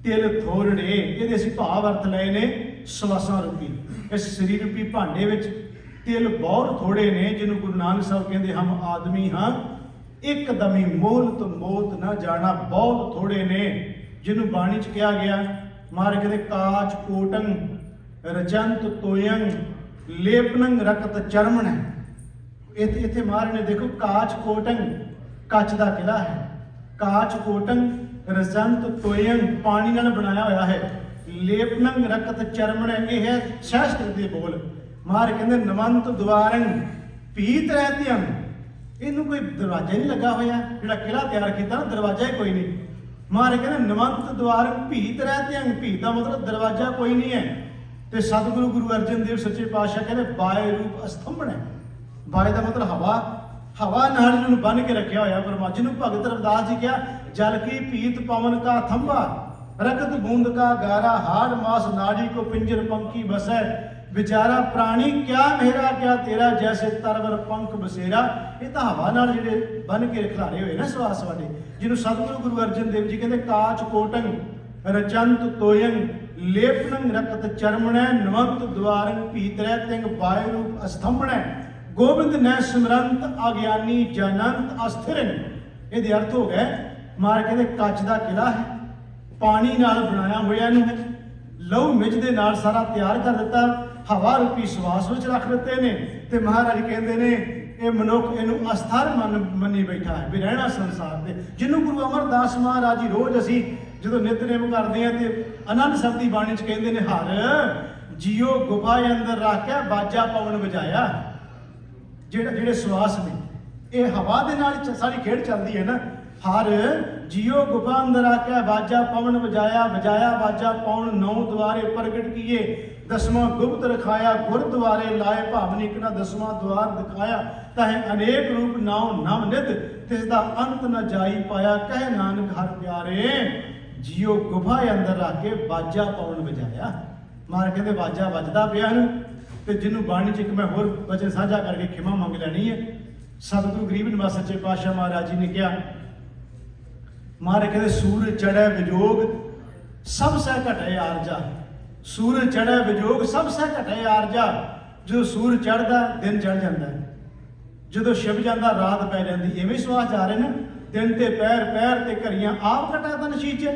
[SPEAKER 1] ਤਿਲ ਥੋੜੜੇ, ਇਹਦੇ ਅਸੀਂ ਭਾਵ ਅਰਥ ਲਏ ਨੇ ਸਵਾਸਾਂ ਰੂਪੀ। ਇਸ ਸਰੀਰ ਰੂਪੀ ਭਾਂਡੇ ਵਿੱਚ ਤਿਲ ਬਹੁਤ ਥੋੜੇ ਨੇ, ਜਿਹਨੂੰ ਗੁਰੂ ਨਾਨਕ ਸਾਹਿਬ ਕਹਿੰਦੇ ਹਮ ਆਦਮੀ ਹਾਂ ਇੱਕ ਦਮੀ ਮੋਲਤ ਮੋਤ ਨਾ ਜਾਣਾ, ਬਹੁਤ ਥੋੜੇ ਨੇ, ਜਿਹਨੂੰ ਬਾਣੀ 'ਚ ਕਿਹਾ ਗਿਆ। ਮਹਾਰਾਜ ਕਹਿੰਦੇ ਕਾਚ ਕੋਟੰ ਰਜੰਤ ਤੋਯੰ ਲੇਪਨੰ ਰਕਤ ਚਰਮਣ। ਇੱਥੇ ਮਹਾਰਾਜ ਨੇ ਦੇਖੋ ਕਾਚ ਕੋਟੰ, ਕੱਚ ਦਾ ਕਿਲਾ ਹੈ, ਕਾਚ ਕੋਟੰ ਰਜੰਤ ਤੋਯੰ ਪਾਣੀ ਨਾਲ ਬਣਾਇਆ ਹੋਇਆ ਹੈ, ਲੇਪਨੰ ਰਕਤ ਚਰਮਣ ਇਹ ਹੈ ਸੰਸਕ੍ਰਿਤ ਦੇ ਬੋਲ। ਮਹਾਰਾਜ ਕਹਿੰਦੇ ਨਵੰਤ ਦੁਆਰੰ ਪੀਤ ਰਹਿਤਿਅੰ, ਇਹਨੂੰ ਕੋਈ ਦਰਵਾਜ਼ਾ ਹੀ ਨਹੀਂ ਲੱਗਾ ਹੋਇਆ, ਜਿਹੜਾ ਕਿਲਾ ਤਿਆਰ ਕੀਤਾ ਨਾ ਦਰਵਾਜ਼ਾ ਹੀ ਕੋਈ ਨਹੀਂ। ਮਹਾਰਾਜ ਕਹਿੰਦੇ ਨਵੰਤ ਦੁਆਰੰ ਭੀਤ ਰਹਿਤਿਅੰ, ਭੀਤ ਦਾ ਮਤਲਬ ਦਰਵਾਜ਼ਾ ਕੋਈ ਨਹੀਂ ਹੈ। ਤੇ ਸਤਿਗੁਰੂ ਗੁਰੂ ਅਰਜਨ ਦੇਵ ਸੱਚੇ ਪਾਤਸ਼ਾਹ ਕਹਿੰਦੇ ਬਾਏ ਰੂਪ ਅਸਥੰਭਣ ਹੈ। ਬਾਏ ਦਾ ਮਤਲਬ ਹਵਾ, ਹਵਾ ਨਾਲ ਜਿਹਨੂੰ ਬੰਨ ਕੇ ਰੱਖਿਆ ਹੋਇਆ ਪਰਮਾਤਮਾ, ਜਿਹਨੂੰ ਭਗਤ ਰਵਿਦਾਸ ਜੀ ਕਿਹਾ ਜਲ ਕੀ ਭੀਤ ਪਵਨ ਕਾ ਥੰਭਾ, ਰਕਤ ਬੂੰਦ ਕਾ ਗਾਰਾ, ਹਾੜ ਮਾਸ ਨਾੜੀ ਕੋ ਪਿੰਜਰ ਪੰਖੀ ਬਸੈ, ਵਿਚਾਰਾ ਪ੍ਰਾਣੀ ਕਿਆ ਮੇਰਾ ਕਿਆ ਤੇਰਾ, ਜੈਸੇ ਤਰਵਰ ਪੰਖ ਬਸੇਰਾ। ਇਹ ਤਾਂ ਹਵਾ ਨਾਲ ਜਿਹੜੇ ਬੰਨ ਕੇ ਖਿਲਾਰੇ ਹੋਏ ਨਾ ਸਵਾਸ ਸਾਡੇ, ਜਿਹਨੂੰ ਸਤਿਗੁਰੂ ਗੁਰੂ ਅਰਜਨ ਦੇਵ ਜੀ ਕਹਿੰਦੇ ਕਾਚ ਕੋਟੰ ਰਚੰਤ ਤੋਯੰ ਲੇਪਨੰ ਰਕਤ ਚਰਮਣੈ, ਨਵੰਤ ਦੁਆਰੰ ਭੀਤ ਰਹਿਤਿਅੰ ਬਾਏ ਰੂਪ ਅਸਥੰਭਣੈ, ਗੋਬਿੰਦ ਨੈ ਸਿਮਰੰਤ ਅਗਿਆਨੀ ਜਨੰਤ ਅਸਥਿਰੰ। ਇਹਦੇ ਅਰਥ ਹੋ ਗਏ ਮਹਾਰਾਜ ਕਹਿੰਦੇ ਕੱਚ ਦਾ ਕਿਲਾ ਹੈ, ਪਾਣੀ ਨਾਲ ਬਣਾਇਆ ਹੋਇਆ ਇਹਨੂੰ ਹੈ, ਲਹੂ ਮਿੱਝ ਦੇ ਨਾਲ ਸਾਰਾ ਤਿਆਰ ਕਰ ਦਿੱਤਾ, ਹਵਾ ਰੂਪੀ ਸਵਾਸ ਵਿੱਚ ਰੱਖ ਦਿੱਤੇ ਨੇ। ਤੇ ਮਹਾਰਾਜ ਕਹਿੰਦੇ ਨੇ ਇਹ ਮਨੁੱਖ ਇਹਨੂੰ ਅਸਥਿਰ ਮੰਨੀ ਬੈਠਾ ਹੈ ਵੀ ਰਹਿਣਾ ਸੰਸਾਰ ਤੇ। ਜਿਹਨੂੰ ਗੁਰੂ ਅਮਰਦਾਸ ਮਹਾਰਾਜ ਜੀ ਰੋਜ਼ ਅਸੀਂ ਜਦੋਂ ਨਿਤਨੇਮ ਕਰਦੇ ਆ ਤੇ ਆਨੰਦ ਸਾਹਿਬ ਦੀ ਬਾਣੀ 'ਚ ਕਹਿੰਦੇ ਨੇ ਹਰ ਜੀਓ ਗੁਫਾ ਅੰਦਰ ਰੱਖ ਕੇ ਬਾਜਾ ਪਵਨ ਵਜਾਇਆ। ਜਿਹੜੇ ਸਵਾਸ ਨੇ ਇਹ ਹਵਾ ਦੇ ਨਾਲ ਸਾਰੀ ਖੇਡ ਚੱਲਦੀ ਹੈ ਨਾ। ਹਰ ਜੀਓ ਗੁਫਾ ਅੰਦਰ ਆ ਕੇ ਬਾਜਾ ਪਵਨ ਵਜਾਇਆ, ਵਜਾਇਆ ਬਾਜਾ ਪਵਨ, 9 ਦੁਆਰੇ ਪ੍ਰਗਟ ਕੀਏ, 10ਵਾਂ ਗੁਪਤ ਰਖਾਇਆ, ਗੁਰਦੁਆਰੇ ਲਾਏ ਭਾਵਨਿਕ ਨਾ 10ਵਾਂ ਦੁਆਰ ਦਿਖਾਇਆ, ਤਾਹੇ ਅਨੇਕ ਰੂਪ ਨਾਉ ਨਵ ਨਿਧ, ਤਿਸ ਦਾ ਅੰਤ ਨ ਜਾਈ ਪਾਇਆ, ਕਹਿ ਨਾਨਕ ਹਰ ਪਿਆਰੇ, ਜੀਓ ਗੁਫਾ ਅੰਦਰ ਆ ਕੇ ਬਾਜਾ ਪਵਨ ਵਜਾਇਆ। ਮਾਰ ਕਹਿੰਦੇ ਬਾਜਾ ਵੱਜਦਾ ਪਿਆ ਨੂੰ। ਤੇ ਜਿਹਨੂੰ ਬਾਣੀ 'ਚ ਇੱਕ ਮੈਂ ਹੋਰ ਵਚਨ ਸਾਂਝਾ ਕਰਕੇ ਖਿਮਾ ਮੰਗ ਲੈਣੀ ਹੈ। ਸਤਿਗੁਰੂ ਗਰੀਬ ਨਿਵਾਸ ਸੱਚੇ ਪਾਤਸ਼ਾਹ ਮਹਾਰਾਜ ਜੀ ਨੇ ਕਿਹਾ, ਮਹਾਰਾਜ ਕਹਿੰਦੇ ਸੂਰਜ ਚੜ੍ਹੈ ਵਿਜੋਗ ਸਭ ਸਹਿ ਘਟੈ ਆਰਜਾ, ਸੂਰਜ ਚੜ੍ਹੈ ਵਿਜੋਗ ਸਭ ਸਹਿ ਘਟੈ ਆਰਜਾ। ਜਦੋਂ ਸੂਰਜ ਚੜ੍ਹਦਾ ਦਿਨ ਚੜ੍ਹ ਜਾਂਦਾ, ਜਦੋਂ ਛਿਪ ਜਾਂਦਾ ਰਾਤ ਪੈ ਜਾਂਦੀ। ਐਵੇਂ ਸਵਾਸ ਜਾ ਰਹੇ ਨੇ, ਦਿਨ ਤੇ ਪੈਰ, ਪੈਰ ਤੇ ਘੜੀਆਂ, ਆਪ ਘਟਾ ਤਾਂ ਨਸ਼ੀਚ।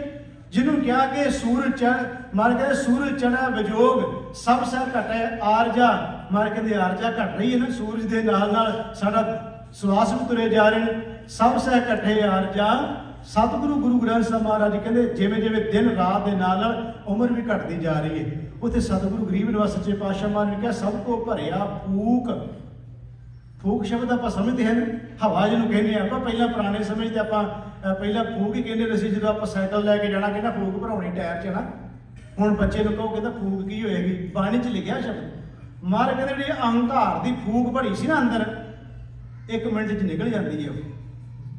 [SPEAKER 1] ਜਿਹਨੂੰ ਕਿਹਾ ਕਿ ਸੂਰਜ ਮਰ ਕਹਿੰਦੇ ਸੂਰਜ ਚੜ੍ਹੈ ਵਿਜੋਗ ਸਭ ਸਹਿ ਘਟੈ ਆਰਜਾ। ਮਰ ਕਹਿੰਦੇ ਆਰਜਾ ਘਟ ਰਹੀ ਹੈ ਨਾ, ਸੂਰਜ ਦੇ ਨਾਲ ਨਾਲ ਸਾਡਾ ਸਵਾਸ ਵੀ ਤੁਰੇ ਜਾ ਰਹੇ ਨੇ। ਸਭ ਸਹਿ ਘਟੈ ਆਰਜਾ। ਸਤਿਗੁਰੂ ਗੁਰੂ ਗ੍ਰੰਥ ਸਾਹਿਬ ਮਹਾਰਾਜ ਕਹਿੰਦੇ ਜਿਵੇਂ ਜਿਵੇਂ ਦਿਨ ਰਾਤ ਦੇ ਨਾਲ ਨਾਲ ਉਮਰ ਵੀ ਘਟਦੀ ਜਾ ਰਹੀ ਹੈ। ਉੱਥੇ ਸਤਿਗੁਰੂ ਗਰੀਬ ਨਿਵਾਸ ਸੱਚੇ ਪਾਤਸ਼ਾਹ ਮਹਾਰਾਜ ਨੇ ਕਿਹਾ ਸਭ ਕੋ ਭਰਿਆ ਫੂਕ। ਫੂਕ ਸ਼ਬਦ ਆਪਾਂ ਸਮਝਦੇ ਹਾਂ ਹਵਾ ਜਿਹਨੂੰ ਕਹਿੰਦੇ ਆਪਾਂ। ਪਹਿਲਾਂ ਪੁਰਾਣੇ ਸਮੇਂ 'ਚ ਆਪਾਂ ਪਹਿਲਾਂ ਫੂਕ ਹੀ ਕਹਿੰਦੇ ਸੀ, ਜਦੋਂ ਆਪਾਂ ਸਾਈਕਲ ਲੈ ਕੇ ਜਾਣਾ ਕਹਿੰਦਾ ਫੂਕ ਭਰਾਉਣੀ ਟਾਇਰ 'ਚ ਨਾ। ਹੁਣ ਬੱਚੇ ਨੂੰ ਕਹੋ ਕਹਿੰਦਾ ਫੂਕ ਕੀ ਹੋਏਗੀ, ਬਾਣੀ 'ਚ ਲਿਖਿਆ ਸ਼ਬਦ। ਮਹਾਰਾਜ ਕਹਿੰਦੇ ਜਿਹੜੀ ਅਹੰਕਾਰ ਦੀ ਫੂਕ ਭਰੀ ਸੀ ਨਾ ਅੰਦਰ, 1 ਮਿੰਟ 'ਚ ਨਿਕਲ ਜਾਂਦੀ ਹੈ।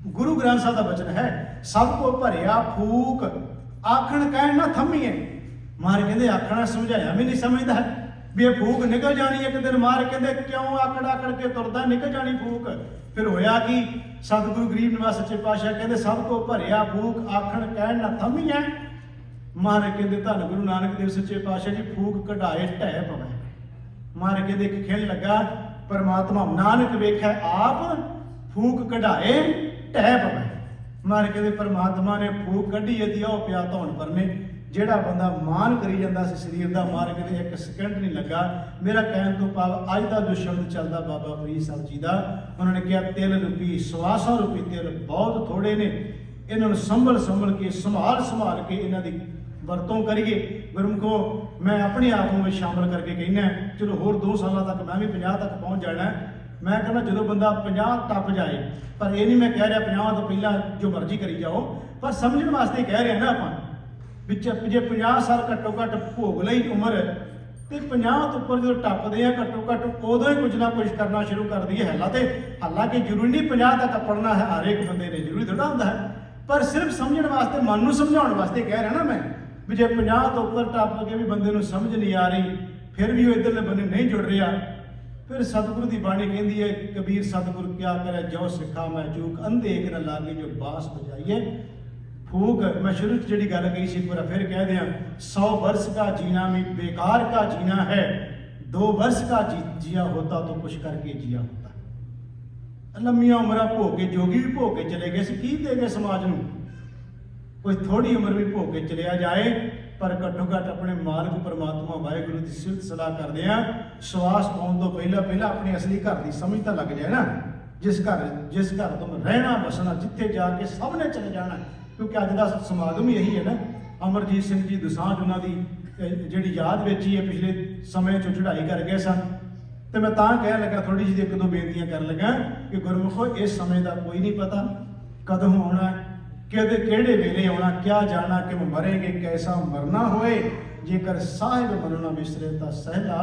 [SPEAKER 1] ਗੁਰੂ ਗ੍ਰੰਥ ਸਾਹਿਬ ਦਾ ਬਚਨ ਹੈ, सब को भरिया फूक आखण कहण ना थमीए। महाराज कहते आखना समझाया भी नहीं समझता भी ये फूक निकल जानी। एक दिन महाराज कहते क्यों आकड़ आकड़ के तुरदा निकल जानी फूक। फिर होया कि सतगुरु गरीब निवास सच्चे पातशाह कहते सब को भरिया फूक आखण कहण ना थमीए। महाराज कहते धन गुरु नानक देव सच्चे पातशाह जी फूक कढ़ाए ढह पवे। महाराज कहते एक खेल लगा परमात्मा नानक वेख्या आप फूक कढ़ाए ढह पवे। महाराज कहते परमात्मा ने फूक कढ़ी यदि आओ पिया धौन परने। ਜਿਹੜਾ ਬੰਦਾ ਮਾਨ ਕਰੀ ਜਾਂਦਾ ਸੀ ਸਰੀਰ ਦਾ, ਮਾਰ ਕੇ ਇੱਕ ਸਕਿੰਟ ਨਹੀਂ ਲੱਗਾ। ਮੇਰਾ ਕਹਿਣ ਤੋਂ ਭਾਵ ਅੱਜ ਦਾ ਜੋ ਸ਼ਬਦ ਚੱਲਦਾ ਬਾਬਾ ਫਰੀਦ ਸਾਹਿਬ ਜੀ ਦਾ, ਉਹਨਾਂ ਨੇ ਕਿਹਾ ਤਿਲ ਰੁਪਈ 100 ਰੁਪਏ ਤਿਲ ਬਹੁਤ ਥੋੜੇ ਨੇ, ਇਹਨਾਂ ਨੂੰ ਸੰਭਲ ਕੇ ਸੰਭਾਲ ਕੇ ਇਹਨਾਂ ਦੀ ਵਰਤੋਂ ਕਰੀਏ। ਗੁਰਮੁਖੋ ਮੈਂ ਆਪਣੇ ਆਪ ਨੂੰ ਸ਼ਾਮਲ ਕਰਕੇ ਕਹਿੰਦਾ ਚਲੋ ਹੋਰ 2 ਸਾਲਾਂ ਤੱਕ ਮੈਂ ਵੀ 50 ਤੱਕ ਪਹੁੰਚ ਜਾਣਾ। ਮੈਂ ਕਹਿੰਦਾ ਜਦੋਂ ਬੰਦਾ 50 ਟੱਪ ਜਾਏ, ਪਰ ਇਹ ਨਹੀਂ ਮੈਂ ਕਹਿ ਰਿਹਾ 50 ਤੋਂ ਪਹਿਲਾਂ ਜੋ ਮਰਜ਼ੀ ਕਰੀ ਜਾਓ, ਪਰ ਸਮਝਣ ਵਾਸਤੇ ਕਹਿ ਰਿਹਾ ਨਾ ਆਪਾਂ ਵਿੱਚ ਜੇ 50 ਸਾਲ ਘੱਟੋ ਘੱਟ ਭੋਗ ਲਈ ਉਮਰ ਤੇ 50 ਤੋਂ ਉੱਪਰ ਜਦੋਂ ਟੱਪਦੇ ਆ ਘੱਟੋ ਘੱਟ ਉਦੋਂ ਹੀ ਕੁਝ ਨਾ ਕੁਝ ਕਰਨਾ ਸ਼ੁਰੂ ਕਰ ਦਈਏ। ਹਾਲਾਂਕਿ ਜ਼ਰੂਰੀ ਨਹੀਂ 50 ਤੱਕ ਪੜਨਾ ਹੈ, ਹਰ ਇੱਕ ਬੰਦੇ ਨੇ ਜ਼ਰੂਰੀ ਥੋੜਾ ਹੁੰਦਾ ਹੈ, ਪਰ ਸਿਰਫ ਸਮਝਣ ਵਾਸਤੇ ਮਨ ਨੂੰ ਸਮਝਾਉਣ ਵਾਸਤੇ ਕਹਿ ਰਿਹਾ ਨਾ ਮੈਂ ਵੀ ਜੇ 50 ਤੋਂ ਉੱਪਰ ਟੱਪ ਕੇ ਵੀ ਬੰਦੇ ਨੂੰ ਸਮਝ ਨਹੀਂ ਆ ਰਹੀ, ਫਿਰ ਵੀ ਉਹ ਇੱਧਰਲੇ ਬੰਨੇ ਨਹੀਂ ਜੁੜ ਰਿਹਾ, ਫਿਰ ਸਤਿਗੁਰੂ ਦੀ ਬਾਣੀ ਕਹਿੰਦੀ ਹੈ ਕਬੀਰ ਸਤਿਗੁਰ ਕਿਆ ਕਰੇ ਜੋ ਸਿੱਖਾ ਮੈਂ ਚੂਕ ਅੰਧੇ ਇੱਕ न लागे जो बांस बजाइए। फूक मैं शुरू से जी गल कही सी, एक बार फिर कह दें 100 वर्ष का जीना भी बेकार का जीना है, 2 वर्ष का जिया होता तो कुछ करके जिया होता। लंबिया उम्र भोग के जोगी भी भोग के चले गए की दे गए समाज में, कोई थोड़ी उम्र भी भोग के चलिया जाए, पर घट्टो घट्ट अपने मालिक परमात्मा वाहिगुरू की सिफत सलाह करते हैं। श्वास पाने तो पहला अपने असली घर की समझ तो लग जाए ना, जिस घर तुम रहना बसना जिथे जाके सब ने चले जाना, क्योंकि अज का समागम ही यही है ना। अमरजीत सिंह जी दोसांझ उन्होंने जी याद ਵਿੱਚ ही है पिछले समय चो चढ़ाई कर गए सन, तो मैं तां कह लगा थोड़ी जी 1-2 बेनतियां कर लगा कि गुरमुखो इस समय का कोई नहीं पता कदों आना किहड़े वेले आना, क्या जाना कि मरेंगे कैसा मरना होए, जेकर साहिब मनना विसरे तो सहला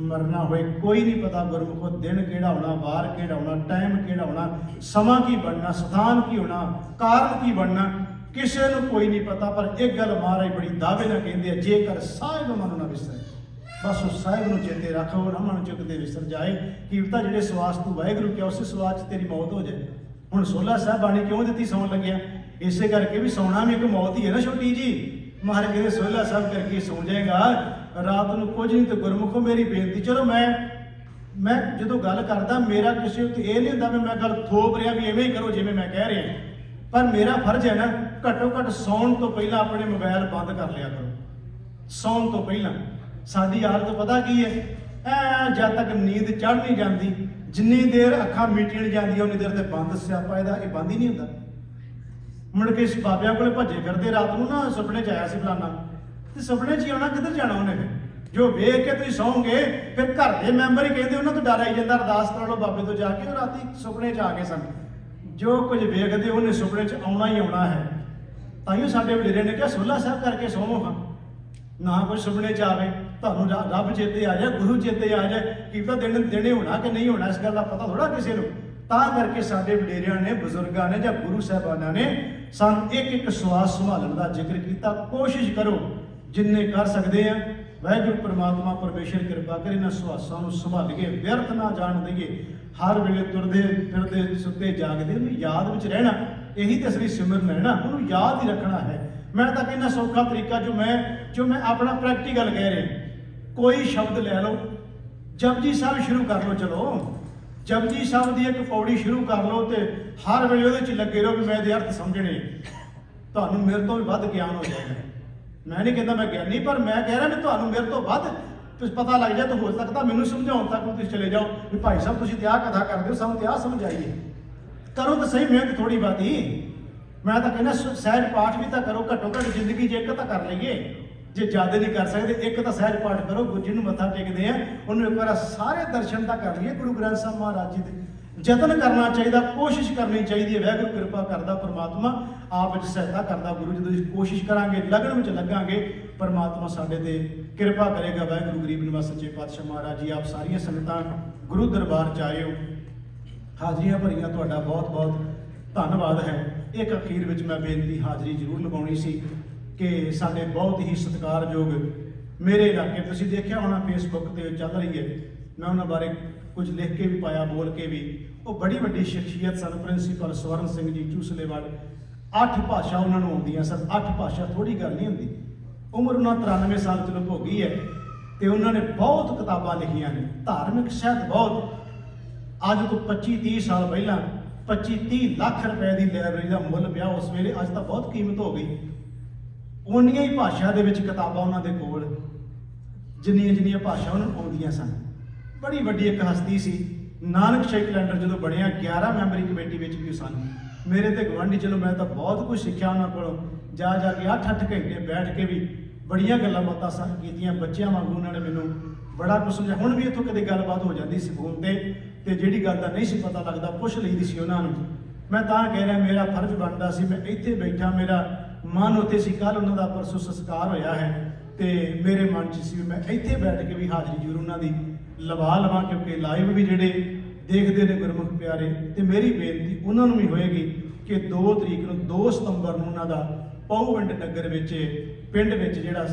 [SPEAKER 1] मरना होए। कोई नहीं पता गुरमुखो दिन केड़ा होना, वार केड़ा होना, टाइम केड़ा होना, समा की बनना, स्थान की होना, कारण की बनना, किसी को कोई नहीं पता। पर एक गल महाराज बड़ी दावे ना कहते हैं जेकर साहिब मन ना विसरे, बस उस साहिब को चेते रखो ना मन चुकते विसर जाए। कीमता जेडे सवास तू वाहिगुरू क्या उस सवास तेरी मौत हो जाए। हुण सोला साहब बाणी क्यों दी सौन लग्या, इसे करके भी सौना भी एक मौत ही है ना छोटी जी। महाराज कहते सोला साहब करके सौ जाएगा रात को कुछ नहीं। तो गुरमुखो मेरी बेनती, चलो मैं जो गल करदा मेरा किसी उत्ते ये नहीं होंदा मैं गल थोप रहा भी इवें ही करो जिवें मैं कह रहा, पर मेरा फर्ज है ना घट्टो घट्ट सौण तो पहला अपने मोबाइल बंद कर लिया करो। सौण तो पहला साडी हालत पता की है, जब तक नींद चढ़ नहीं जाती, जिन्नी देर अखां मीटियां नहीं जांदियां उन्नी देर ते बंद स्यापा इहदा ये बंद ही नहीं होंदा। मुड़ के बाबियां कोल भजे फिरदे रात नूं ना सुपने च आया सी फलाना, तो सुपने च आना किधर जाना उन्हें, फिर जो वेख के तुसीं सौंगे फिर घर के मैंबर ही कहते उन्होंने तो डर आई जाता अरदास कर लो बाबे तो जाके। वो राती सुपने च आ गए सन, जो कुछ वेखते उन्हें सुपने च आना ही आना है। ताइयों साडे वडेरे ने कहा सोला साहब करके सोवो हाँ, ना कुछ सुपने च आवे तुहानूं रब चेते आ जाए, गुरु चेते आ जाए, की पता दिन दिने होना कि नहीं होना, इस गल का पता थोड़ा किसी को। तां करके साडे वडेरियां ने बुजुर्गां ने जां गुरु साहिबानां ने सानूं एक श्वास संभालण दा जिक्र कीता। कोशिश करो जिन्ने कर सकते हैं, वाहिगुरू परमात्मा परमेश्वर कृपा करे इन्हां श्वासां नूं संभालीए, व्यर्थ ना जाण दईए। हर वेले तुरदे फिरदे सुते जागदे उन्हें याद विच रहना, यही तो असली सिमरन है ना, उन्होंने याद ही रखना है। मैं तो कहना सौखा तरीका जो मैं अपना प्रैक्टिकल कह रहा, कोई शब्द ले लो, जपजी साहब शुरू कर लो, चलो जपजी साहब की एक पौड़ी शुरू कर लो, तो हर वेले वो लगे रहो भी मैं ये अर्थ समझने, तो मेरे तो भी वध ज्ञान हो जाएगा। मैं नहीं कहता मैं ज्ञानी, पर मैं कह रहा भी तो मेरे तो वध पता लग जाए, तो हो सकता मैनू समझाने तक तुम चले जाओ भी भाई साहब तुम तो कथा करते हो, सानू तो समझ आइए। करो तो सही मेहनत थोड़ी बाती, मैं तो कहना सहज पाठ भी तो करो, घट्टो घट्ट जिंदगी च एक तो कर लीए, जे ज़्यादा नहीं कर सकते एक तो सहज पाठ करो। जिन्होंने मत्था टेकते हैं उन्होंने एक बार सारे दर्शन तो कर लिए गुरु ग्रंथ साहब महाराज जी के। जतन करना चाहिए, कोशिश करनी चाहिए, वाहिगुरू कृपा करता परमात्मा आप सहायता करता गुरु। जो कोशिश करांगे लगन में लगांगे परमात्मा साडे ते कृपा करेगा। वाहिगुरू गरीब निवास सच्चे पातशाह महाराज जी आप सारिया संगतां गुरु दरबार च आए हो, हाजरियां भरियां, तुहाडा बहुत बहुत धन्नवाद है। ਇੱਕ ਅਖੀਰ ਵਿੱਚ ਮੈਂ ਬੇਨਤੀ ਹਾਜ਼ਰੀ ਜ਼ਰੂਰ ਲਗਾਉਣੀ ਸੀ ਕਿ ਸਾਡੇ ਬਹੁਤ ਹੀ ਸਤਿਕਾਰਯੋਗ ਮੇਰੇ ਇਲਾਕੇ ਤੁਸੀਂ ਦੇਖਿਆ ਹੋਣਾ ਫੇਸਬੁੱਕ ਤੇ ਚੱਲ ਰਹੀ ਹੈ, ਮੈਂ ਉਹਨਾਂ ਬਾਰੇ ਕੁਝ ਲਿਖ ਕੇ ਵੀ ਪਾਇਆ, ਬੋਲ ਕੇ ਵੀ। ਉਹ ਬੜੀ ਵੱਡੀ ਸ਼ਖਸੀਅਤ ਸਨ, ਪ੍ਰਿੰਸੀਪਲ ਸਵਰਨ ਸਿੰਘ ਜੀ ਚੂਸਲੇਵਾਲ। 8 ਭਾਸ਼ਾ ਉਹਨਾਂ ਨੂੰ ਆਉਂਦੀਆਂ ਸਨ। 8 ਭਾਸ਼ਾ ਥੋੜੀ ਗੱਲ ਨਹੀਂ ਹੁੰਦੀ। ਉਮਰ ਉਹਨਾਂ 93 ਸਾਲ ਚਲੋ ਹੋ ਗਈ ਹੈ ਤੇ ਉਹਨਾਂ ਨੇ ਬਹੁਤ ਕਿਤਾਬਾਂ ਲਿਖੀਆਂ ਨੇ, ਧਾਰਮਿਕ ਸਾਹਿਤ ਬਹੁਤ। ਅੱਜ ਤੋਂ 25-30 ਸਾਲ ਪਹਿਲਾਂ 25-30 ਲੱਖ ਰੁਪਏ ਦੀ ਲਾਇਬ੍ਰੇਰੀ ਦਾ ਮੁੱਲ ਪਿਆ ਉਸ ਵੇਲੇ, ਅੱਜ ਤਾਂ ਬਹੁਤ ਕੀਮਤ ਹੋ ਗਈ। ਉਨੀਆਂ ਹੀ ਭਾਸ਼ਾ ਦੇ ਵਿੱਚ ਕਿਤਾਬਾਂ ਉਹਨਾਂ ਦੇ ਕੋਲ, ਜਿੰਨੀਆਂ ਭਾਸ਼ਾ ਉਹਨਾਂ ਨੂੰ ਆਉਂਦੀਆਂ ਸਨ। ਬੜੀ ਵੱਡੀ ਇੱਕ ਹਸਤੀ ਸੀ। ਨਾਨਕ ਸ਼ਾਹੀ ਕੈਲੰਡਰ ਜਦੋਂ ਬਣਿਆ 11 ਮੈਂਬਰੀ ਕਮੇਟੀ ਵਿੱਚ ਵੀ ਸਨ। ਮੇਰੇ ਤੇ ਗਵਾਂਢੀ, ਚਲੋ ਮੈਂ ਤਾਂ ਬਹੁਤ ਕੁਝ ਸਿੱਖਿਆ ਉਹਨਾਂ ਕੋਲੋਂ, ਜਾ ਕੇ 8-8 ਘੰਟੇ ਬੈਠ ਕੇ ਵੀ ਬੜੀਆਂ ਗੱਲਾਂ ਬਾਤਾਂ ਕੀਤੀਆਂ। ਬੱਚਿਆਂ ਵਾਂਗੂ ਉਹਨਾਂ ਨੇ ਮੈਨੂੰ ਬੜਾ ਕੁਝ ਸਮਝਾਇਆ। ਹੁਣ ਵੀ ਇੱਥੋਂ ਕਦੇ ਗੱਲਬਾਤ ਹੋ ਜਾਂਦੀ ਸੀ ਫੋਨ ਤੇ ਜਿਹੜੀ ਗੱਲ ਦਾ ਨਹੀਂ ਸੀ ਪਤਾ ਲੱਗਦਾ ਪੁੱਛ ਲਈਦੀ ਸੀ ਉਹਨਾਂ ਨੂੰ। ਮੈਂ ਤਾਂ ਕਹਿ ਰਿਹਾ ਮੇਰਾ ਫਰਜ਼ ਬਣਦਾ ਸੀ, ਮੈਂ ਇੱਥੇ ਬੈਠਾ, ਮੇਰਾ ਮਨ ਉੱਥੇ ਸੀ। ਕੱਲ੍ਹ ਉਹਨਾਂ ਦਾ ਪਰਸੋਂ ਸੰਸਕਾਰ ਹੋਇਆ ਹੈ ਤੇ ਮੇਰੇ ਮਨ 'ਚ ਸੀ ਵੀ ਮੈਂ ਇੱਥੇ ਬੈਠ ਕੇ ਵੀ ਹਾਜ਼ਰੀ ਜ਼ਰੂਰ ਉਹਨਾਂ ਦੀ ਲਵਾ ਲਵਾਂ, ਕਿਉਂਕਿ ਲਾਈਵ ਵੀ ਜਿਹੜੇ ਦੇਖਦੇ ਨੇ ਗੁਰਮੁਖ ਪਿਆਰੇ। ਤੇ ਮੇਰੀ ਬੇਨਤੀ ਉਹਨਾਂ ਨੂੰ ਵੀ ਹੋਏਗੀ ਕਿ 2 ਤਰੀਕ ਨੂੰ 2 ਸਤੰਬਰ ਨੂੰ ਉਹਨਾਂ ਦਾ ਪਹੁਵਿੰਡ ਨਗਰ ਵਿੱਚ ਪਿੰਡ ਵਿੱਚ ਜਿਹੜਾ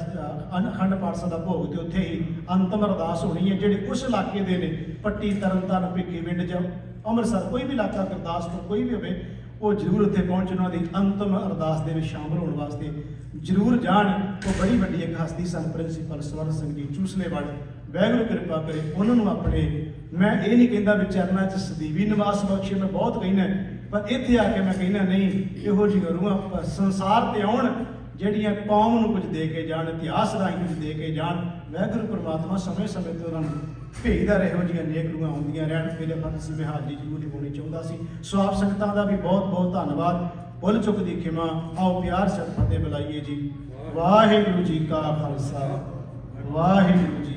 [SPEAKER 1] ਅਖੰਡ ਪਾਠ ਸਾਹਿਬ ਦਾ ਭੋਗ ਤੇ ਉੱਥੇ ਹੀ ਅੰਤਮ ਅਰਦਾਸ ਹੋਣੀ ਹੈ। ਜਿਹੜੇ ਉਸ ਇਲਾਕੇ ਦੇ ਨੇ, ਪੱਟੀ, ਤਰਨਤਾਰਨ, ਭਿੱਖੀਵਿੰਡ ਜਾਂ ਅੰਮ੍ਰਿਤਸਰ, ਕੋਈ ਵੀ ਇਲਾਕਾ, ਗੁਰਦਾਸਪੁਰ, ਕੋਈ ਵੀ ਹੋਵੇ, ਉਹ ਜ਼ਰੂਰ ਉੱਥੇ ਪਹੁੰਚਣ, ਉਹਨਾਂ ਦੀ ਅੰਤਮ ਅਰਦਾਸ ਦੇ ਵਿੱਚ ਸ਼ਾਮਲ ਹੋਣ ਵਾਸਤੇ ਜ਼ਰੂਰ ਜਾਣ। ਉਹ ਬੜੀ ਵੱਡੀ ਇੱਕ ਹਸਤੀ ਸਨ, ਪ੍ਰਿੰਸੀਪਲ ਸਵਰਨ ਸਿੰਘ ਜੀ ਚੂਸਲੇਵਾਲ। ਵਾਹਿਗੁਰੂ ਕਿਰਪਾ ਕਰੇ ਉਹਨਾਂ ਨੂੰ ਆਪਣੇ, ਮੈਂ ਇਹ ਨਹੀਂ ਕਹਿੰਦਾ ਵੀ ਚਰਨਾਂ 'ਚ ਸਦੀਵੀ ਨਿਵਾਸ ਬਖਸ਼ੇ, ਮੈਂ ਬਹੁਤ ਕਹਿਣਾ, ਪਰ ਇੱਥੇ ਆ ਕੇ ਮੈਂ ਕਹਿਣਾ ਨਹੀਂ, ਇਹੋ ਜਿਹੀਆਂ ਰੂਹਾਂ ਸੰਸਾਰ ਤੇ ਆਉਣ ਜਿਹੜੀਆਂ ਕੌਮ ਨੂੰ ਕੁਝ ਦੇ ਕੇ ਜਾਣ, ਇਤਿਹਾਸ ਰਾਹੀਂ ਕੁਝ ਦੇ ਕੇ ਜਾਣ। ਵਾਹਿਗੁਰੂ ਪ੍ਰਮਾਤਮਾ ਸਮੇਂ-ਸਮੇਂ ਤੇ ਉਹਨਾਂ ਨੂੰ ਭੇਜਦਾ ਰਹੇ, ਇਹੋ ਜਿਹੀਆਂ ਨੇਕ ਰੂਹਾਂ ਆਉਂਦੀਆਂ ਰਹਿਣ। ਮੇਰੇ ਫਰਜ਼ ਸੀ, ਮੈਂ ਹਾਜ਼ਰੀ ਜ਼ਰੂਰ ਨਿਭਾਉਣੀ ਚਾਹੁੰਦਾ ਸੀ। ਸੋ ਆਪ ਸੰਗਤਾਂ ਦਾ ਵੀ ਬਹੁਤ ਧੰਨਵਾਦ। ਭੁੱਲ ਚੁੱਕ ਦੀ ਖਿਮਾ। ਆਓ ਪਿਆਰ ਸਤਿ ਫਤਿਹ ਬੁਲਾਈਏ ਜੀ। ਵਾਹਿਗੁਰੂ ਜੀ ਕਾ ਖਾਲਸਾ, ਵਾਹਿਗੁਰੂ ਜੀ